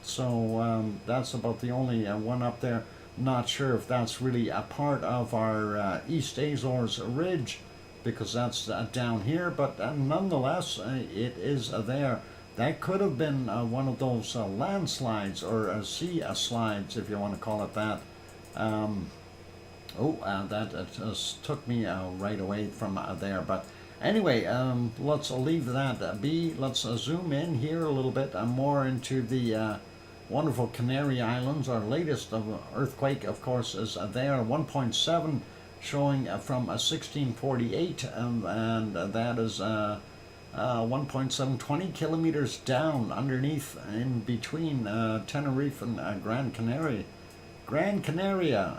Speaker 1: So that's about the only one up there. Not sure if that's really a part of our East Azores Ridge, because that's down here, but nonetheless it is there. That could have been one of those landslides or sea slides, if you want to call it that. That just took me right away from there. But anyway, let's leave that be. Let's zoom in here a little bit more into the wonderful Canary Islands. Our latest earthquake, of course, is there, 1.7. showing from 1648, and that is 1.7, 20 kilometers down underneath, in between Tenerife and Gran Canaria.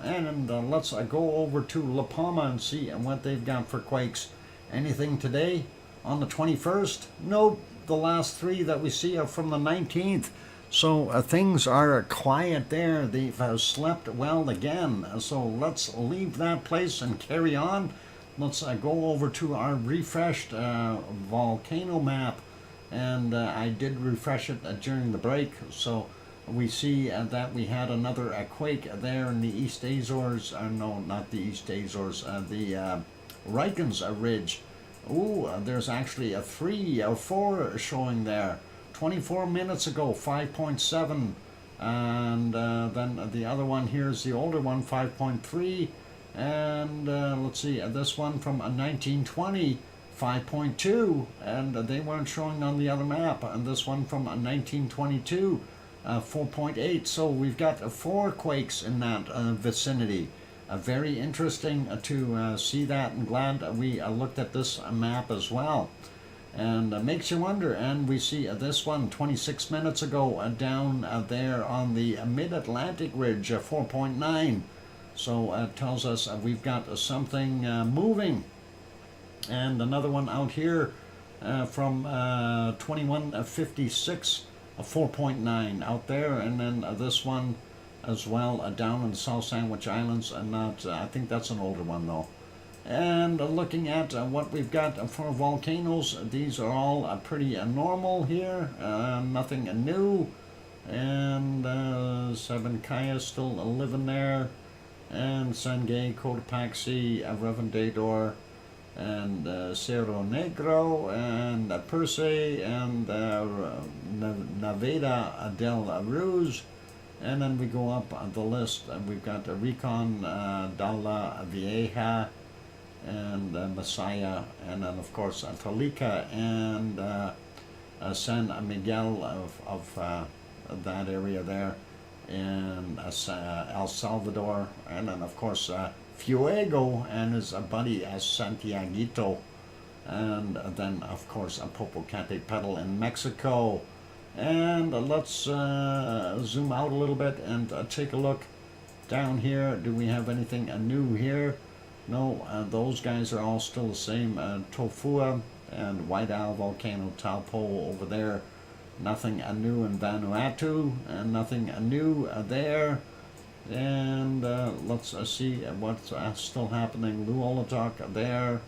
Speaker 1: And let's go over to La Palma and see what they've got for quakes. Anything today on the 21st? Nope, the last three that we see are from the 19th. So things are quiet there. They've slept well again. So let's leave that place and carry on. Let's go over to our refreshed volcano map. And I did refresh it during the break. So we see that we had another quake there in the East Azores. No, not the East Azores. The Rikens Ridge. Ooh, there's actually a 3 or 4 showing there. 24 minutes ago, 5.7, and then the other one here is the older one, 5.3, and let's see, this one from 1920, 5.2, and they weren't showing on the other map, and this one from 1922, 4.8, so we've got 4 quakes in that vicinity. Very interesting to see that, and glad we looked at this map as well. And makes you wonder. And we see this one 26 minutes ago down there on the mid-Atlantic ridge, 4.9. So it tells us we've got something moving. And another one out here from 2156, 4.9 out there. And then this one as well down in the South Sandwich Islands. And not, I think that's an older one though. And looking at what we've got for volcanoes, these are all pretty normal here, nothing new. And Sabancaya still living there, and Sangay, Cotopaxi, Revendedor, and Cerro Negro, and Perse, and Naveda del Ruz. And then we go up on the list, and we've got Recon, Dalla Vieja, and Messiah, and then of course Tolica and San Miguel of that area there, and El Salvador, and then of course Fuego and his buddy Santiaguito, and then of course Popocatépetl in Mexico, And let's zoom out a little bit and take a look down here. Do we have anything new here? No, those guys are all still the same. Tofua and White Owl Volcano Taupo over there. Nothing new in Vanuatu, and nothing new there. And let's see what's still happening. Luolatok there.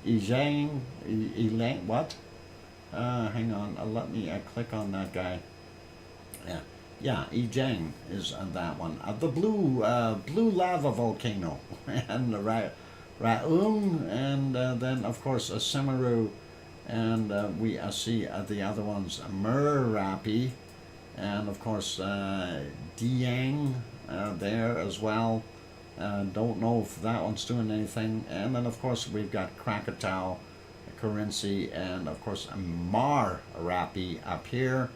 Speaker 1: Elaine, what? Hang on, let me click on that guy. Yeah, Ijang is that one. The blue lava volcano, and Raung, and then of course Semaru, and we see the other ones, Merapi, and of course Diang there as well. Don't know if that one's doing anything. And then of course we've got Krakatau, Currency, and of course Marapi up here,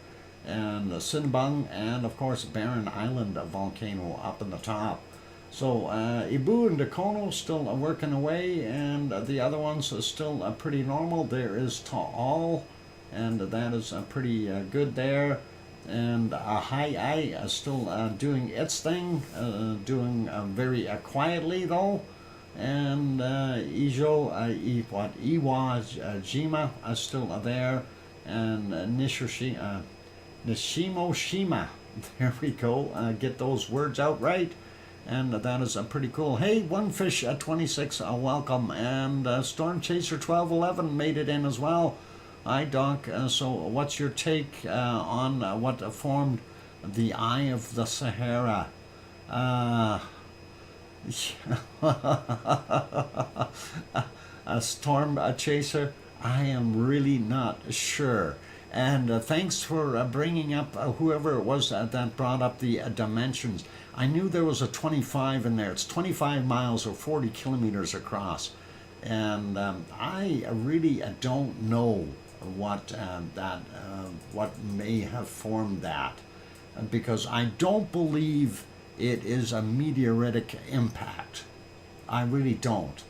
Speaker 1: and Sinbung, and of course Barren Island volcano up in the top. So Ibu and Dakono still working away, and the other ones are still pretty normal. There is Taal, and that is pretty good there. And Hai is still doing its thing, doing very quietly though. And Iwa Jima is still there, and Nishimoshima, there we go, get those words out right, and that is pretty cool. Hey, Onefish26, welcome, and Storm Chaser 1211 made it in as well. Hi Doc, so what's your take on what formed the Eye of the Sahara? A storm chaser? I am really not sure. And thanks for bringing up whoever it was that brought up the dimensions. I knew there was a 25 in there. It's 25 miles or 40 kilometers across. And I really don't know what what may have formed that, because I don't believe it is a meteoritic impact. I really don't.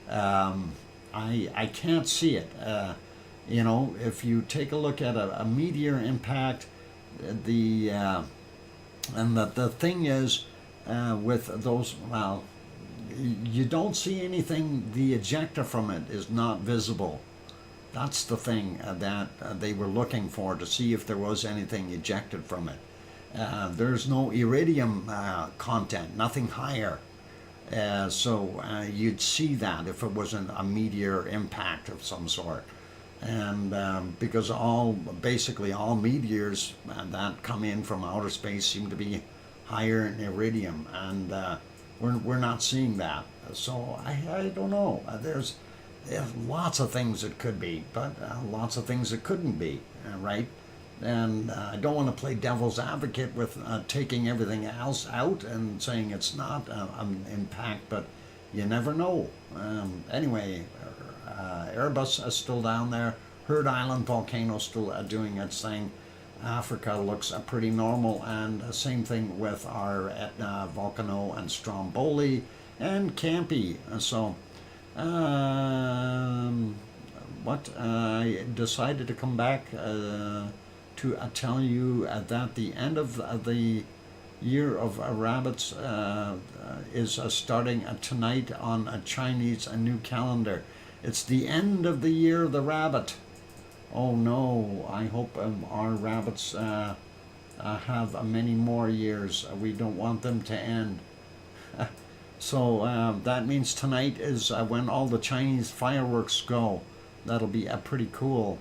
Speaker 1: I can't see it. You know, if you take a look at a meteor impact, the thing is with those, well, you don't see anything. The ejecta from it is not visible. That's the thing that they were looking for, to see if there was anything ejected from it. There's no iridium content, nothing higher. So you'd see that if it wasn't a meteor impact of some sort. And because basically all meteors that come in from outer space seem to be higher in iridium, and we're not seeing that. So I don't know. There's lots of things it could be, but lots of things it couldn't be, right? And I don't want to play devil's advocate with taking everything else out and saying it's not an impact, but you never know. Anyway, Erebus is still down there. Heard Island volcano still doing its thing. Africa looks pretty normal, and same thing with our Etna, Volcano, and Stromboli, and Campi. So what I decided to come back to tell you that the end of the year of rabbits is starting tonight on a Chinese new calendar. It's the end of the year of the rabbit. Oh no, I hope our rabbits have many more years. We don't want them to end. So that means tonight is when all the Chinese fireworks go. That'll be pretty cool.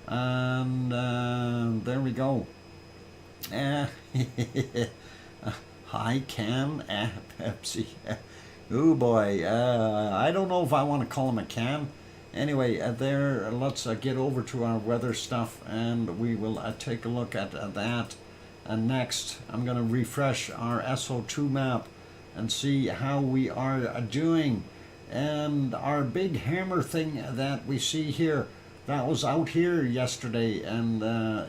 Speaker 1: And there we go. Hi Can, Pepsi. Oh boy, I don't know if I want to call him a can. Anyway, let's get over to our weather stuff, and we will take a look at that. And next, I'm going to refresh our SO2 map and see how we are doing. And our big hammer thing that we see here, that was out here yesterday, and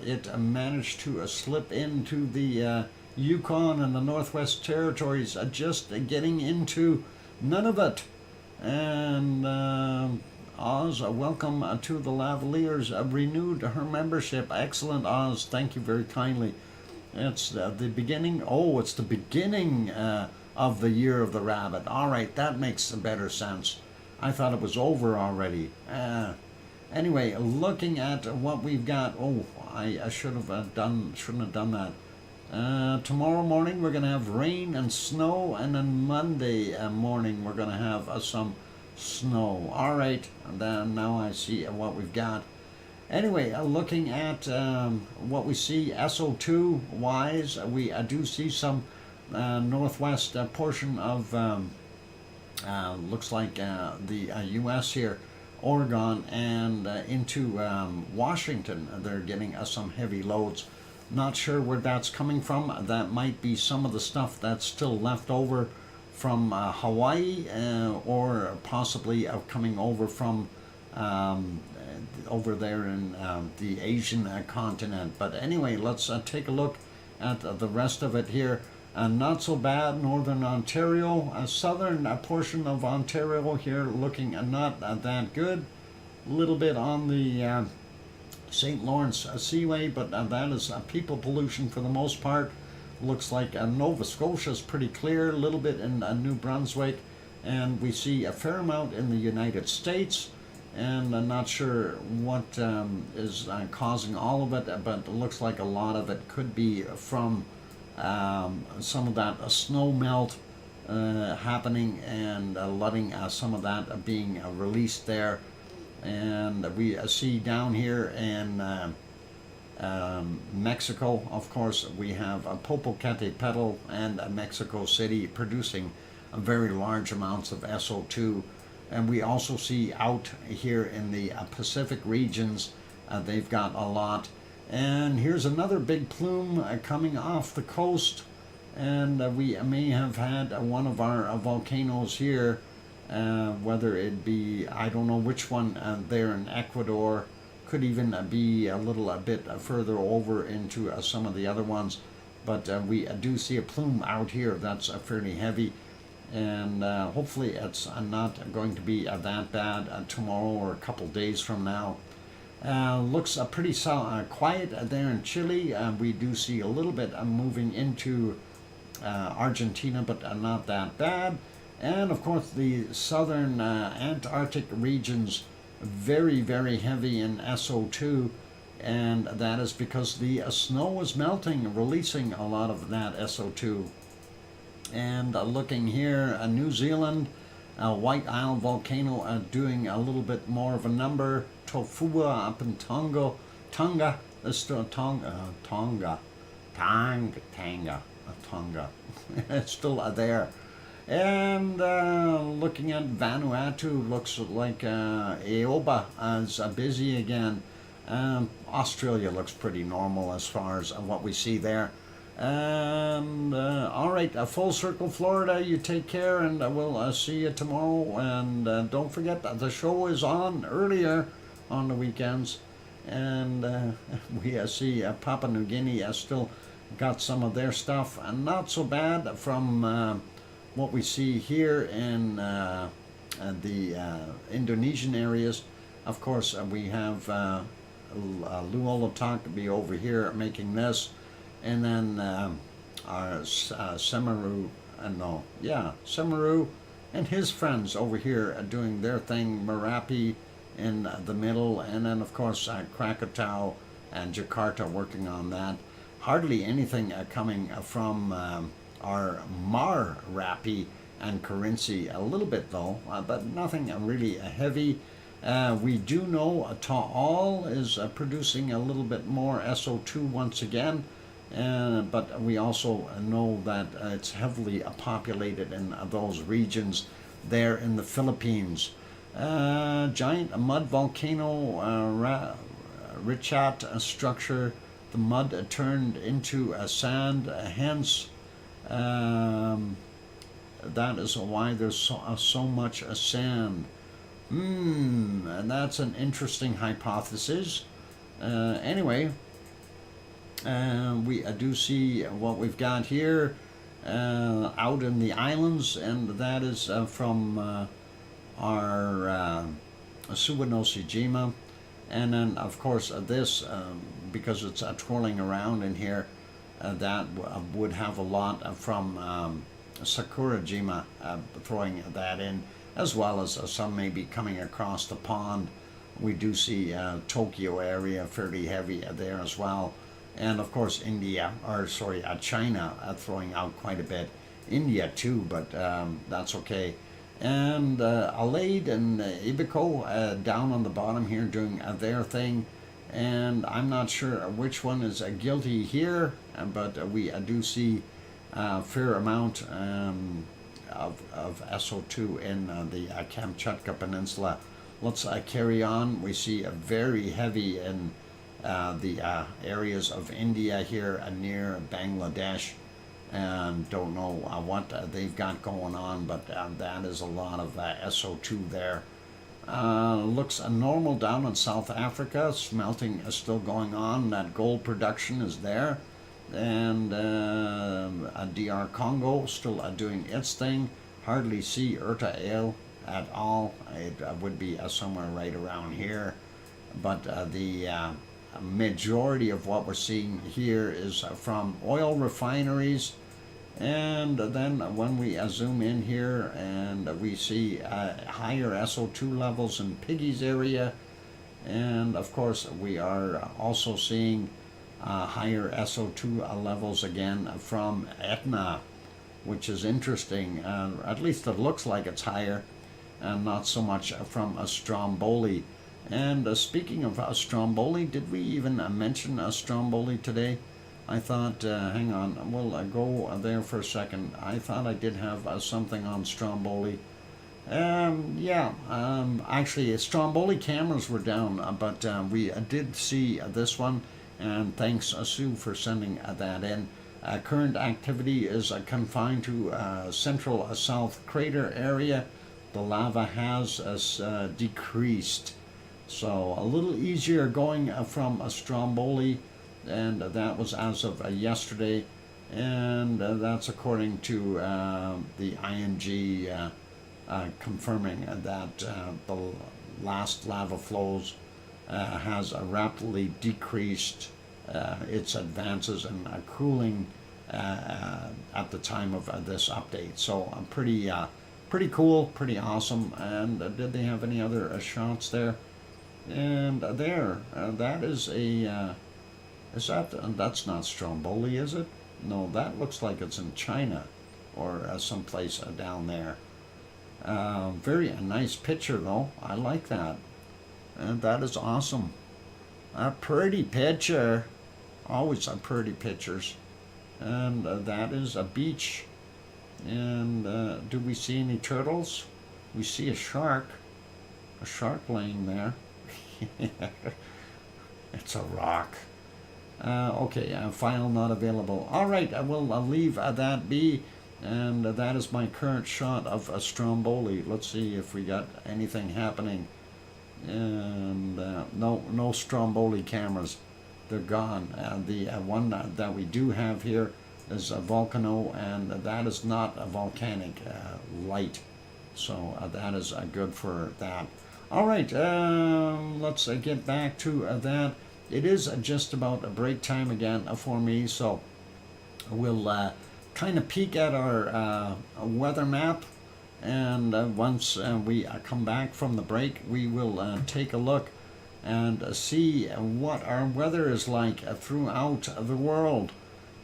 Speaker 1: it managed to slip into the Yukon and the Northwest Territories, just getting into Nunavut. And Oz, welcome to the Lavaliers. Renewed her membership. Excellent, Oz. Thank you very kindly. It's the beginning. Oh, it's the beginning of the year of the rabbit. All right, that makes better sense. I thought it was over already. Anyway, looking at what we've got. Oh, I shouldn't have done that. Tomorrow morning we're going to have rain and snow, and then Monday morning we're going to have some snow. All right, and then now I see what we've got. Anyway, looking at what we see SO2 wise, we do see some northwest portion of looks like the US here, Oregon, and into Washington. They're getting some heavy loads. Not sure where that's coming from. That might be some of the stuff that's still left over from Hawaii, or possibly coming over from over there in the Asian continent. But anyway, let's take a look at the rest of it here. Not so bad. Northern Ontario, southern portion of Ontario here looking not that good. A little bit on the St. Lawrence Seaway, but that is people pollution for the most part. Looks like Nova Scotia is pretty clear, a little bit in New Brunswick, and we see a fair amount in the United States, and I'm not sure what is causing all of it, but it looks like a lot of it could be from some of that snow melt happening and letting some of that being released there. And we see down here in Mexico, of course, we have Popocatépetl and Mexico City producing very large amounts of SO2. And we also see out here in the Pacific regions, they've got a lot. And here's another big plume coming off the coast, and we may have had one of our volcanoes here, whether it be, I don't know which one there in Ecuador, could even be a little bit further over into some of the other ones, but we do see a plume out here that's fairly heavy, and hopefully it's not going to be that bad tomorrow or a couple days from now. Looks pretty quiet there in Chile. We do see a little bit moving into Argentina, but not that bad. And of course the southern Antarctic regions, very, very heavy in SO2, and that is because the snow is melting, releasing a lot of that SO2. And looking here, New Zealand, White Isle volcano doing a little bit more of a number. Tofua up in Tonga, it's still Tonga, it's still there. And looking at Vanuatu, looks like Aoba is busy again. Australia looks pretty normal as far as what we see there. And all right, Full Circle Florida, you take care, and we'll see you tomorrow. And don't forget that the show is on earlier on the weekends, and we see Papua New Guinea still got some of their stuff, and not so bad from what we see here in the Indonesian areas. Of course, we have Luolatak to be over here making this, and then our Semaru and his friends over here doing their thing, Merapi in the middle, and then of course Krakatau and Jakarta working on that. Hardly anything coming from our Marapi and Kerinci, a little bit though, but nothing really heavy. We do know Taal is producing a little bit more SO2 once again, but we also know that it's heavily populated in those regions there in the Philippines. Giant mud volcano, Richat structure. The mud turned into sand, hence that is why there's so much sand. And that's an interesting hypothesis. Anyway, we do see what we've got here out in the islands, and that is from our Suwanoshijima, and then of course this, because it's twirling around in here, that would have a lot from Sakurajima throwing that in, as well as some maybe coming across the pond. We do see Tokyo area fairly heavy there as well, and of course China throwing out quite a bit. India too, but that's okay. And Alade and Ibico down on the bottom here doing their thing, and I'm not sure which one is guilty here, but we do see a fair amount of SO2 in the Kamchatka Peninsula. Let's carry on. We see a very heavy in the areas of India here near Bangladesh, and don't know what they've got going on, but that is a lot of SO2 there. Looks normal down in South Africa. Smelting is still going on. That gold production is there, and DR Congo still doing its thing. Hardly see Urta Ale at all. It would be somewhere right around here, but the majority of what we're seeing here is from oil refineries. And then when we zoom in here, and we see higher SO2 levels in Piggy's area, and of course we are also seeing higher SO2 levels again from Etna, which is interesting. At least it looks like it's higher, and not so much from Stromboli. And speaking of Stromboli, did we even mention Stromboli today? I thought, hang on, we'll go there for a second. I thought I did have something on Stromboli. Actually, Stromboli cameras were down, but we did see this one, and thanks Sue for sending that in. Current activity is confined to central south crater area. The lava has decreased, so a little easier going from Stromboli, and that was as of yesterday, and that's according to the IMG confirming that the last lava flows has rapidly decreased its advances and cooling at the time of this update. So pretty cool, pretty awesome. And did they have any other shots there? And there, that is a that's not Stromboli, is it? No, that looks like it's in China or someplace down there. Very nice picture though. I like that. And that is awesome. A pretty picture. Always pretty pictures. And that is a beach. And do we see any turtles? We see a shark. A shark laying there. It's a rock. Okay, file not available. All right, I will leave that be, and that is my current shot of Stromboli. Let's see if we got anything happening. And no Stromboli cameras. They're gone. The one that we do have here is a Volcano, and that is not a volcanic light. So that is good for that. All right, let's get back to that. It is just about a break time again for me, so we'll kind of peek at our weather map, and once we come back from the break, we will take a look and see what our weather is like throughout the world,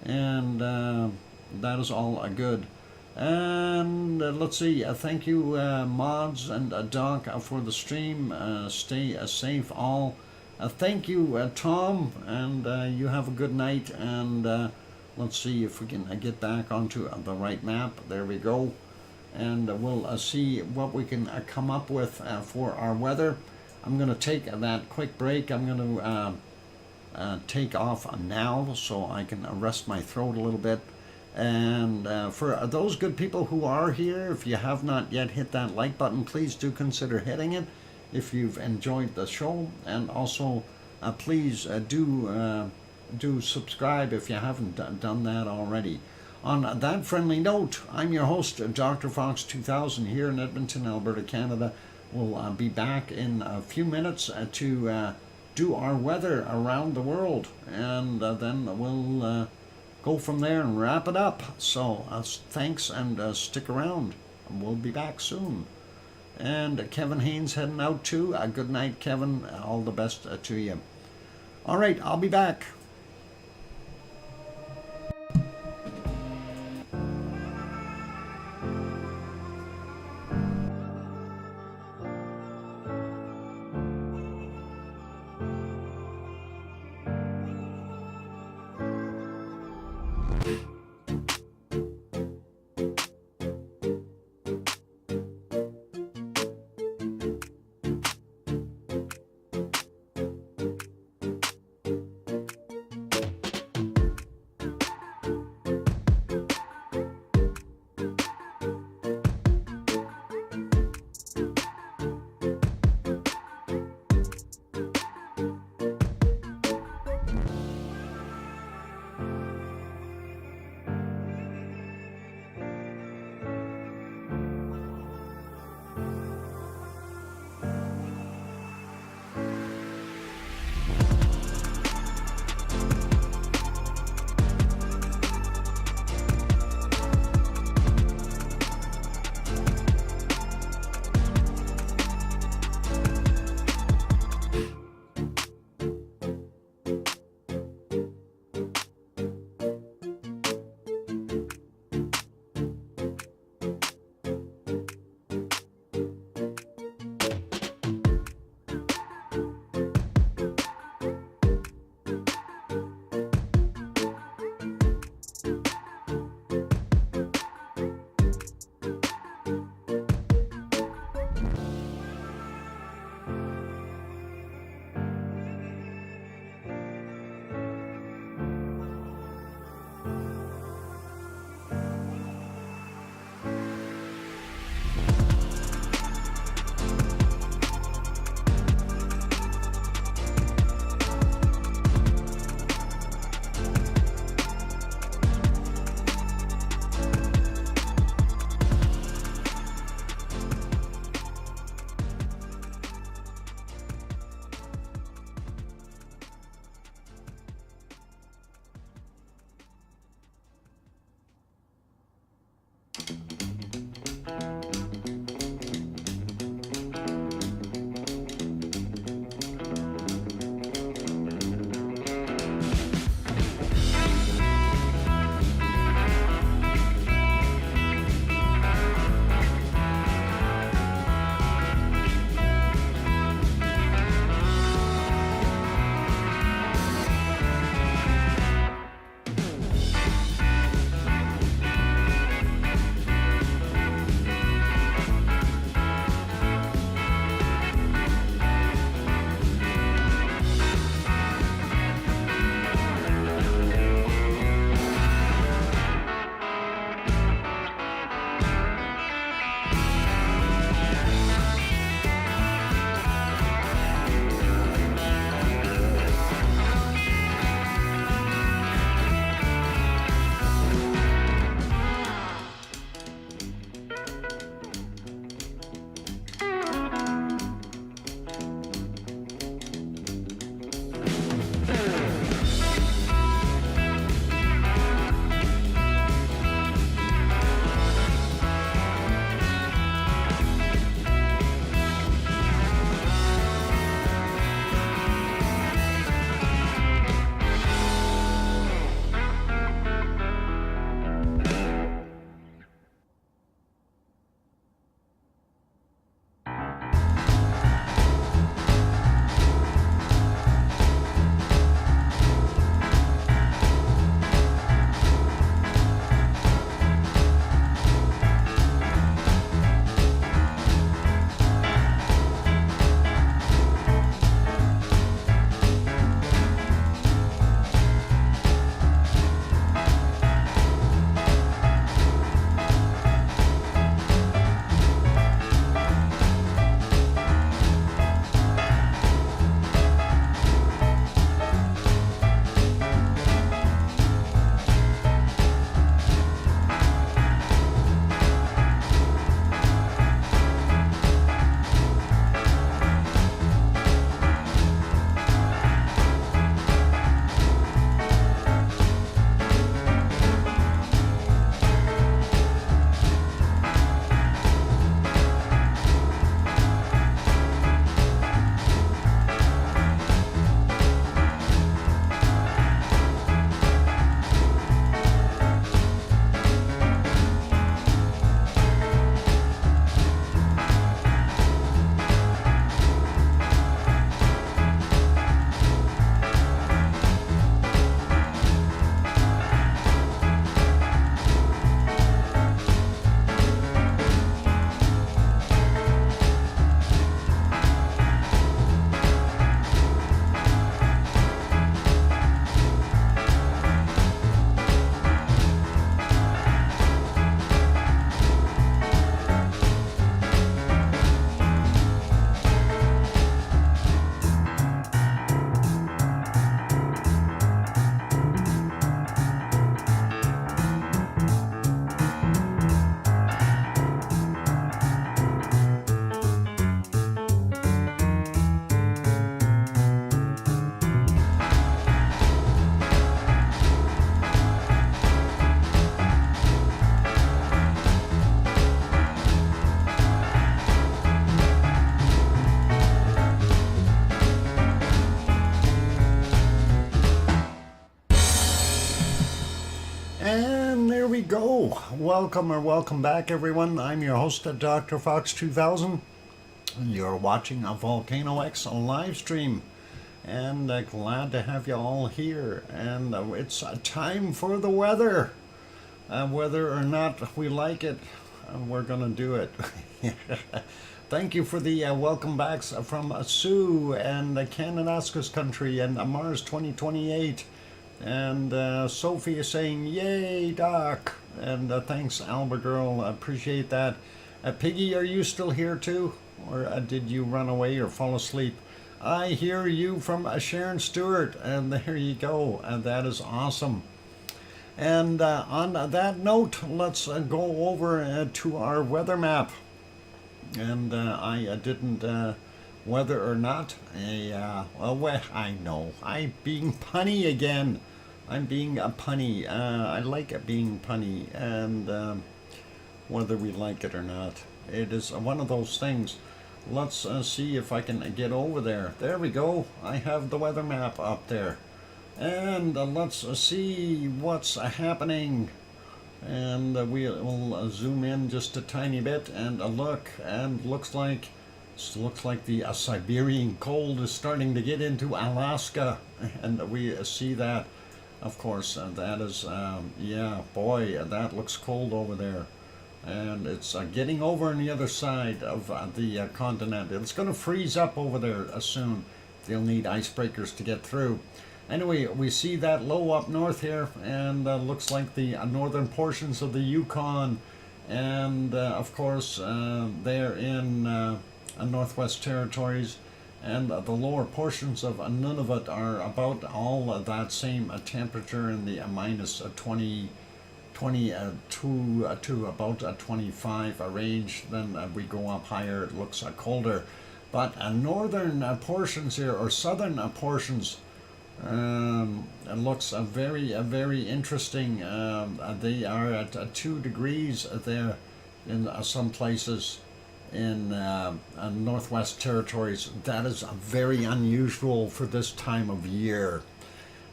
Speaker 1: and that is all good. And let's see, thank you mods and Doc for the stream. Stay safe all. Thank you Tom, and you have a good night, and let's see if we can get back onto the right map. There we go, and we'll see what we can come up with for our weather. I'm going to take that quick break. I'm going to take off now so I can rest my throat a little bit. And for those good people who are here, if you have not yet hit that like button, please do consider hitting it if you've enjoyed the show, and also please do subscribe if you haven't done that already. On that friendly note, I'm your host, DrFox2000, here in Edmonton, Alberta, Canada. we'll be back in a few minutes to do our weather around the world, and then we'll go from there and wrap it up. So thanks, and stick around. We'll be back soon. And Kevin Haynes heading out too. Good night, Kevin. All the best to you. All right, I'll be back. And there we go. Welcome back, everyone. I'm your host, DrFox2000, and you're watching a VolcanoX live stream. And glad to have you all here. And it's time for the weather. Whether or not we like it, we're going to do it. Thank you for the welcome backs from Sue and Kananaskis country and Mars 2028. And Sophie is saying, yay, Doc. And thanks, Albert Girl. I appreciate that. Piggy, are you still here too? Or did you run away or fall asleep? I hear you from Sharon Stewart. And there you go. And that is awesome. And on that note, let's go over to our weather map. And I didn't, whether or not, well, I know, I'm being punny again. I'm being a punny. I like being punny, and whether we like it or not, it is one of those things. Let's see if I can get over there. There we go. I have the weather map up there. And let's see what's happening. And we'll zoom in just a tiny bit and look, and looks like the Siberian cold is starting to get into Alaska, and we see that, of course. That is, yeah, boy, that looks cold over there, and it's getting over on the other side of the continent. It's going to freeze up over there soon. They'll need icebreakers to get through. Anyway, we see that low up north here, and looks like the northern portions of the Yukon, and of course they're in Northwest Territories, and the lower portions of Nunavut are about all that same temperature in the minus 20 to about 25 range. Then we go up higher, it looks colder. But northern portions here, or southern portions, it looks very interesting. They are at 2 degrees there in some places in Northwest Territories. That is very unusual for this time of year.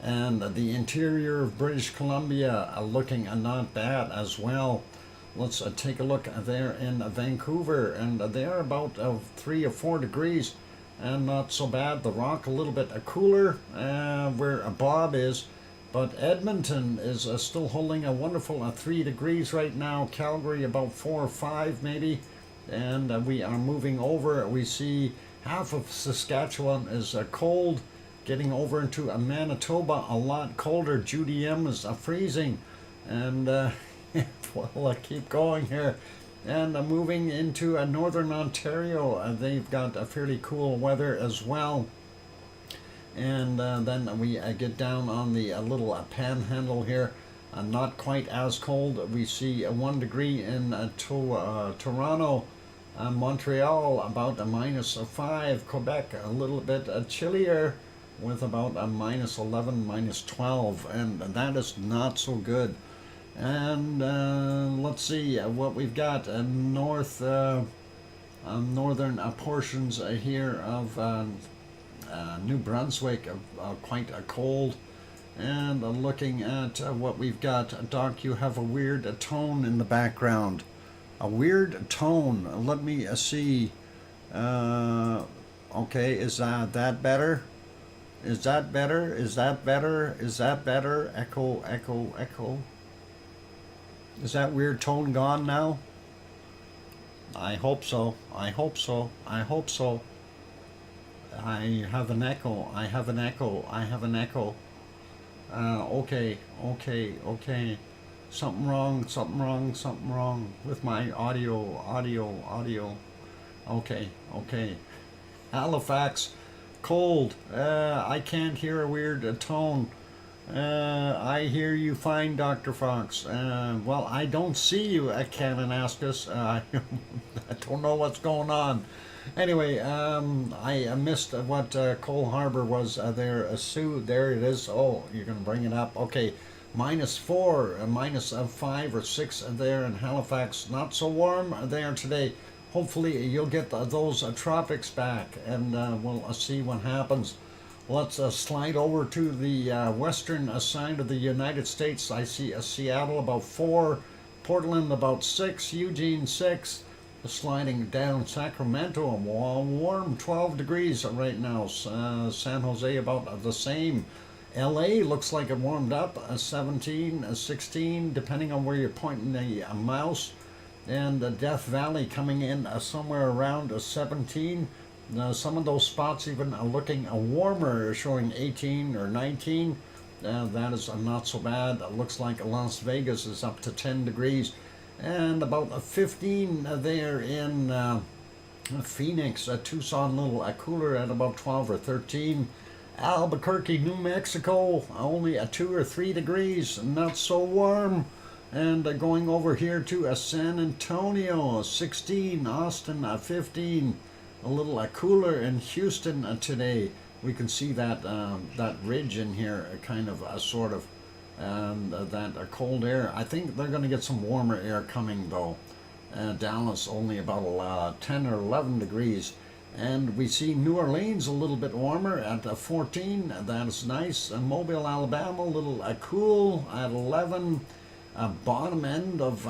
Speaker 1: And the interior of British Columbia looking not bad as well. Let's take a look there in Vancouver, and they're about 3 or 4 degrees. And not so bad. The Rock a little bit cooler where Bob is, but Edmonton is still holding a wonderful 3 degrees right now. Calgary about 4 or 5 maybe, and we are moving over. We see half of Saskatchewan is cold, getting over into Manitoba a lot colder. Judy M is freezing, and we'll keep going here. And moving into northern Ontario, they've got a fairly cool weather as well. And then we get down on the little panhandle here, not quite as cold. We see 1 degree in Toronto, Montreal about a minus 5, Quebec a little bit chillier with about a minus 11, minus 12, and that is not so good. And let's see what we've got. Northern portions here of New Brunswick, quite cold. And looking at what we've got, Doc, you have a weird tone in the background. A weird tone. Let me see. Okay, is that better? Is that better? Is that better? Is that better? Echo, echo, echo. Is that weird tone gone now? I hope so. I hope so. I hope so. I have an echo. I have an echo. I have an echo. Okay. Something wrong with my audio. Okay. Halifax, cold. I can't hear a weird tone. I hear you fine, Dr. Fox. Well, I don't see you at Kananaskis. I don't know what's going on. Anyway, I missed what Cole Harbor was there. Sue, there it is. Oh, you're going to bring it up. Okay, -4, -5 or 6 there in Halifax. Not so warm there today. Hopefully you'll get those tropics back, and we'll see what happens. Let's slide over to the western side of the United States. I see Seattle about 4, Portland about 6, Eugene 6. Sliding down Sacramento, a warm 12 degrees right now. San Jose about the same. LA looks like it warmed up, 17, 16, depending on where you're pointing the mouse. And Death Valley coming in somewhere around 17. Some of those spots even looking warmer, showing 18 or 19. That is not so bad. It looks like Las Vegas is up to 10 degrees. And about 15 there in Phoenix. Tucson a little cooler at about 12 or 13. Albuquerque, New Mexico, only 2 or 3 degrees, not so warm. And going over here to San Antonio, 16, Austin, 15, a little cooler in Houston today. We can see that that ridge in here, kind of sort of, and that cold air. I think they're going to get some warmer air coming though. Dallas only about 10 or 11 degrees. And we see New Orleans a little bit warmer at 14. That is nice. Mobile, Alabama, a little cool at 11. Bottom end of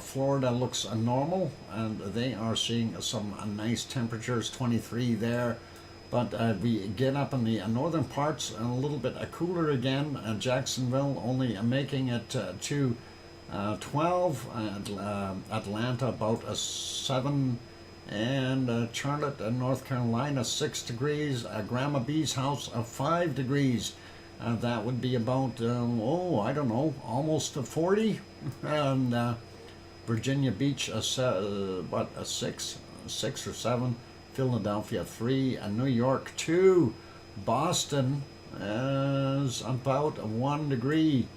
Speaker 1: Florida looks normal, and they are seeing some nice temperatures, 23 there. But we get up in the northern parts and a little bit cooler again. Jacksonville only making it to 12. Atlanta about 7. And Charlotte, North Carolina, 6 degrees. Grandma B's house, 5 degrees. That would be about, I don't know, almost 40. And Virginia Beach, 6 or 7. Philadelphia, 3. New York, 2. Boston is about 1 degree.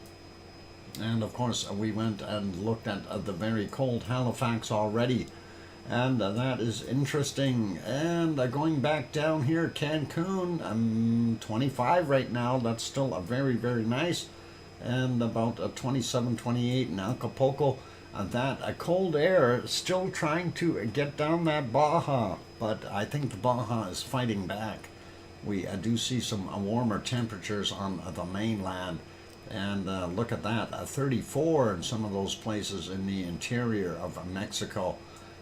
Speaker 1: And of course, we went and looked at the very cold Halifax already. And that is interesting. And going back down here, Cancun, 25 right now. That's still very, very nice. And about 27, 28 in Acapulco. That cold air still trying to get down that Baja. But I think the Baja is fighting back. We do see some warmer temperatures on the mainland. And look at that, 34 in some of those places in the interior of Mexico.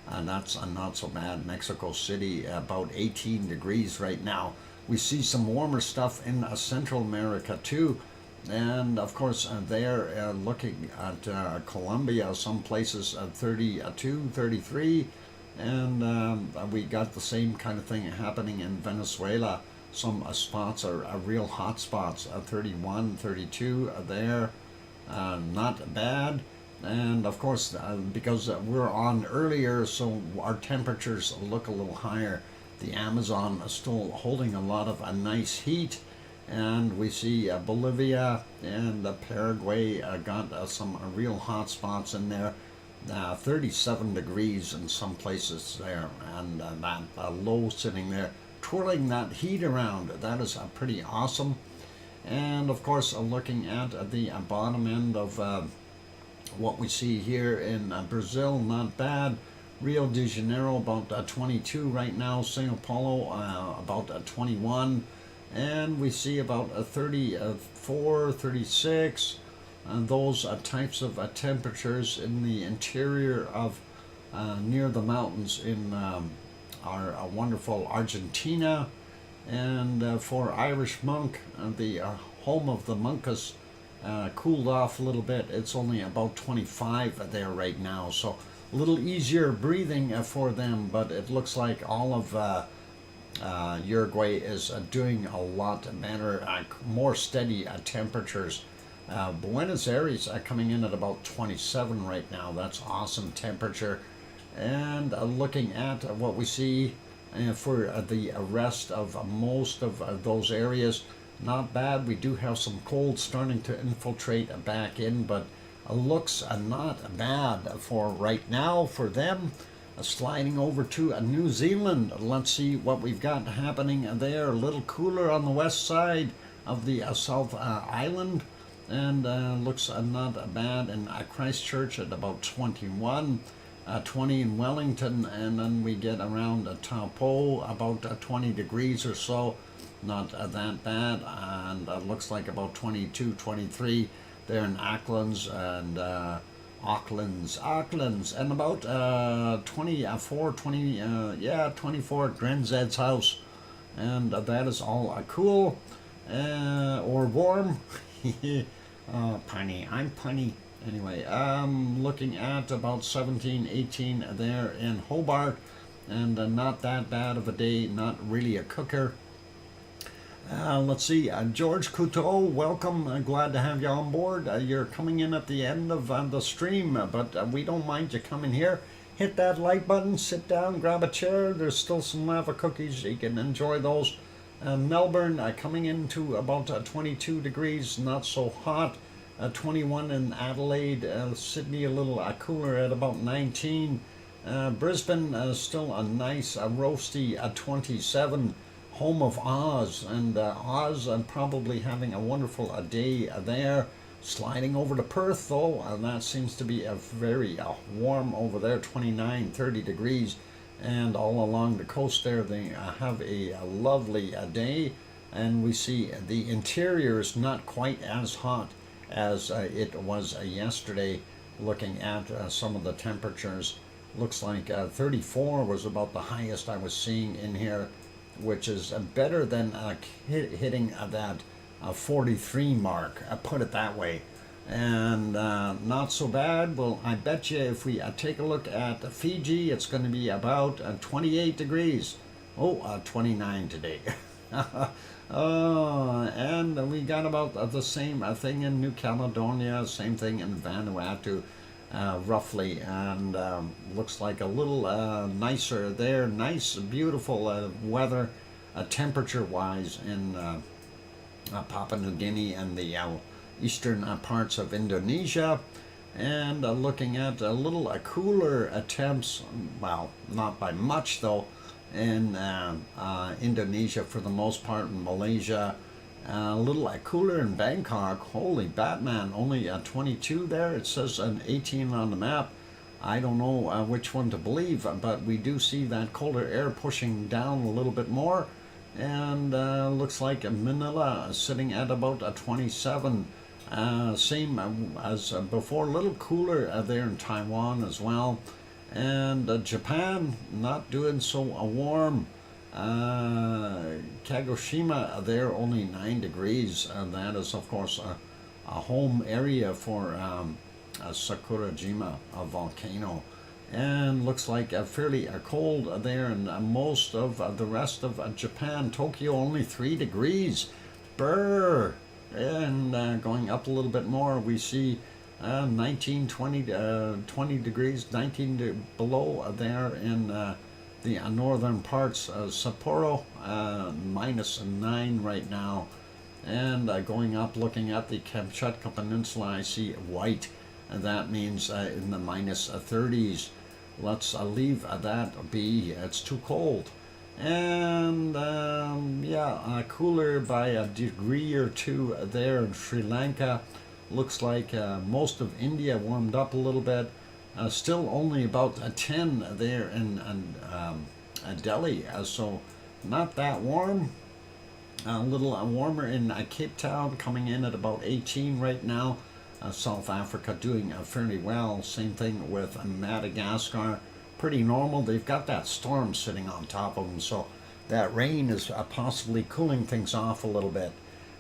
Speaker 1: And that's not so bad. Mexico City, about 18 degrees right now. We see some warmer stuff in Central America too. And of course, they're looking at Colombia, some places 32, 33. And we got the same kind of thing happening in Venezuela. Some spots are real hot spots, 31, 32 there. Not bad. And of course, because we're on earlier, so our temperatures look a little higher. The Amazon is still holding a lot of nice heat. And we see Bolivia and Paraguay got some real hot spots in there. 37 degrees in some places there. And that low sitting there, twirling that heat around. That is pretty awesome. And of course, looking at the bottom end of what we see here in Brazil, not bad. Rio de Janeiro about 22 right now. Sao Paulo about 21. And we see about 34, 36. Those types of temperatures in the interior of near the mountains in our wonderful Argentina. And for Irish Monk, the home of the Monkas, cooled off a little bit. It's only about 25 there right now, so a little easier breathing for them. But it looks like all of Uruguay is doing a lot better, more steady temperatures. Buenos Aires coming in at about 27 right now. That's awesome temperature. And looking at what we see for the rest of most of those areas, not bad. We do have some cold starting to infiltrate back in, but looks not bad for right now for them. Sliding over to New Zealand. Let's see what we've got happening there. A little cooler on the west side of the South Island. And looks not bad in Christchurch at about 21. 20 in Wellington, and then we get around Taupo, about 20 degrees or so. not that bad, and looks like about 22, 23 there in Auckland's and Auckland's, and about 24, 24 at Gren Zed's house, and that is all cool or warm. Punny, I'm punny. Anyway, looking at about 17, 18 there in Hobart, and not that bad of a day, not really a cooker. Let's see, George Couteau, welcome. Glad to have you on board. You're coming in at the end of the stream, but we don't mind you coming here. Hit that like button, sit down, grab a chair. There's still some lava cookies. You can enjoy those. Melbourne coming into about 22 degrees, not so hot. 21 in Adelaide. Sydney a little cooler at about 19. Brisbane still a nice roasty 27. Home of Oz, and Oz probably having a wonderful day there. Sliding over to Perth though, that seems to be a very warm over there, 29, 30 degrees, and all along the coast there they have a lovely day, and we see the interior is not quite as hot as it was yesterday. Looking at some of the temperatures, looks like 34 was about the highest I was seeing in here, which is better than hitting that 43 mark, put it that way. And not so bad. Well, I bet you if we take a look at Fiji, it's going to be about 28 degrees. Oh, 29 today. And we got about the same thing in New Caledonia, same thing in Vanuatu. Roughly, and looks like a little nicer there. Nice, beautiful weather, temperature-wise in Papua New Guinea and the eastern parts of Indonesia. And looking at a little cooler temps, well, not by much though, in Indonesia for the most part, in Malaysia. A little cooler in Bangkok. Holy Batman, only 22 there. It says an 18 on the map. I don't know which one to believe, but we do see that colder air pushing down a little bit more. And looks like Manila sitting at about 27. Same as before, a little cooler there in Taiwan as well. And Japan, not doing so warm. Kagoshima there only 9 degrees, and that is of course a home area for Sakurajima, a volcano, and looks like fairly cold there in most of the rest of Japan. Tokyo only 3 degrees, brr. And going up a little bit more, we see 19, 20 degrees, 19 below there in the northern parts of Sapporo, -9 right now. And going up, looking at the Kamchatka Peninsula, I see white, and that means in the -30s. Let's leave that be, it's too cold. And cooler by a degree or two there in Sri Lanka. Looks like most of India warmed up a little bit. Still only about 10 there in Delhi, so not that warm. A little warmer in Cape Town, coming in at about 18 right now. South Africa doing fairly well. Same thing with Madagascar. Pretty normal. They've got that storm sitting on top of them, so that rain is possibly cooling things off a little bit.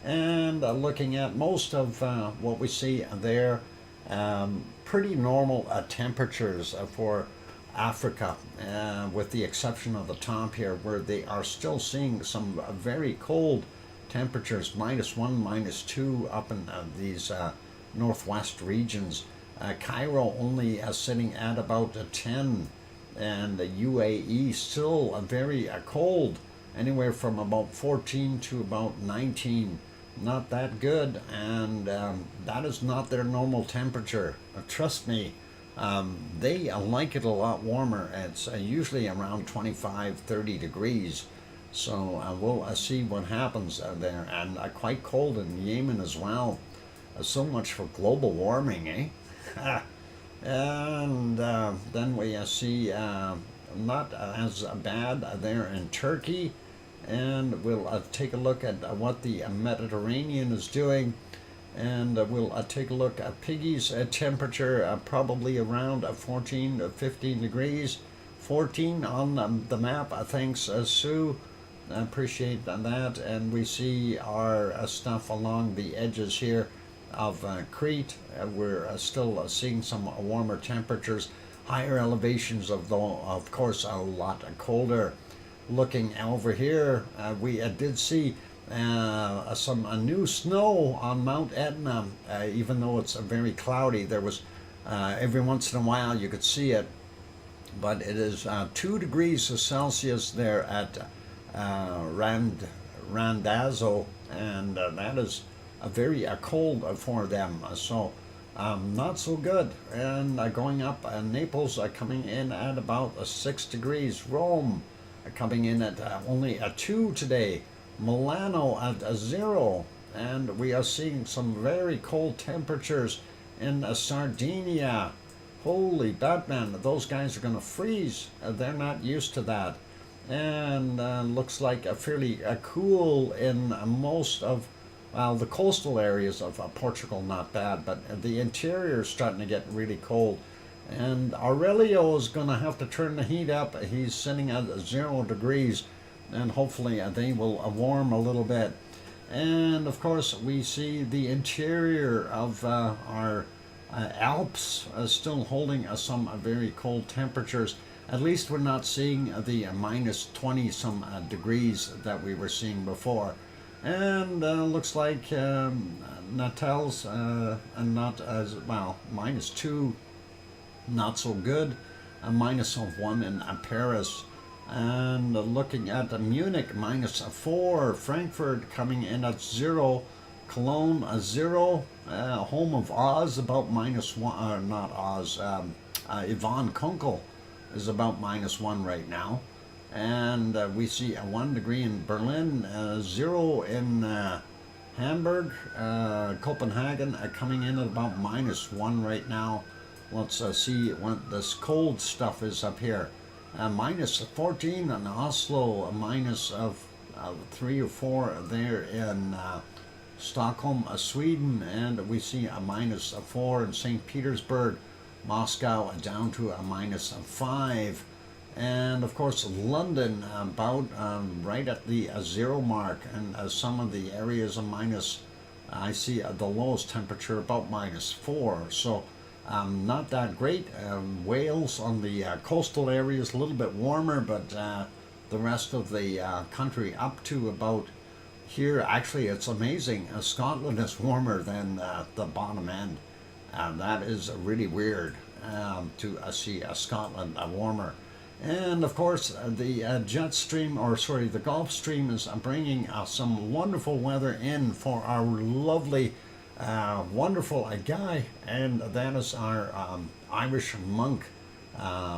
Speaker 1: And looking at most of what we see there, pretty normal temperatures for Africa, with the exception of the top here, where they are still seeing some very cold temperatures, -1, -2 up in these northwest regions. Cairo only sitting at about 10, and the UAE still very cold, anywhere from about 14 to about 19. Not that good, and that is not their normal temperature. Trust me, they like it a lot warmer. It's usually around 25, 30 degrees. So we'll see what happens there. And quite cold in Yemen as well. So much for global warming, eh? And then we see not as bad there in Turkey. and we'll take a look at what the Mediterranean is doing, and we'll take a look at Piggy's temperature, probably around 14 to 15 degrees. 14 on the map. Thanks, Sue. I appreciate that. And we see our stuff along the edges here of Crete. We're still seeing some warmer temperatures. Higher elevations of course a lot colder. Looking over here, we did see some new snow on Mount Etna, even though it's very cloudy. There was every once in a while you could see it, but it is 2 degrees Celsius there at Randazzo, and that is very cold for them. So not so good. And going up, Naples coming in at about 6 degrees. Rome coming in at only a 2 today. Milano at 0. And we are seeing some very cold temperatures in Sardinia. Holy Batman, those guys are going to freeze. They're not used to that. And looks like a fairly cool in most of, well, the coastal areas of Portugal, not bad, but the interior is starting to get really cold. And Aurelio is going to have to turn the heat up. He's sitting at 0 degrees, and hopefully they will warm a little bit. And of course, we see the interior of our Alps still holding some very cold temperatures. At least we're not seeing the minus 20 some degrees that we were seeing before. And looks like Natal's not as well, minus 2, not so good. A minus of 1 in Paris. And looking at Munich, minus 4. Frankfurt coming in at 0. Cologne 0. Home of Oz about minus 1. Not Oz. Yvonne Kunkel is about minus 1 right now. And we see a 1 degree in Berlin, 0 in Hamburg, Copenhagen coming in at about minus 1 right now. Let's see what this cold stuff is up here. Minus 14 in Oslo, a minus of 3 or 4 there in Stockholm, Sweden, and we see a minus 4 in St. Petersburg, Moscow down to a minus 5. And of course London about right at the 0 mark, and some of the areas of minus, I see the lowest temperature about minus 4, so not that great. Wales on the coastal areas a little bit warmer, but the rest of the country up to about here, actually it's amazing, Scotland is warmer than the bottom end. That is really weird to see Scotland warmer. And of course, the jet stream, or sorry, the Gulf Stream is bringing some wonderful weather in for our lovely, wonderful guy, and that is our Irish monk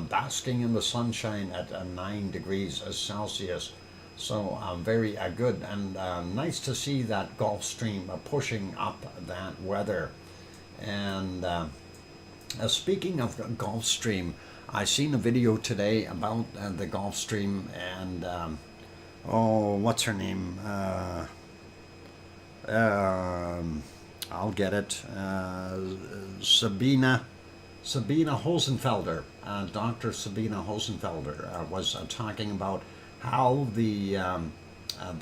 Speaker 1: basking in the sunshine at 9 degrees Celsius. So very good, and nice to see that Gulf Stream pushing up that weather. And speaking of Gulf Stream, I seen a video today about the Gulf Stream, and oh, what's her name? I'll get it. Sabina Hosenfelder, Dr. Sabina Hosenfelder was talking about how the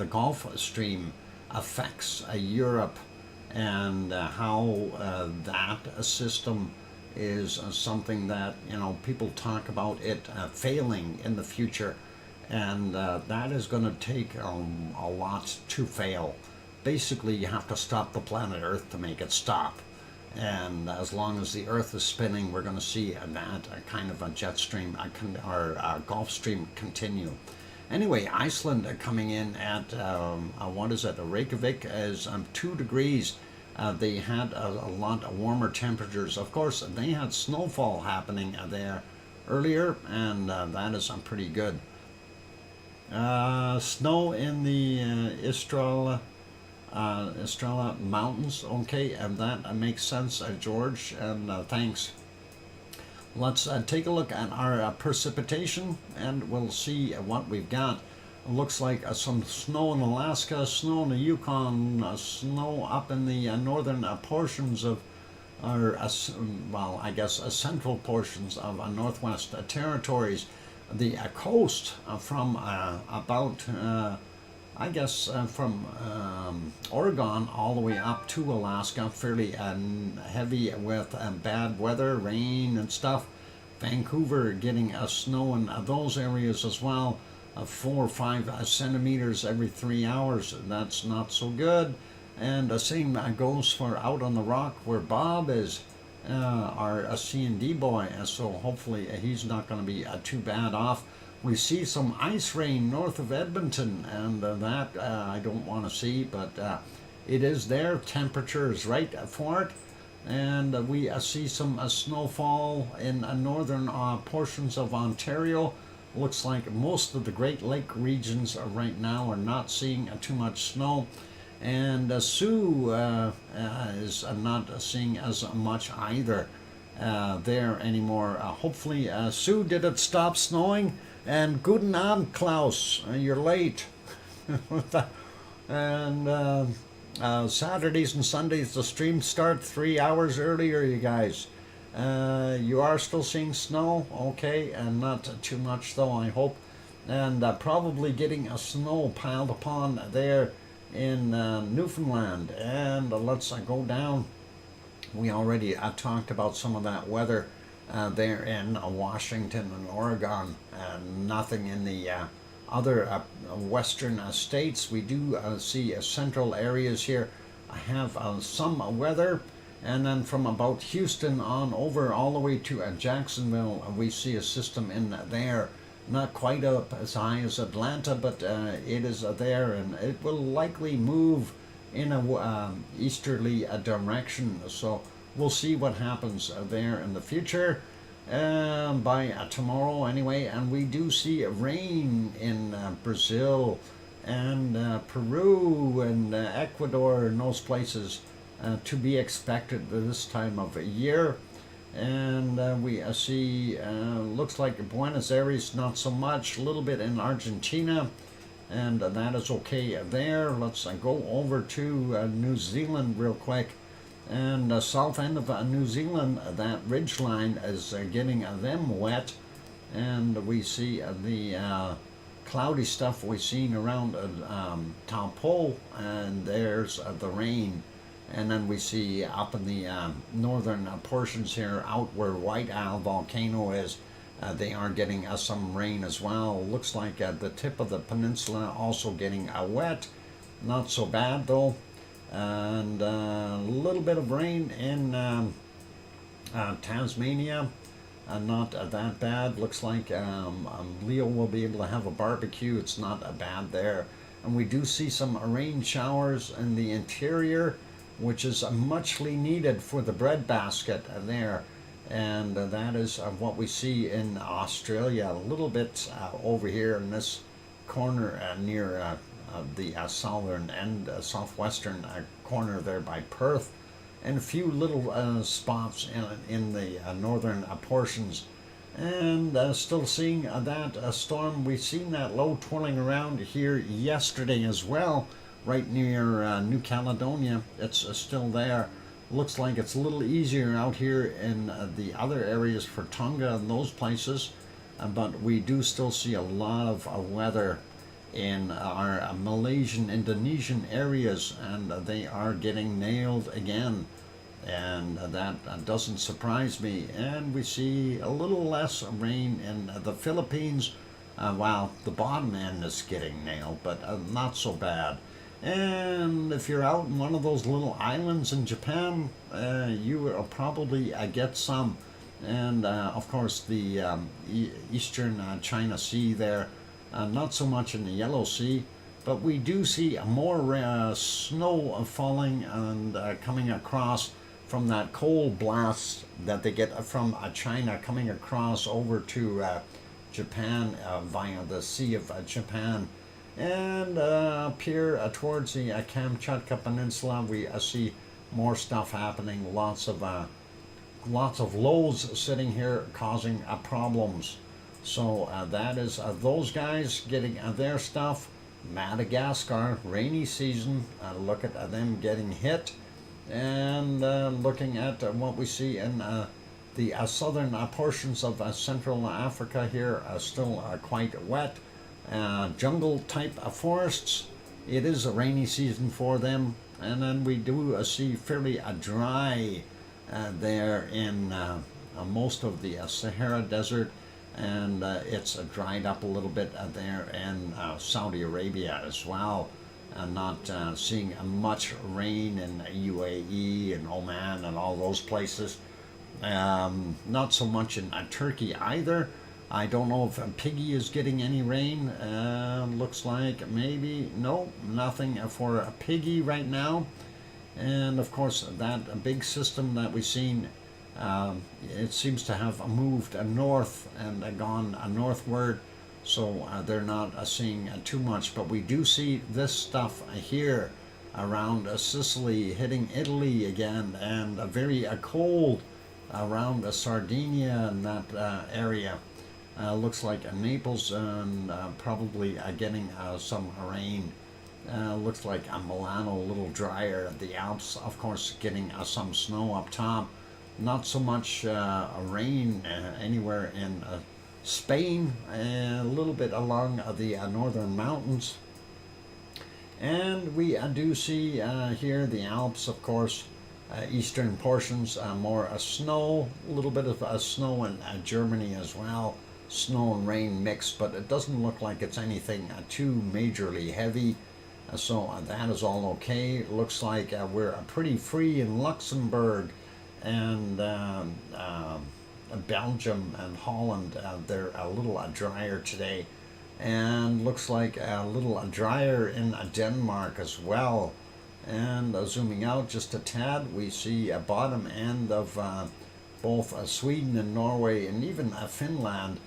Speaker 1: Gulf Stream affects Europe, and how that system is something that, you know, people talk about it failing in the future, and that is going to take a lot to fail. Basically, you have to stop the planet Earth to make it stop, and as long as the Earth is spinning, we're going to see that kind of a jet stream or Gulf Stream continue. Anyway, Iceland coming in at what is it? Reykjavik is 2 degrees. They had a lot warmer temperatures. Of course, they had snowfall happening there earlier, and that is pretty good. Snow in the Estrella Mountains. Okay, and that makes sense, George, and thanks. Let's take a look at our precipitation, and we'll see what we've got. looks like some snow in Alaska, snow in the Yukon, snow up in the northern portions of, or well, I guess central portions of Northwest Territories. The coast from about, I guess, from Oregon all the way up to Alaska, fairly heavy with bad weather, rain and stuff. Vancouver getting snow in those areas as well. 4 or 5 centimeters every 3 hours. That's not so good. And the same goes for out on the rock where Bob is, our C&D boy. So hopefully he's not going to be too bad off. We see some ice rain north of Edmonton, and that I don't want to see, but it is there. Temperature is right for it. And we see some snowfall in northern portions of Ontario. Looks like most of the Great Lake regions right now are not seeing too much snow. And Sioux is not seeing as much either there anymore. Hopefully, Sioux, did it stop snowing? And guten Abend, Klaus, you're late. And Saturdays and Sundays, the streams start 3 hours earlier, you guys. You are still seeing snow, okay, and not too much though, I hope. And probably getting a snow piled upon there in Newfoundland. And let's go down. We already talked about some of that weather there in Washington and Oregon, and nothing in the other western states. We do see central areas here. I have some weather. And then from about Houston on over all the way to Jacksonville, we see a system in there. Not quite up as high as Atlanta, but it is there, and it will likely move in a easterly direction. So we'll see what happens there in the future by tomorrow anyway. And we do see rain in Brazil and Peru and Ecuador and those places. To be expected this time of year. And we see, looks like Buenos Aires, not so much, a little bit in Argentina, and that is okay there. Let's go over to New Zealand real quick. And south end of New Zealand, that ridge line is getting them wet, and we see the cloudy stuff we've seen around Taupo, and there's the rain. And then we see up in the northern portions here, out where White Isle volcano is, they are getting some rain as well. Looks like the tip of the peninsula also getting wet. Not so bad though. And a little bit of rain in Tasmania. Not that bad. Looks like Leo will be able to have a barbecue. It's not bad there. And we do see some rain showers in the interior, which is muchly needed for the breadbasket there. And that is what we see in Australia, a little bit over here in this corner near the southern and southwestern corner there by Perth, and a few little spots in the northern portions. And still seeing that storm. We've seen that low twirling around here yesterday as well, right near New Caledonia. It's still there. Looks like it's a little easier out here in the other areas for Tonga and those places, but we do still see a lot of weather in our Malaysian, Indonesian areas, and they are getting nailed again, and that doesn't surprise me. And we see a little less rain in the Philippines. While the bottom end is getting nailed, but not so bad. And if you're out in one of those little islands in Japan, you will probably get some. And of course the eastern China Sea there, not so much in the Yellow Sea, but we do see more snow falling and coming across from that cold blast that they get from China coming across over to Japan via the Sea of Japan. And up here towards the Kamchatka Peninsula, we see more stuff happening. Lots of lows sitting here causing problems. So that is those guys getting their stuff. Madagascar, rainy season. Look at them getting hit. And looking at what we see in the southern portions of Central Africa here, still quite wet. Jungle type forests. It is a rainy season for them. And then we do see fairly dry there in most of the Sahara Desert. And it's dried up a little bit there in Saudi Arabia as well. Not seeing much rain in UAE and Oman and all those places. Not so much in Turkey either. I don't know if Piggy is getting any rain. Looks like maybe. No, nothing for Piggy right now. And of course that big system that we've seen, it seems to have moved north and gone northward. So they're not seeing too much, but we do see this stuff here around Sicily, hitting Italy again, and very cold around Sardinia and that area. Looks like Naples and probably getting some rain. Looks like Milano a little drier. The Alps, of course, getting some snow up top. Not so much rain anywhere in Spain, and a little bit along the northern mountains. And we do see here the Alps, of course, eastern portions, more snow, a little bit of snow in Germany as well. Snow and rain mixed, but it doesn't look like it's anything too majorly heavy. So that is all okay. It looks like we're pretty free in Luxembourg and Belgium and Holland. They're a little drier today, and looks like a little drier in Denmark as well. And zooming out just a tad, we see a bottom end of both Sweden and Norway, and even Finland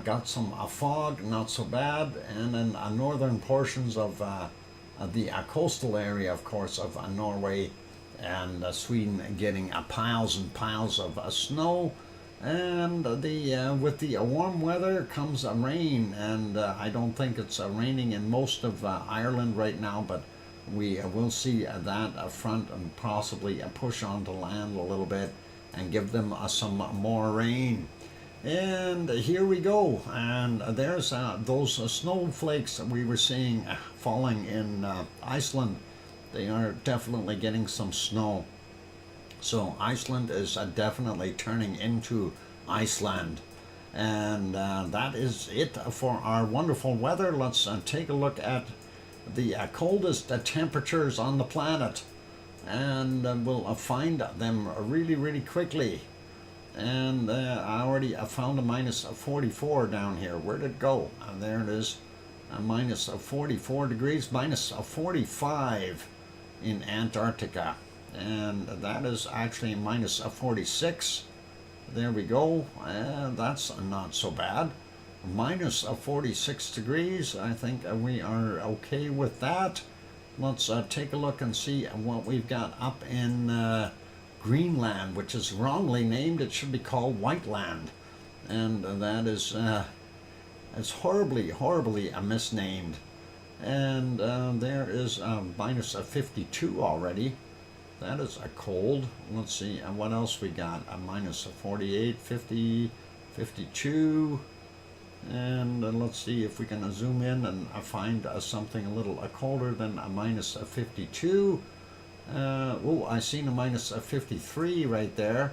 Speaker 1: got some fog, not so bad. And then northern portions of the coastal area, of course, of Norway and Sweden getting piles and piles of snow. And with the warm weather comes rain, and I don't think it's raining in most of Ireland right now, but we will see that front and possibly push onto land a little bit and give them some more rain. And here we go, and there's those snowflakes that we were seeing falling in Iceland. They are definitely getting some snow. So Iceland is definitely turning into Iceland. And that is it for our wonderful weather. Let's take a look at the coldest temperatures on the planet. And we'll find them really, really quickly. And I already found a minus 44 down here. Where did it go? There it is. Minus 44 degrees, minus 45 in Antarctica. And that is actually minus 46. There we go. That's not so bad. Minus 46 degrees. I think we are okay with that. Let's take a look and see what we've got up in Greenland, which is wrongly named. It should be called Whiteland. And that is it's horribly, horribly misnamed. And there is minus 52 already. That is a cold. Let's see what else we got. A minus 48, 50, 52. And let's see if we can zoom in and find something a little colder than a minus 52. Oh, I seen a minus 53 right there.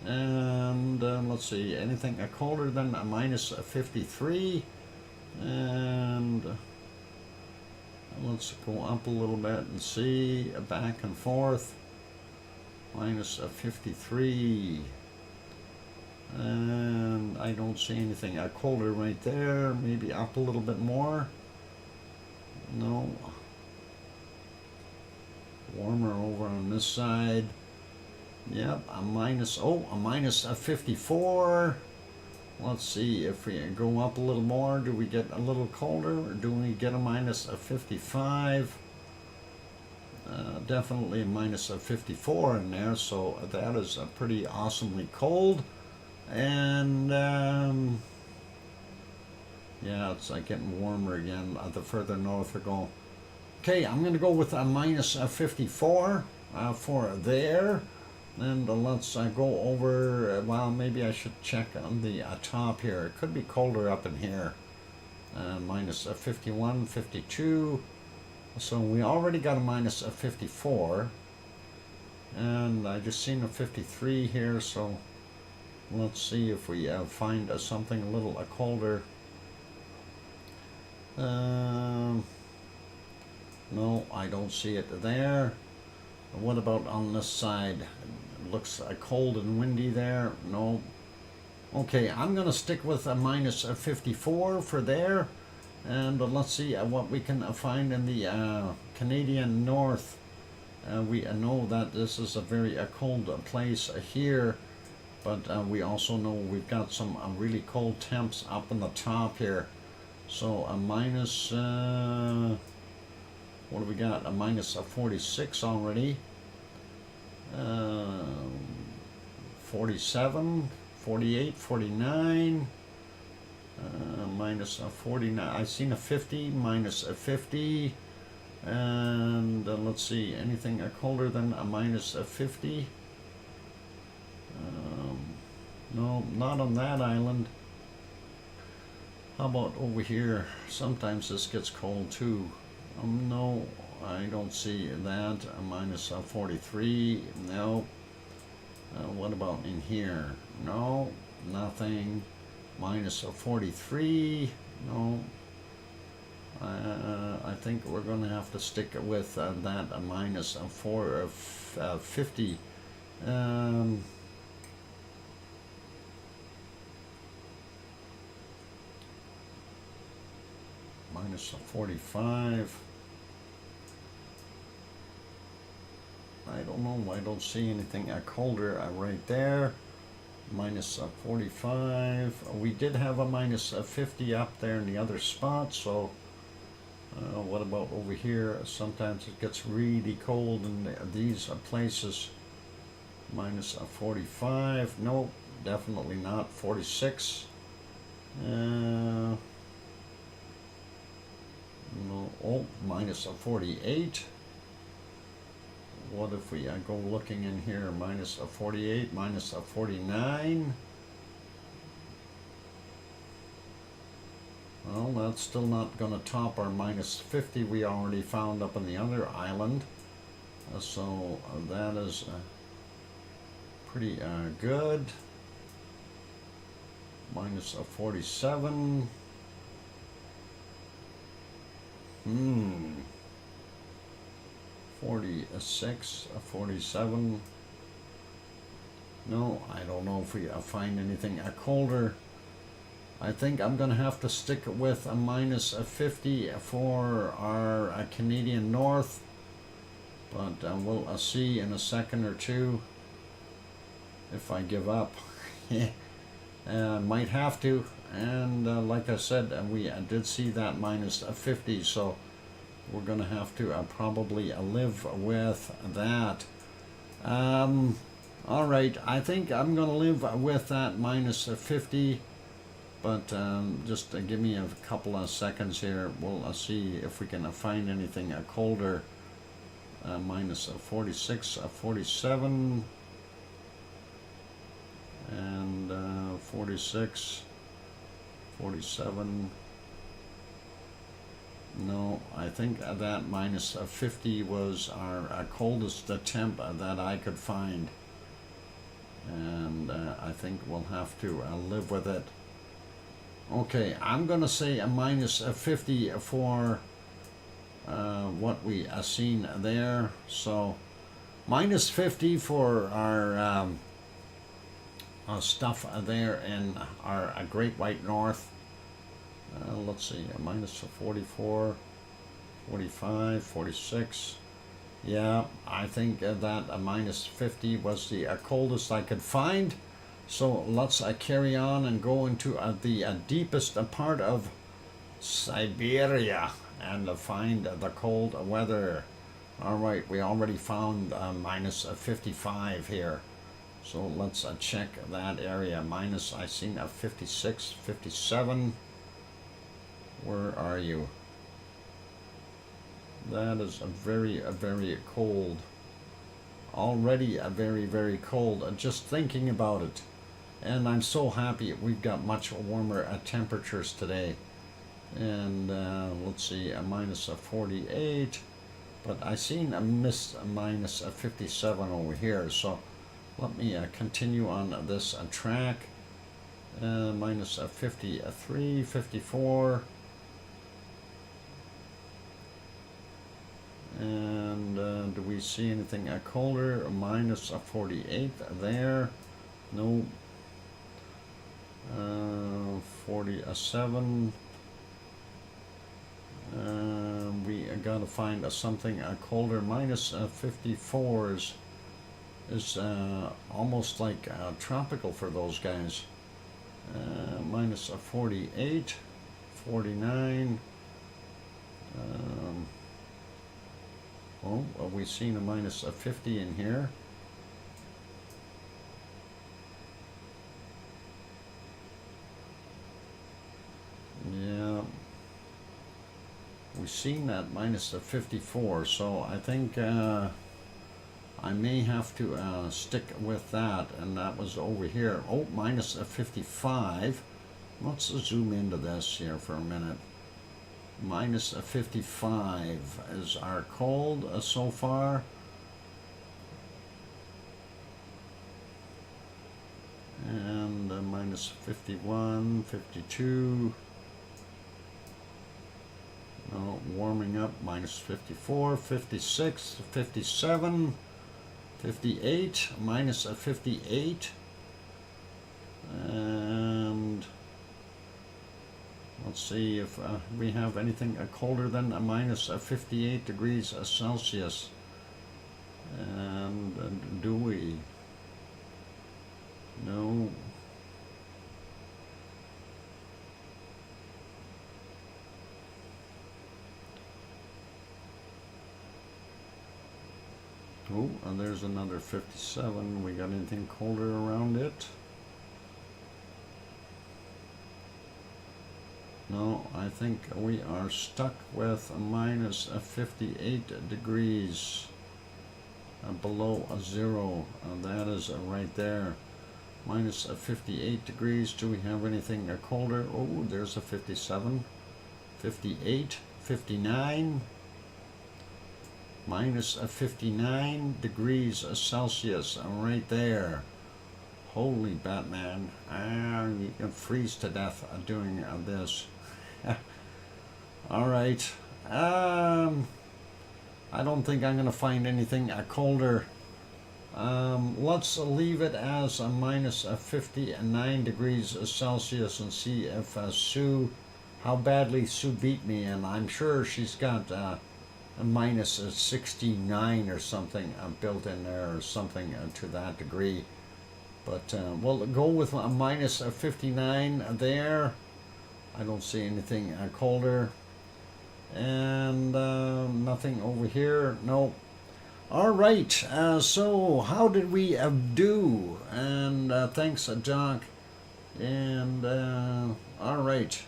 Speaker 1: And let's see, anything colder than a minus 53. And let's go up a little bit and see, back and forth. Minus 53. And I don't see anything colder right there. Maybe up a little bit more. No. Warmer over on this side. Yep, a minus 54. Let's see if we go up a little more. Do we get a little colder, or do we get a minus 55? Definitely a minus 54 in there, so that is pretty awesomely cold. And Yeah, it's getting warmer again the further north we go. Okay, I'm going to go with a minus 54 for there. And let's go over, well, maybe I should check on the top here. It could be colder up in here. Minus 51, 52. So we already got a minus 54. And I just seen a 53 here, so let's see if we find something a little colder. No, I don't see it there. What about on this side? It looks cold and windy there. No. Okay, I'm going to stick with a minus 54 for there. And let's see what we can find in the Canadian North. We know that this is a very cold place here. But we also know we've got some really cold temps up in the top here. So a minus, what do we got? A minus 46 already. 47, 48, 49. Minus 49. I've seen a 50, minus a 50. And let's see, anything colder than a minus 50? No, not on that island. How about over here? Sometimes this gets cold too. No, I don't see that. A minus 43. No. What about in here? No, nothing. Minus 43. No. I think we're going to have to stick with that a minus 50. Minus 45. I don't know. I don't see anything colder right there. Minus 45. We did have a minus 50 up there in the other spot, so what about over here? Sometimes it gets really cold in these places. Minus 45. No, definitely not. 46. No. Oh, minus 48. What if we go looking in here? Minus 48, minus 49. Well, that's still not going to top our minus 50 we already found up on the other island. So that is pretty good. Minus 47. 46, 47. No, I don't know if we find anything colder. I think I'm going to have to stick with a minus 50 for our Canadian North. But we'll see in a second or two if I give up. Might have to. And like I said, we did see that minus 50, so we're going to have to probably live with that. All right, I think I'm going to live with that minus 50, but just give me a couple of seconds here. We'll see if we can find anything colder. Minus 46, 47, and 46, 47. No, I think that minus 50 was our coldest temp that I could find. And I think we'll have to live with it. Okay, I'm going to say a minus 50 for what we seen there. So minus 50 for our stuff there in our Great White North. Let's see, a minus 44, 45, 46. Yeah, I think that a minus 50 was the coldest I could find. So let's carry on and go into the deepest part of Siberia and find the cold weather. All right, we already found minus 55 here. So let's check that area. Minus, I seen a 56, 57. Where are you? That is a very cold. Already a very cold. Just thinking about it. And I'm so happy we've got much warmer temperatures today. And let's see, a minus 48. But I seen a minus 57 over here. So let me continue on this track. Minus 53, 54. And do we see anything colder? A minus 48 there. No. 47. We gotta find something colder. Minus 54 is almost like tropical for those guys. Minus 48, 49. Oh, well, we've seen a minus 50 in here. Yeah, we've seen that minus 54, so I think I may have to stick with that, and that was over here. Oh, minus 55. Let's zoom into this here for a minute. Minus 55 is our cold so far. And minus 51, 52. No, warming up. Minus 54, 56, 57, 58, minus 58. And let's see if we have anything colder than a minus 58 degrees Celsius. And do we? No. Oh, and there's another 57. We got anything colder around it? No, I think we are stuck with a minus 58 degrees below zero. That is right there. Minus 58 degrees. Do we have anything colder? Oh, there's a 57, 58, 59. Minus 59 degrees Celsius right there. Holy Batman. You can freeze to death doing this. All right. I don't think I'm going to find anything colder. Let's leave it as a minus 59 degrees Celsius and see if Sue, how badly Sue beat me. And I'm sure she's got a minus 69 or something built in there, or something to that degree. But we'll go with a minus 59 there. I don't see anything colder. And nothing over here. No. All right. So how did we do? And thanks, Doc. And all right.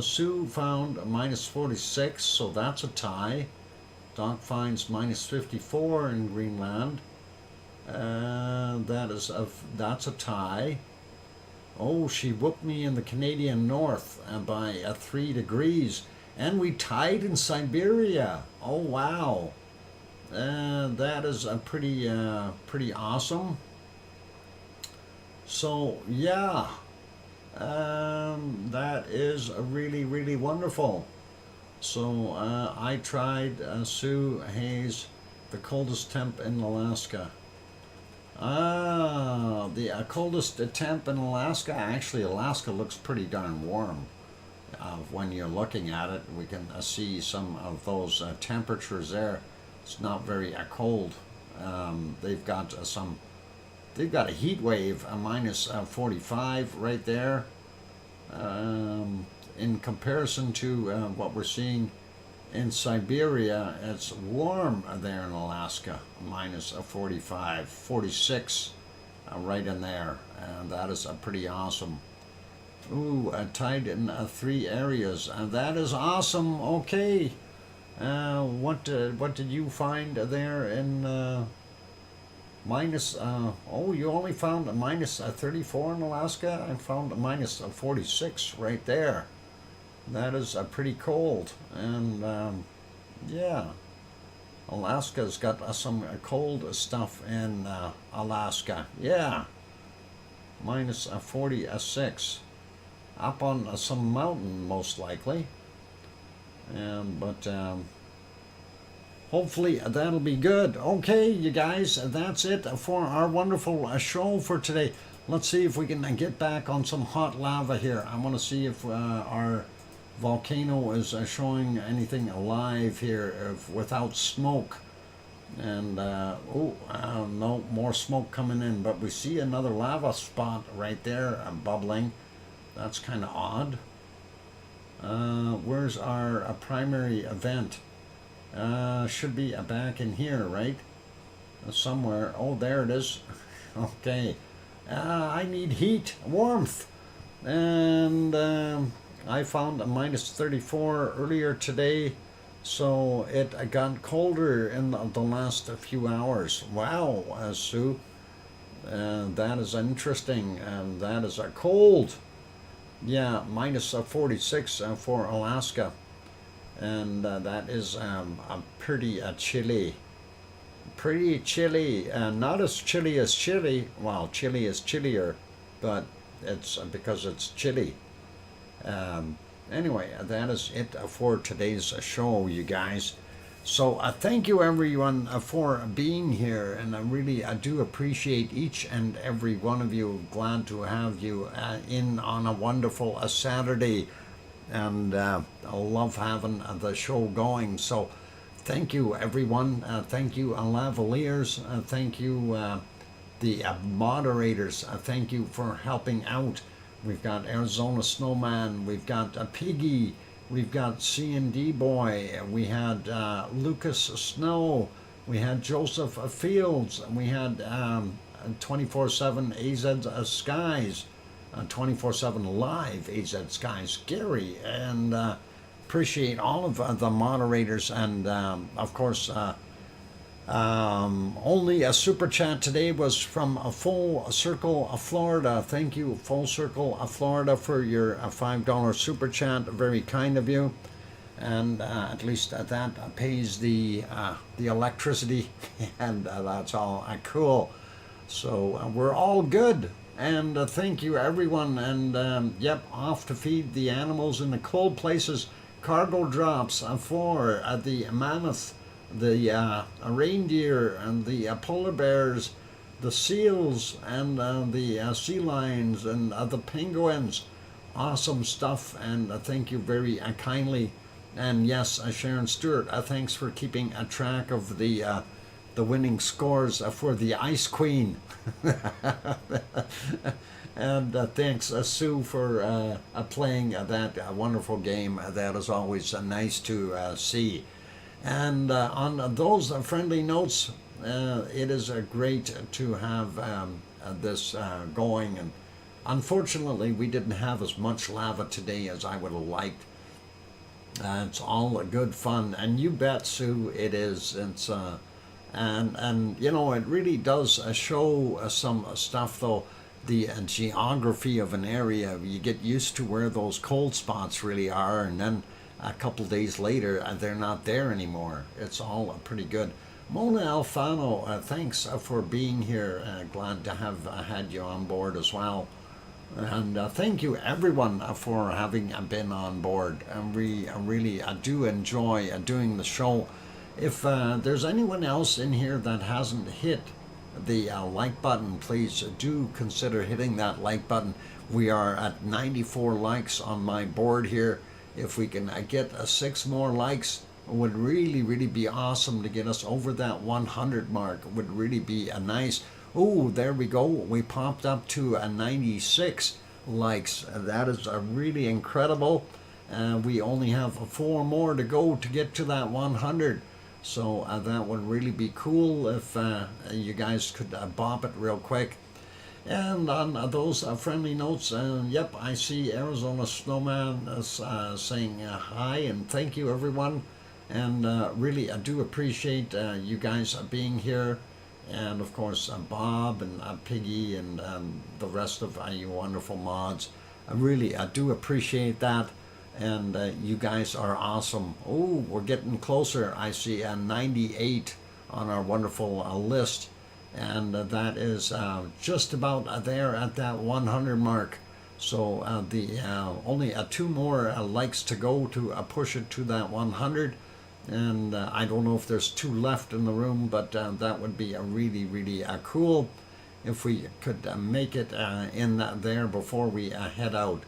Speaker 1: Sue found a minus 46, so that's a tie. Doc finds minus 54 in Greenland. That's a tie. Oh, she whooped me in the Canadian North by 3 degrees, and we tied in Siberia. Oh wow, that is a pretty awesome. So yeah, that is really wonderful. So I tried Sue Hayes, the coldest temp in Alaska. The coldest temp in Alaska. Actually, Alaska looks pretty darn warm. When you're looking at it, we can see some of those temperatures there. It's not very cold. They've got a heat wave, a minus 45 right there. In comparison to what we're seeing in Siberia, it's warm there in Alaska, minus 45, 46, right in there, and that is pretty awesome. Ooh, tied in 3 areas. That is awesome. Okay. What did you find there in minus? Oh, you only found a minus 34 in Alaska. I found a minus 46 right there. That is pretty cold. And yeah, Alaska's got some cold stuff in Alaska. Yeah, minus 46. Up on some mountain, most likely. But hopefully that'll be good. Okay, you guys, that's it for our wonderful show for today. Let's see if we can get back on some hot lava here. I want to see if our volcano is showing anything alive here without smoke. And no more smoke coming in, but we see another lava spot right there bubbling. That's kind of odd. Where's our primary event? Should be back in here, right? Somewhere. Oh, there it is. Okay. I need heat, warmth. And I found a minus 34 earlier today. So it got colder in the last few hours. Wow, Sue. That is interesting. And that is cold. Yeah, minus 46 for Alaska. And that is pretty chilly. Pretty chilly. Not as chilly as Chile. Well, Chile is chillier, but it's because it's chilly. Anyway, that is it for today's show, you guys. So thank you everyone for being here, and I do appreciate each and every one of you. Glad to have you in on a wonderful Saturday, and I love having the show going. So thank you everyone. Thank you lavaliers. Thank you the moderators. Thank you for helping out. We've got Arizona Snowman. We've got Piggy. We've got C&D Boy, we had Lucas Snow, we had Joseph Fields, we had 24/7 AZ Skies, 24/7 Live AZ Skies, Gary, and appreciate all of the moderators, and of course only a super chat today was from Full Circle Florida. Thank you, Full Circle Florida, for your $5 super chat. Very kind of you, and at least that pays the electricity, and that's all cool. So we're all good, and thank you everyone. And yep, off to feed the animals in the cold places. Cargo drops for the mammoth, the reindeer, and the polar bears, the seals, and the sea lions, and the penguins. Awesome stuff, and thank you very kindly. And yes, Sharon Stewart, thanks for keeping track of the winning scores for the Ice Queen. And thanks, Sue, for playing that wonderful game. That is always nice to see. And on those friendly notes, it is great to have this going. And unfortunately, we didn't have as much lava today as I would have liked. It's all good fun, and you bet, Sue, it is. It's and you know, it really does show some stuff, though. The geography of an area, you get used to where those cold spots really are, and then a couple days later they're not there anymore. It's all pretty good. Mona Alfano, thanks for being here. Glad to have had you on board as well. And thank you everyone for having been on board. And we really do enjoy doing the show. If there's anyone else in here that hasn't hit the like button, please do consider hitting that like button. We are at 94 likes on my board here. If we can get 6 more likes, it would really be awesome to get us over that 100 mark. It would really be a nice. Oh, there we go. We popped up to 96 likes. That is really incredible. We only have 4 more to go to get to that 100. So that would really be cool if you guys could bop it real quick. And on those friendly notes, yep, I see Arizona Snowman saying hi and thank you, everyone. And really, I do appreciate you guys being here. And of course, Bob and Piggy and the rest of you wonderful mods. I do appreciate that. And you guys are awesome. Oh, we're getting closer. I see 98 on our wonderful list. And that is just about there at that 100 mark. So the only 2 more likes to go to push it to that 100. And I don't know if there's 2 left in the room, but that would be really, really cool if we could make it in there before we head out.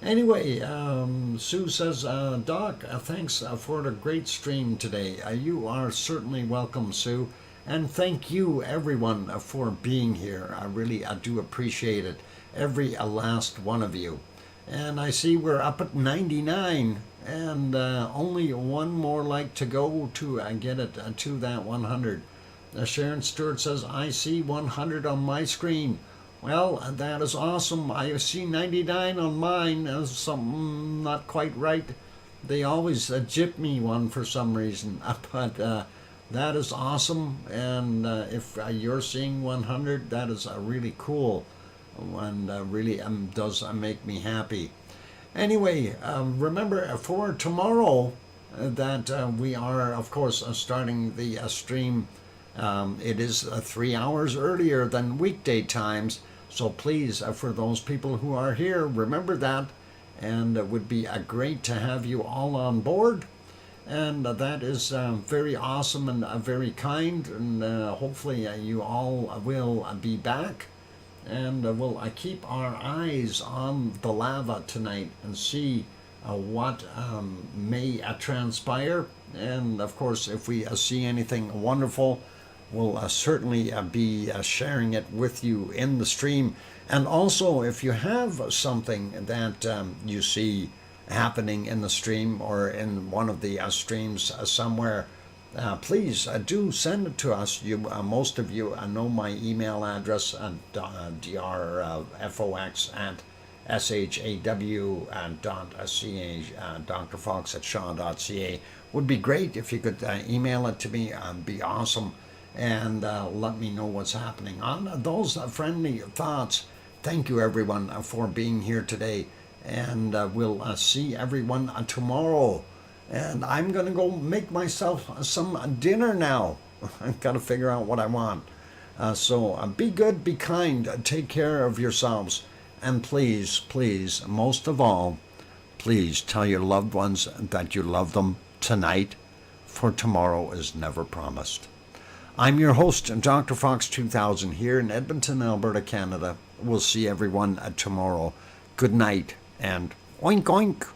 Speaker 1: Anyway, Sue says, Doc, thanks for the great stream today. You are certainly welcome, Sue. And thank you, everyone, for being here. I do appreciate it. Every last one of you. And I see we're up at 99. And only 1 more like to go to get it to that 100. Sharon Stewart says, I see 100 on my screen. Well, that is awesome. I see 99 on mine. Something not quite right. They always jip me one for some reason. But that is awesome. And if you're seeing 100, that is really cool. And really does make me happy. Anyway, remember for tomorrow that we are, of course, starting the stream. It is 3 hours earlier than weekday times. So please, for those people who are here, remember that. And it would be great to have you all on board. And that is very awesome and very kind. And hopefully you all will be back. And we'll keep our eyes on the lava tonight and see what may transpire. And of course, if we see anything wonderful, we'll certainly be sharing it with you in the stream. And also, if you have something that you see happening in the stream or in one of the streams somewhere, please do send it to us. Most of you know my email address, drfox@shaw.ca, drfox@shaw.ca. Would be great if you could email it to me. Be awesome. And let me know what's happening. On those friendly thoughts, thank you, everyone, for being here today. And we'll see everyone tomorrow. And I'm going to go make myself some dinner now. I've got to figure out what I want. So be good, be kind, take care of yourselves. And please, please, most of all, please tell your loved ones that you love them tonight, for tomorrow is never promised. I'm your host, DrFox2000, here in Edmonton, Alberta, Canada. We'll see everyone tomorrow. Good night, and oink oink.